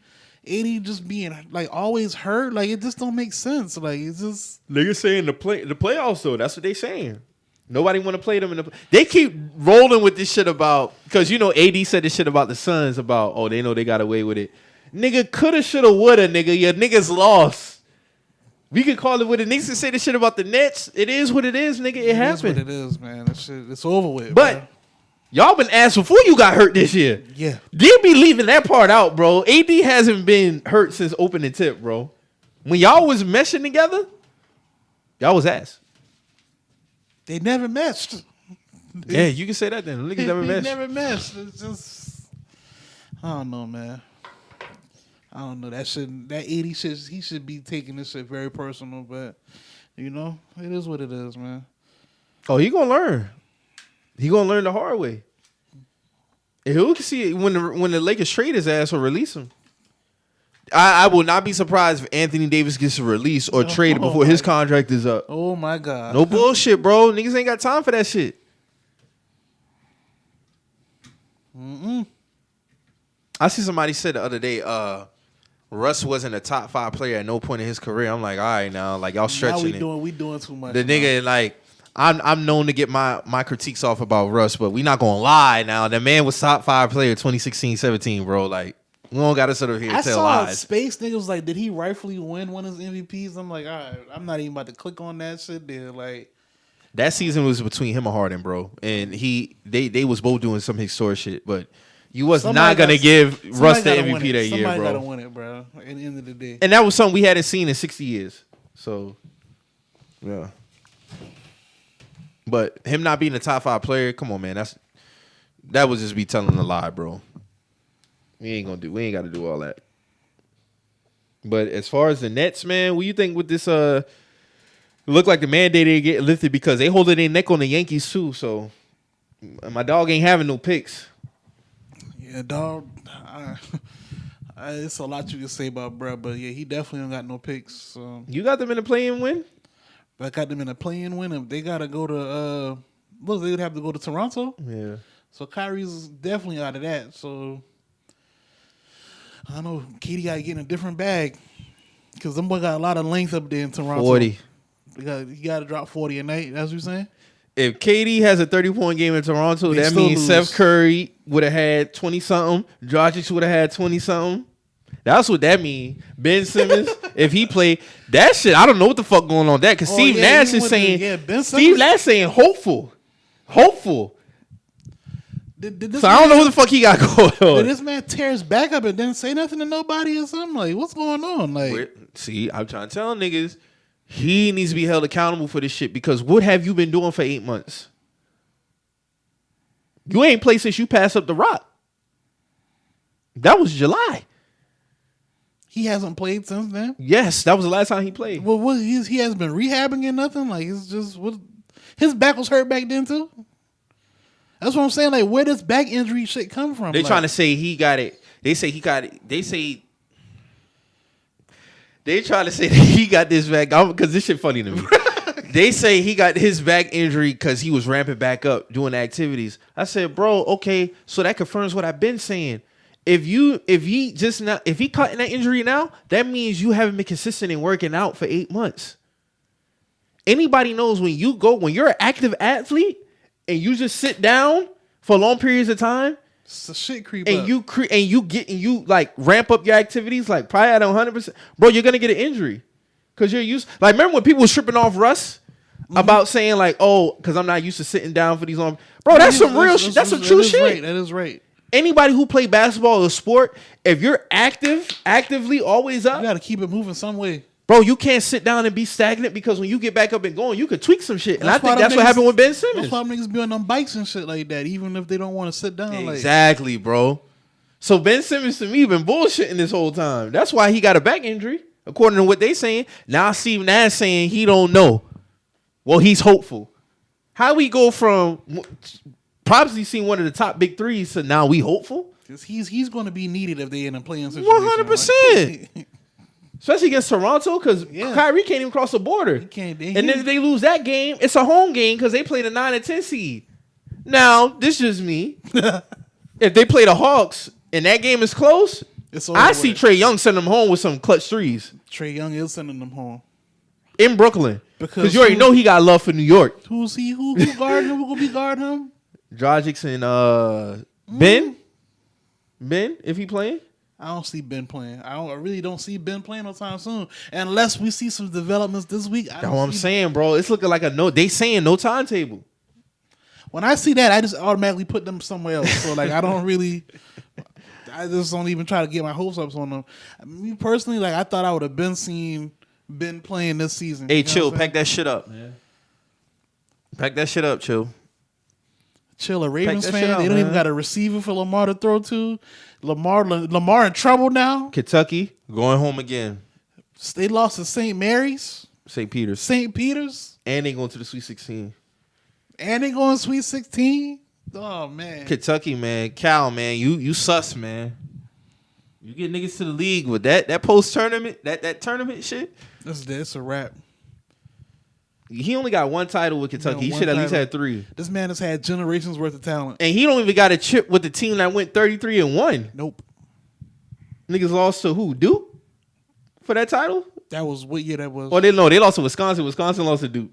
just being like always hurt. Like it just don't make sense. Like it's just Niggas saying the playoffs though. That's what they saying. Nobody want to play them in the. They keep rolling with this shit about because you know AD said this shit about the Suns about they know they got away with it. Nigga coulda shoulda woulda nigga. Your niggas lost. We can call it what it needs to say. This shit about the Nets. It is what it is, nigga. It happened. It is what it is, man. That shit, it's over with. But bro. y'all been asked before you got hurt this year. Yeah. They be leaving that part out, bro. AD hasn't been hurt since opening tip, bro. When y'all was meshing together, y'all was ass. They never meshed. Yeah, you can say that then. Niggas never They meshed. never meshed. It's just I don't know, man. I don't know. That 80 shit, he should be taking this shit very personal, but you know, it is what it is, man. Oh, he gonna learn. He gonna learn the hard way. And who can see it when the Lakers trade his ass or release him? I will not be surprised if Anthony Davis gets released or traded before his contract is up. Oh my God. No bullshit, bro. Niggas ain't got time for that shit. I see somebody said the other day, Russ wasn't a top 5 player at no point in his career. I'm like, all right, now, like y'all stretching it. We doing too much. The nigga, like, I'm known to get my critiques off about Russ, but we not gonna lie now. The man was top 5 player 2016-17, bro. Like, we don't gotta sit over here and tell lies. Space niggas was like, did he rightfully win one of his MVPs? I'm like, all right, I'm not even about to click on that shit there. Like, that season was between him and Harden, bro, and they was both doing some historic shit, but. You was not going to give Russ the MVP that year, bro. Somebody got to win it, bro, at the end of the day. And that was something we hadn't seen in 60 years. So, yeah. But him not being a top 5 player, come on, man. That would just be telling a lie, bro. We ain't got to do all that. But as far as the Nets, man, what you think with this it look like the mandate didn't get lifted because they holding their neck on the Yankees too. So my dog ain't having no picks. Yeah, dog. It's a lot you can say about bruh, but yeah, he definitely don't got no picks. So. You got them in a play-in win? I got them in a play-in win. If they gotta go to they would have to go to Toronto. Yeah. So Kyrie's definitely out of that. So I don't know. KD got to get in a different bag because them boy got a lot of length up there in Toronto. 40. He got to drop 40 a night. That's what you're saying. If KD has a 30-point game in Toronto, They that still means lose. Steph Curry would have had 20-something. Dragic would have had 20-something. That's what that means. Ben Simmons, if he played that shit, I don't know what the fuck going on with that. Because Steve Nash is saying, Ben Simmons. Steve Nash saying hopeful. Did this So I don't know what the fuck he got going on. Did this man tear his back up and didn't say nothing to nobody or something? Like, what's going on? Like, See, I'm trying to tell niggas, he needs to be held accountable for this shit because what have you been doing for 8 months? You ain't played since you passed up the rock. That was July. he hasn't played since then. Yes, that was the last time he played. Well, he hasn't been rehabbing or nothing. Like, it's just his back was hurt back then too. That's what I'm saying. Like, where does back injury shit come from? They like, trying to say he got it. They say he got it. They trying to say that he got this back because this shit funny to me. They say he got his back injury because he was ramping back up doing activities. I said, bro, okay, so that confirms what I've been saying. If he caught that injury now, that means you haven't been consistent in working out for 8 months. Anybody knows when you're an active athlete and you just sit down for long periods of time, it's a shit creep and up. you like ramp up your activities like probably at 100%, bro, you're gonna get an injury because you're used. Like, remember when people were stripping off Russ about saying like, oh, because I'm not used to sitting down for these long. Bro, that's some real shit. That's some true shit. Right. That is right. Anybody who play basketball or sport, if you're actively always up, You got to keep it moving some way. bro, you can't sit down and be stagnant because when you get back up and going, you could tweak some shit. And I think why that's them what niggas- happened with Ben Simmons. That's why niggas be on them bikes and shit like that, even if they don't want to sit down. Exactly, bro. So Ben Simmons to me been bullshitting this whole time. That's why he got a back injury, according to what they saying. Now Steve Nash saying he don't know. Well, he's hopeful. How we go from probably seen one of the top big threes to now we hopeful? Because he's going to be needed if they in a playing situation. 100%. Especially against Toronto, because Kyrie can't even cross the border. He can't. And then if they lose that game, it's a home game because they played a 9 and 10 seed. Now, this is just me. If they play the Hawks and that game is close, I see Trae Young send them home with some clutch threes. Trae Young is sending them home. In Brooklyn. Because you already know he got love for New York. Who's he? Who guarding him? Who going to be guarding him? Dragic and Ben. Ben, if he playing? I don't see Ben playing. I really don't see Ben playing no time soon. Unless we see some developments this week. That's what I'm saying, bro. It's looking like they saying no timetable. When I see that, I just automatically put them somewhere else. So like I just don't even try to get my hopes up on them. Me personally, like I thought I would have been playing this season. Hey, chill, pack that shit up, man. Pack that shit up, chill. Chill, a Ravens fan. They don't even got a receiver for Lamar to throw to. Lamar in trouble now. Kentucky going home again. They lost to St. Mary's. St. Peter's. And they going to the Sweet 16. And they going Sweet 16. Oh man. Kentucky, man. Cal, man. You sus, man. You get niggas to the league with that post tournament, that tournament shit. That's a wrap. He only got one title with Kentucky. He should at least had 3. This man has had generations worth of talent. And he don't even got a chip with the team that went 33-1. Nope. Niggas lost to who? Duke? For that title? That was what year that was? Oh, they lost to Wisconsin. Wisconsin lost to Duke.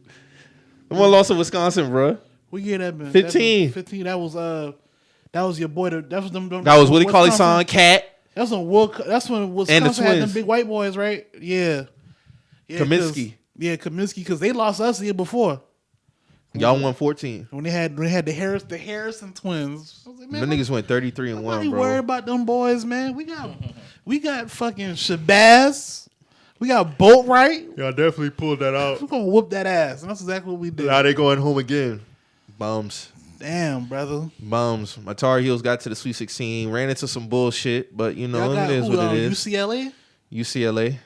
The one lost to Wisconsin, bro. What year that been? 15. 15. That was your boy. That was them. That was Willie Cauley-Stein, Cat. That's when Wisconsin had them big white boys, right? Yeah. Kaminsky. Kaminsky, because they lost us the year before. Y'all won 14. When they had the Harrison twins. I was like, man, them niggas went 33-1, bro. Nobody worried about them boys, man. We got fucking Shabazz. We got Boatwright. Y'all definitely pulled that out. We're gonna whoop that ass. And that's exactly what we did. Now they going home again. Bums. Damn, brother. Bums. My Tar Heels got to the Sweet 16, ran into some bullshit, but it is what it is. UCLA.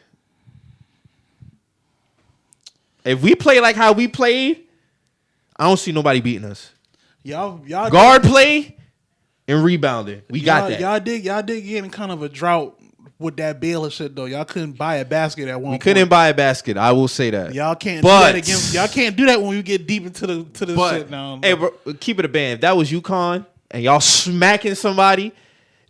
If we play like how we played, I don't see nobody beating us. Y'all guard play and rebounding. We got that. Y'all did get in kind of a drought with that Baylor shit though. Y'all couldn't buy a basket at one point. We couldn't buy a basket. I will say that. Y'all can't do that against. Y'all can't do that when you get deep into the shit now. Hey, bro, keep it a band. If that was UConn and y'all smacking somebody,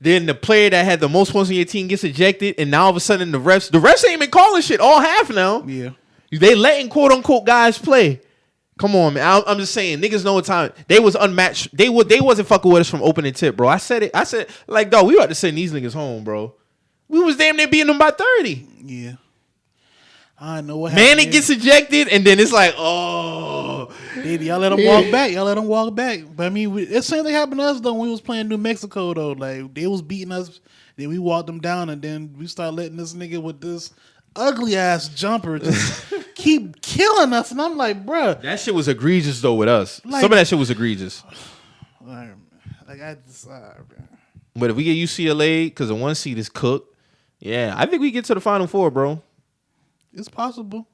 then the player that had the most points on your team gets ejected, and now all of a sudden the refs ain't been calling shit all half now. Yeah. They letting quote unquote guys play. Come on, man. I'm just saying, niggas know what time. They was unmatched. They wasn't fucking with us from opening tip, bro. I said, like, dog, we about to send these niggas home, bro. We was damn near beating them by 30. Yeah. I know what happened. Manning gets ejected, and then it's like, oh. Y'all let them walk back. Y'all let them walk back. But I mean, the same thing happened to us, though, when we was playing New Mexico, though. Like, they was beating us. Then we walked them down, and then we started letting this nigga with this ugly ass jumper just keep killing us, and I'm like, bruh. That shit was egregious though with us. Like, some of that shit was egregious. Like I just, but if we get UCLA, because the 1 seed is cooked, yeah, I think we get to the Final Four, bro. It's possible.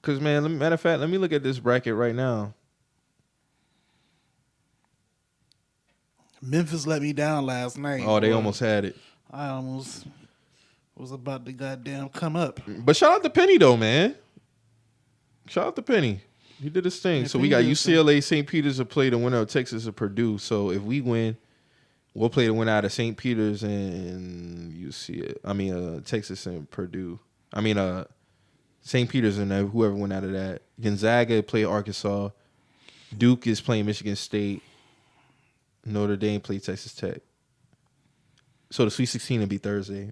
Because man, matter of fact, let me look at this bracket right now. Memphis let me down last night. Oh, they almost had it. I almost was about to goddamn come up. But shout out to Penny though, man. Shout out to Penny. He did his thing. So we got UCLA, St. Peter's to play the winner of Texas or Purdue. So if we win, we'll play the winner out of St. Peter's and Texas and Purdue. St. Peter's and whoever went out of that. Gonzaga play Arkansas. Duke is playing Michigan State. Notre Dame play Texas Tech. So the Sweet 16 will be Thursday.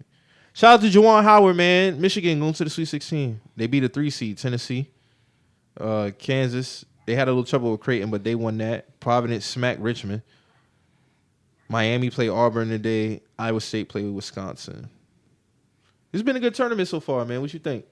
Shout out to Juwan Howard, man. Michigan going to the Sweet 16. They beat a 3 seed, Tennessee. Kansas, they had a little trouble with Creighton, but they won that. Providence smacked Richmond. Miami played Auburn today. Iowa State played Wisconsin. It's been a good tournament so far, man. What you think?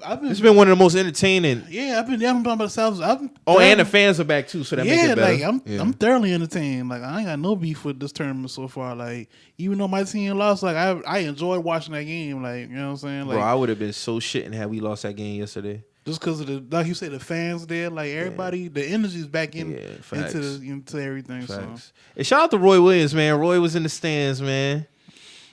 It's been one of the most entertaining. Yeah, I've been by myself. And the fans are back too, so that makes it better. Like I'm thoroughly entertained. Like I ain't got no beef with this tournament so far. Like even though my team lost, like I enjoyed watching that game. Like you know what I'm saying. Like, bro, I would have been so shitting had we lost that game yesterday. Just because of like you said, the fans there, like everybody, the energy's back facts. into everything. Facts. So And shout out to Roy Williams, man. Roy was in the stands, man.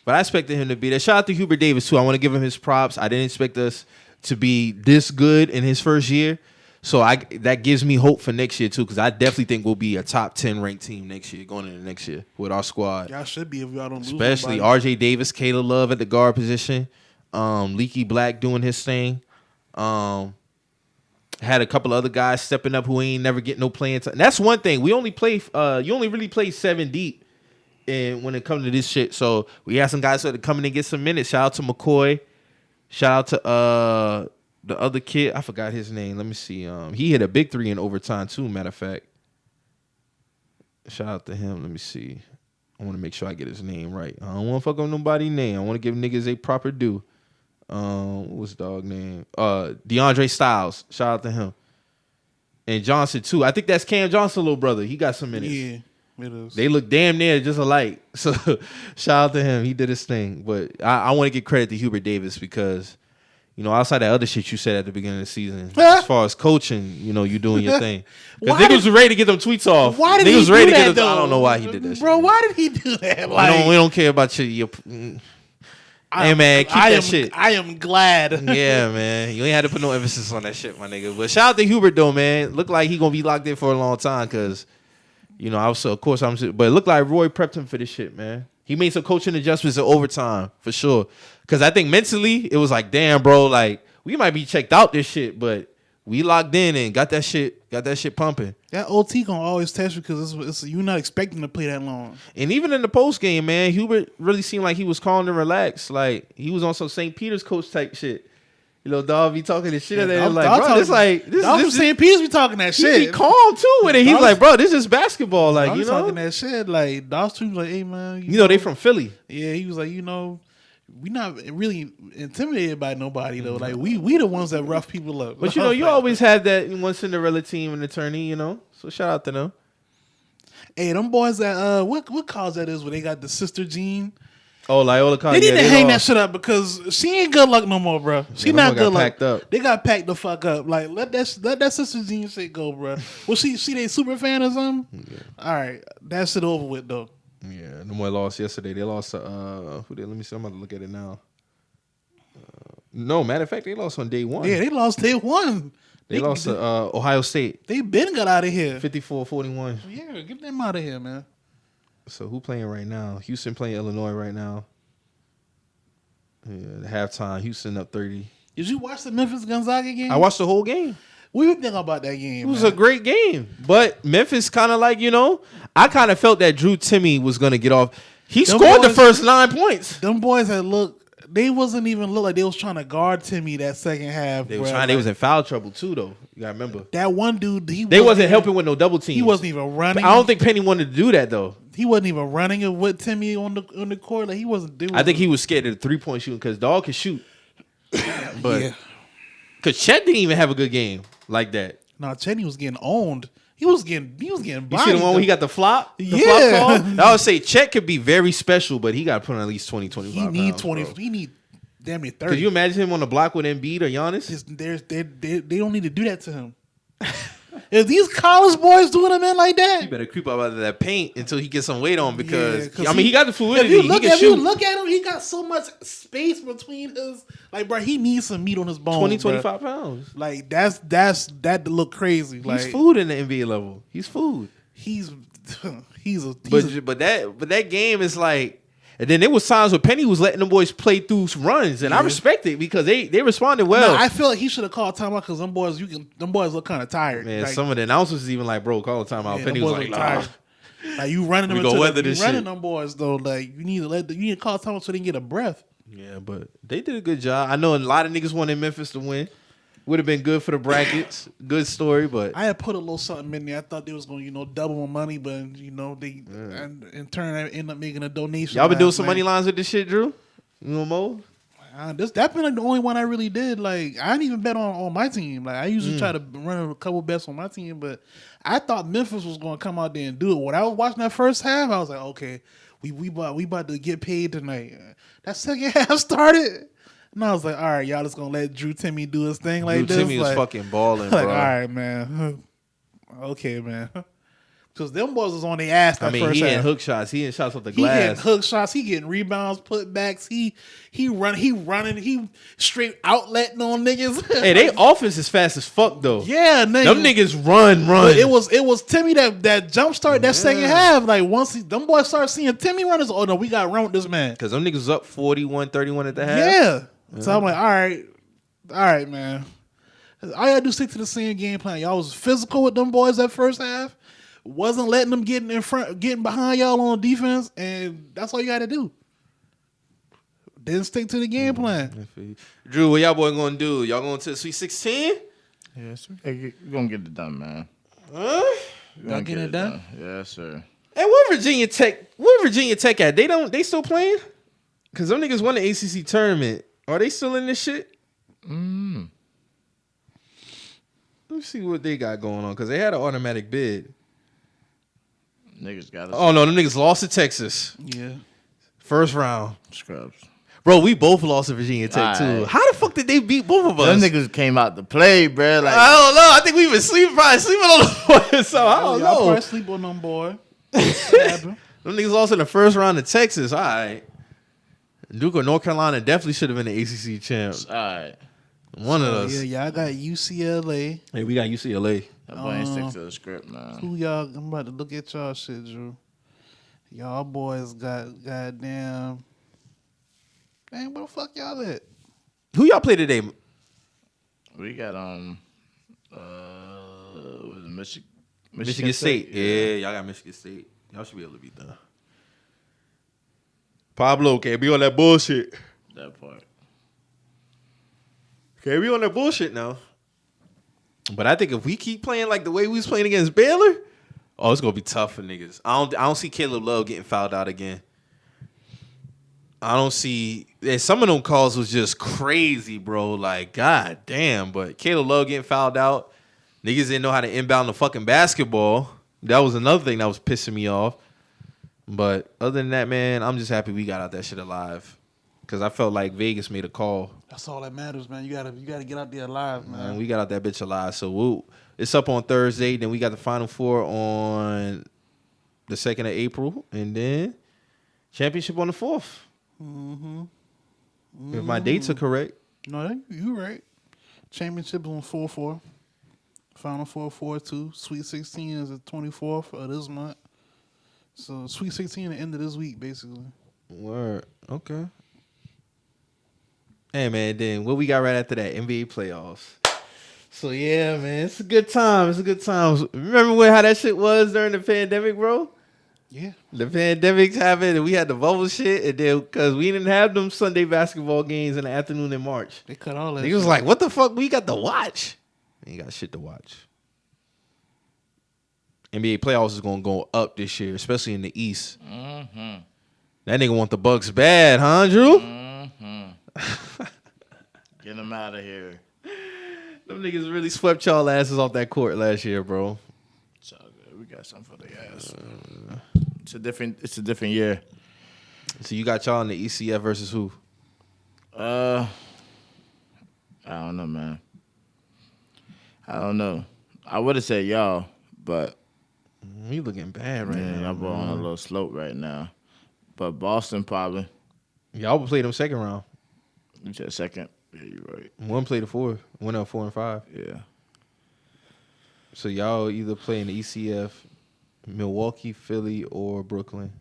But I expected him to be there. Shout out to Hubert Davis too. I want to give him his props. I didn't expect us to be this good in his first year. So that gives me hope for next year too, because I definitely think we'll be a top 10 ranked team next year, going into next year with our squad. y'all should be if y'all don't lose. Especially nobody. RJ Davis, Caleb Love at the guard position, Leaky Black doing his thing. Had a couple other guys stepping up who ain't never get no playing time. That's one thing. We only play. You only really play 7 deep, and when it comes to this shit, so we had some guys who had to come in and get some minutes. Shout out to McCoy. Shout out to the other kid. I forgot his name. Let me see. He hit a big 3 in overtime too. Matter of fact. Shout out to him. Let me see. I want to make sure I get his name right. I don't want to fuck up nobody's name. I want to give niggas a proper due. What was the dog name? DeAndre Styles. Shout out to him. And Johnson too. I think that's Cam Johnson's little brother. He got some minutes. Yeah, it is. They look damn near just alike. So shout out to him. He did his thing. But I want to give credit to Hubert Davis because, you know, outside that other shit you said at the beginning of the season, as far as coaching, you know, you doing your thing. Because niggas was ready to get them tweets off. Why did niggas he was ready do to get that, them, though? I don't know why he did that Bro, shit. why did he do that? Like, We don't care about your hey, man, keep that shit. I am glad. Yeah, man. You ain't had to put no emphasis on that shit, my nigga. But shout out to Hubert, though, man. Look like he going to be locked in for a long time because, you know, of course, but it looked like Roy prepped him for this shit, man. He made some coaching adjustments in overtime, for sure. Because I think mentally, it was like, damn, bro, like, we might be checked out this shit, but we locked in and got that shit pumping. That OT gonna always test you because you're not expecting to play that long. And even in the post game, man, Hubert really seemed like he was calm and relaxed. Like he was on some St. Peter's coach type shit. You know, dog be talking this shit at him like, bro, this like this from is St. Peter's be talking that he shit. be calm too with it. He's like, bro, this is basketball. Like, I you was know, talking that shit. Like Dawes was like, hey man, you know they from Philly. Yeah, he was like, you know, we not really intimidated by nobody though. Like we the ones that rough people up. But you know, you always have that one Cinderella team and attorney, you know. So shout out to them. Hey, them boys that what cause that is where they got the sister Jean. Oh, Loyola College. They need to hang that shit up because she ain't good luck no more, bro. She not good luck. Packed up. They got packed the fuck up. Like let that sister Jean shit go, bro. Well, she they super fan or something. Yeah. All right, that shit over with though. Yeah, the boy lost yesterday. They lost who did? Let me see. I'm about to look at it now. No, matter of fact, they lost on day one. Yeah, they lost day one. They lost to Ohio State. They been got out of here. 54-41. Yeah, get them out of here, man. So who playing right now? Houston playing Illinois right now. Yeah, the halftime. Houston up 30. Did you watch the Memphis Gonzaga game? I watched the whole game. What you think about that game? It was a great game. But Memphis kind of like, you know, I kind of felt that Drew Timme was going to get off. He scored the first 9 points. Them boys that they wasn't even look like they was trying to guard Timme that second half. They was in foul trouble too, though. You got to remember. That one dude, they wasn't helping with no double teams. He wasn't even running. I don't think Penny wanted to do that, though. He wasn't even running with Timme on the court. Like he wasn't doing. I think he was scared of the 3-point shooting because dog can shoot. But yeah. Because Chet didn't even have a good game like that. No, Chetty was getting owned. He was getting bodied. You see the one where he got the flop? The flop call? I would say Chet could be very special, but he got to put on at least 20, 25 He need pounds, 20. bro. He need damn near 30. Could you imagine him on the block with Embiid or Giannis? They don't need to do that to him. If these college boys doing him in like that, You better creep up out of that paint until he gets some weight on because, Yeah, he got the fluidity. If you look at him, he got so much space between his. Like, bro, he needs some meat on his bones. 20, bro. 25 pounds. Like that look crazy. Like He's food in the NBA level. He's food. But that game is like. And then there was times where Penny was letting them boys play through some runs, and I respect it because they responded well. No, I feel like he should have called timeout because them boys look kind of tired. Man, like, some of the announcers was even like, "Bro, call a timeout." yeah, Penny them was boys like, look "Nah." tired. Like you running them We gonna weather this running shit. them boys though. Like you need to call timeout so they can get a breath. Yeah, but they did a good job. I know a lot of niggas wanted Memphis to win. Would have been good for the brackets. Good story, but I had put a little something in there. I thought they was going to, double my money, but they and in turn I ended up making a donation. y'all been doing some money lines with this shit, Drew? You know, Mo? That's been like the only one I really did. Like I didn't even bet on my team. Like I usually try to run a couple bets on my team, but I thought Memphis was going to come out there and do it. When I was watching that first half, I was like, okay, we about to get paid tonight. That second half started. And I was like, all right, y'all just gonna let Drew Timmy do his thing like Dude, this? Timmy was like, fucking balling, like, bro. all right, man. Okay, man. Because them boys was on their ass that first he half. hitting hook shots. He hitting shots off the He getting glass. hook shots. He getting rebounds, putbacks. He running. He straight outletting on niggas. Hey, they offense is fast as fuck though. Yeah, nigga. Them niggas run. But it was Timmy that jump started that second half. Like once them boys started seeing Timmy runners, oh no, we got to run with this man. Because them niggas was up 41-31 at the half. Yeah. So I'm like, all right, man. All you gotta do is stick to the same game plan. Y'all was physical with them boys that first half. Wasn't letting them getting behind y'all on defense, and that's all you got to do. Didn't stick to the game plan. Drew, what y'all boy gonna do? Y'all going to the Sweet 16? Yes, we're gonna get it done, man. Huh? Y'all getting it done? Yes, sir. Hey, where Virginia Tech at? They still playing? Cause them niggas won the ACC tournament. Are they still in this shit? Let me see what they got going on. Cause they had an automatic bid. Niggas got us. Oh no, them niggas lost to Texas. Yeah. First round. Scrubs. Bro, we both lost to Virginia Tech too. Aight. How the fuck did they beat both of us? Them niggas came out to play, bro. Like, I don't know. I think we been probably sleeping on the boys. So I don't Y'all know. probably sleep on them boy. What happened? Them niggas lost in the first round to Texas. All right. Duke or North Carolina definitely should have been the ACC champs. all right. One of us. Yeah, y'all got UCLA. Hey, we got UCLA. That boy ain't stick to the script, man. Who y'all? I'm about to look at y'all shit, Drew. Y'all boys got goddamn. Dang, where the fuck y'all at? Who y'all play today? We got was it Michigan State. Yeah, y'all got Michigan State. Y'all should be able to beat them. Pablo can't be on that bullshit. That part. Can't be on that bullshit now. But I think if we keep playing like the way we was playing against Baylor, oh, it's gonna be tough for niggas. I don't see Caleb Love getting fouled out again. I don't see. And some of them calls was just crazy, bro. Like, god damn. But Caleb Love getting fouled out. Niggas didn't know how to inbound the fucking basketball. That was another thing that was pissing me off. But other than that, man, I'm just happy we got out that shit alive. Because I felt like Vegas made a call. That's all that matters, man. You gotta get out there alive, man. And we got out that bitch alive. So it's up on Thursday. Then we got the Final Four on the 2nd of April. And then championship on the 4th. If my dates are correct. No, you right. Championship on 4-4. Final Four 4-2. Sweet 16 is the 24th of this month. So Sweet 16 at the end of this week, basically. Word. Okay. Hey, man, then what we got right after that? NBA playoffs. So, yeah, man, it's a good time. It's a good time. Remember how that shit was during the pandemic, bro? Yeah. The pandemic happened and we had the bubble shit. And then, because we didn't have them Sunday basketball games in the afternoon in March. They cut all that He was shit. like, what the fuck? We got to watch. Ain't got shit to watch. NBA playoffs is going to go up this year, especially in the East. That nigga want the Bucks bad, huh, Drew? Get them out of here. Them niggas really swept y'all asses off that court last year, bro. It's all good. We got something for the ass. It's a different year. So you got y'all in the ECF versus who? I don't know, man. I don't know. I would have said y'all, but We looking bad right now. I'm on a little slope right now. But Boston probably. Y'all would play them second round. You said second. Yeah, you're right. One play the fourth. One up 4 and 5. Yeah. So y'all either play in the ECF, Milwaukee, Philly, or Brooklyn.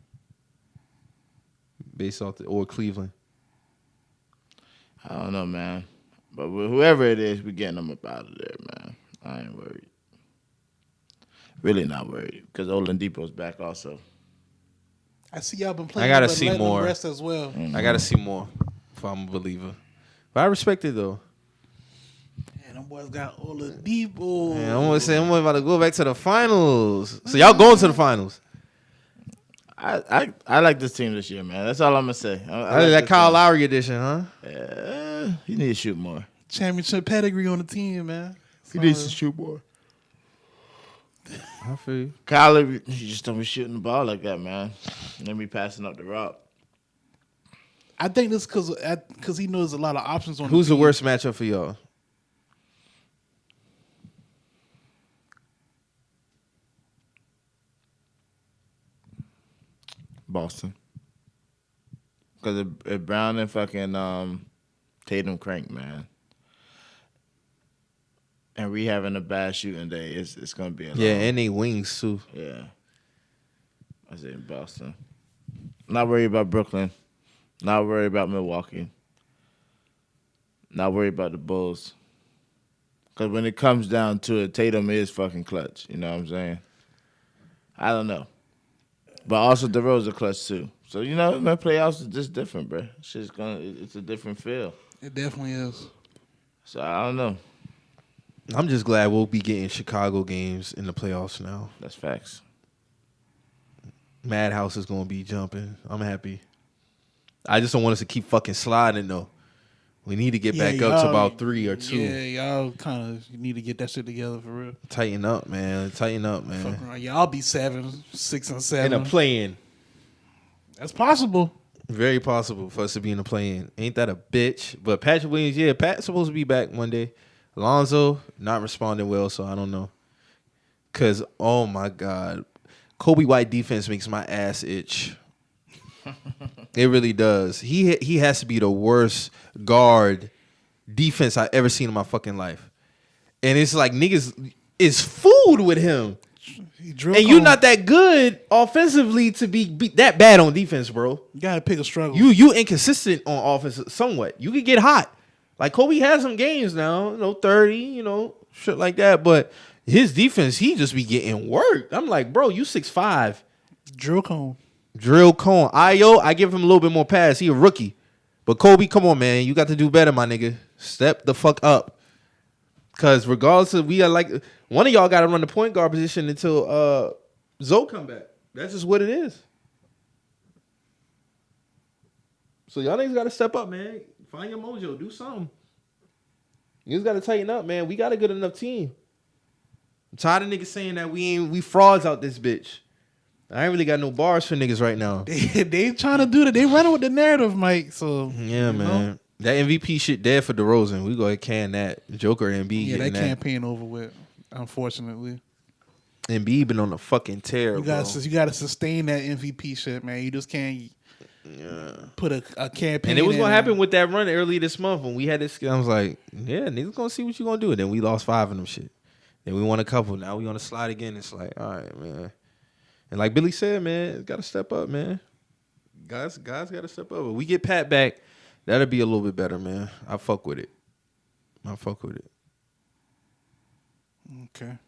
Based off or Cleveland. I don't know, man. But whoever it is, we getting them up out of there, man. I ain't worried. Really not worried. Because Oladipo's back also. I see y'all been playing. I gotta but see letting them more. rest as well. I gotta see more if I'm a believer. But I respect it though. And them boys got Oladipo. Man, I'm about to go back to the finals. So y'all going to the finals? I like this team this year, man. That's all I'm gonna say. I That like Kyle Lowry edition, huh? he needs to shoot more. Championship pedigree on the team, man. He needs to shoot more. I feel you. Kyle, he just don't be shooting the ball like that, man. And then be passing up the rock. I think this because he knows a lot of options on. Who's the the worst matchup for y'all? Boston. Because if Brown and fucking Tatum crank, man. And we having a bad shooting day, it's gonna be a Yeah, long. and they wings too. Yeah. I said Boston. Not worried about Brooklyn. Not worried about Milwaukee. Not worried about the Bulls. Because when it comes down to it, Tatum is fucking clutch. You know what I'm saying? I don't know. But also DeRozan clutch too. So, you know, my playoffs is just different, bro. It's a different feel. It definitely is. So, I don't know. I'm just glad we'll be getting Chicago games in the playoffs now. That's facts. Madhouse is going to be jumping. I'm happy. I just don't want us to keep fucking sliding, though. We need to get back up to about 3 or 2. Yeah, y'all kind of need to get that shit together for real. Tighten up, man. Tighten up, man. Fuck around. Y'all be 7, 6, and 7. In a play-in. That's possible. Very possible for us to be in the play-in. Ain't that a bitch? But Patrick Williams, yeah, Pat's supposed to be back Monday. Alonzo, not responding well, so I don't know. Because, oh, my God. Kobe White defense makes my ass itch. It really does. He has to be the worst guard defense I've ever seen in my fucking life. And it's like niggas is food with him. And you're not that good offensively to be that bad on defense, bro. You gotta pick a struggle. You inconsistent on offense somewhat. You could get hot. Like Kobe has some games now, 30, shit like that. But his defense, he just be getting worked. I'm like, bro, you 6'5". Drill cone. Ayo, I give him a little bit more pass. He a rookie. But Kobe, come on, man. You got to do better, my nigga. Step the fuck up. Because regardless of, we got like, one of y'all got to run the point guard position until Zoe come back. That's just what it is. So y'all niggas got to step up, man. Find your mojo. Do something. You just got to tighten up, man. We got a good enough team. I'm tired of niggas saying that we frauds out this bitch. I ain't really got no bars for niggas right now. They trying to do that. They running with the narrative, Mike. So yeah, man. That MVP shit dead for DeRozan. We go ahead and can that. Joker and Embiid. Yeah, that campaign over with. Unfortunately, Embiid been on a fucking tear. You got to sustain that MVP shit, man. You just can't. Put a campaign. And it was gonna happen with that run early this month when we had this. I was like, yeah, niggas gonna see what you gonna do. And then we lost 5 of them shit. Then we won a couple. Now we on the slide again. It's like, all right, man. And like Billy said, man, got to step up, man. Guys got to step up. If we get Pat back, that'll be a little bit better, man. I fuck with it. Okay.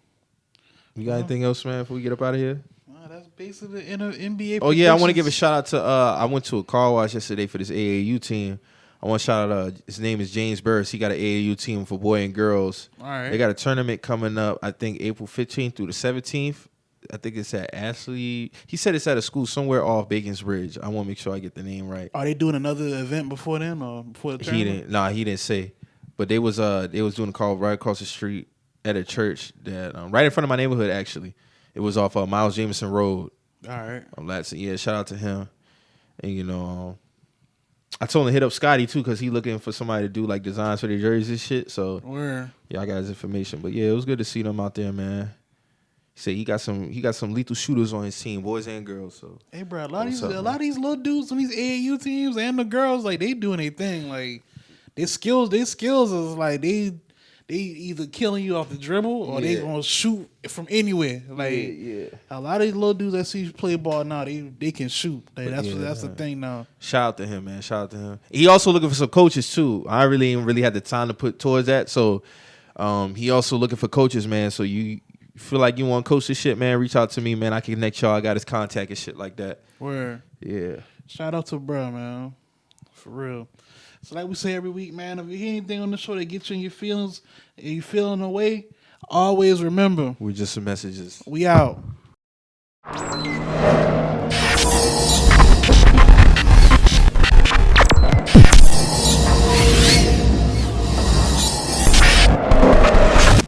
You got anything else, man, before we get up out of here? That's basically the NBA. Oh, yeah, I want to give a shout out to, I went to a car wash yesterday for this AAU team. I want to shout out, his name is James Burris. He got an AAU team for boy and girls. All right. They got a tournament coming up, I think, April 15th through the 17th. I think it's at Ashley. He said it's at a school somewhere off Bacon's Bridge. I want to make sure I get the name right. Are they doing another event before then or before the tournament? He didn't say. But they was doing a call right across the street at a church that right in front of my neighborhood, actually. It was off Miles Jameson Road. All right. Yeah, shout out to him. And I told him to hit up Scotty too, because he looking for somebody to do like designs for their jerseys and shit. So yeah, I got his information. But yeah, it was good to see them out there, man. He said he got some lethal shooters on his team, boys and girls. So hey, bro, a lot of these little dudes on these AAU teams and the girls, like they doing their thing. Like their skills is like they either killing you off the dribble or they gonna shoot from anywhere. Like a lot of these little dudes that see you play ball now, they can shoot. Like, that's the thing now. Shout out to him, man. Shout out to him. He also looking for some coaches too. I ain't really had the time to put towards that. So he also looking for coaches, man. So you feel like you want to coach this shit, man, reach out to me, man. I can connect y'all. I got his contact and shit like that. Where? Yeah. Shout out to bro, man. For real. So like we say every week, man, if you hear anything on the show that gets you in your feelings and you feeling away, always remember. We're just some messages. We out.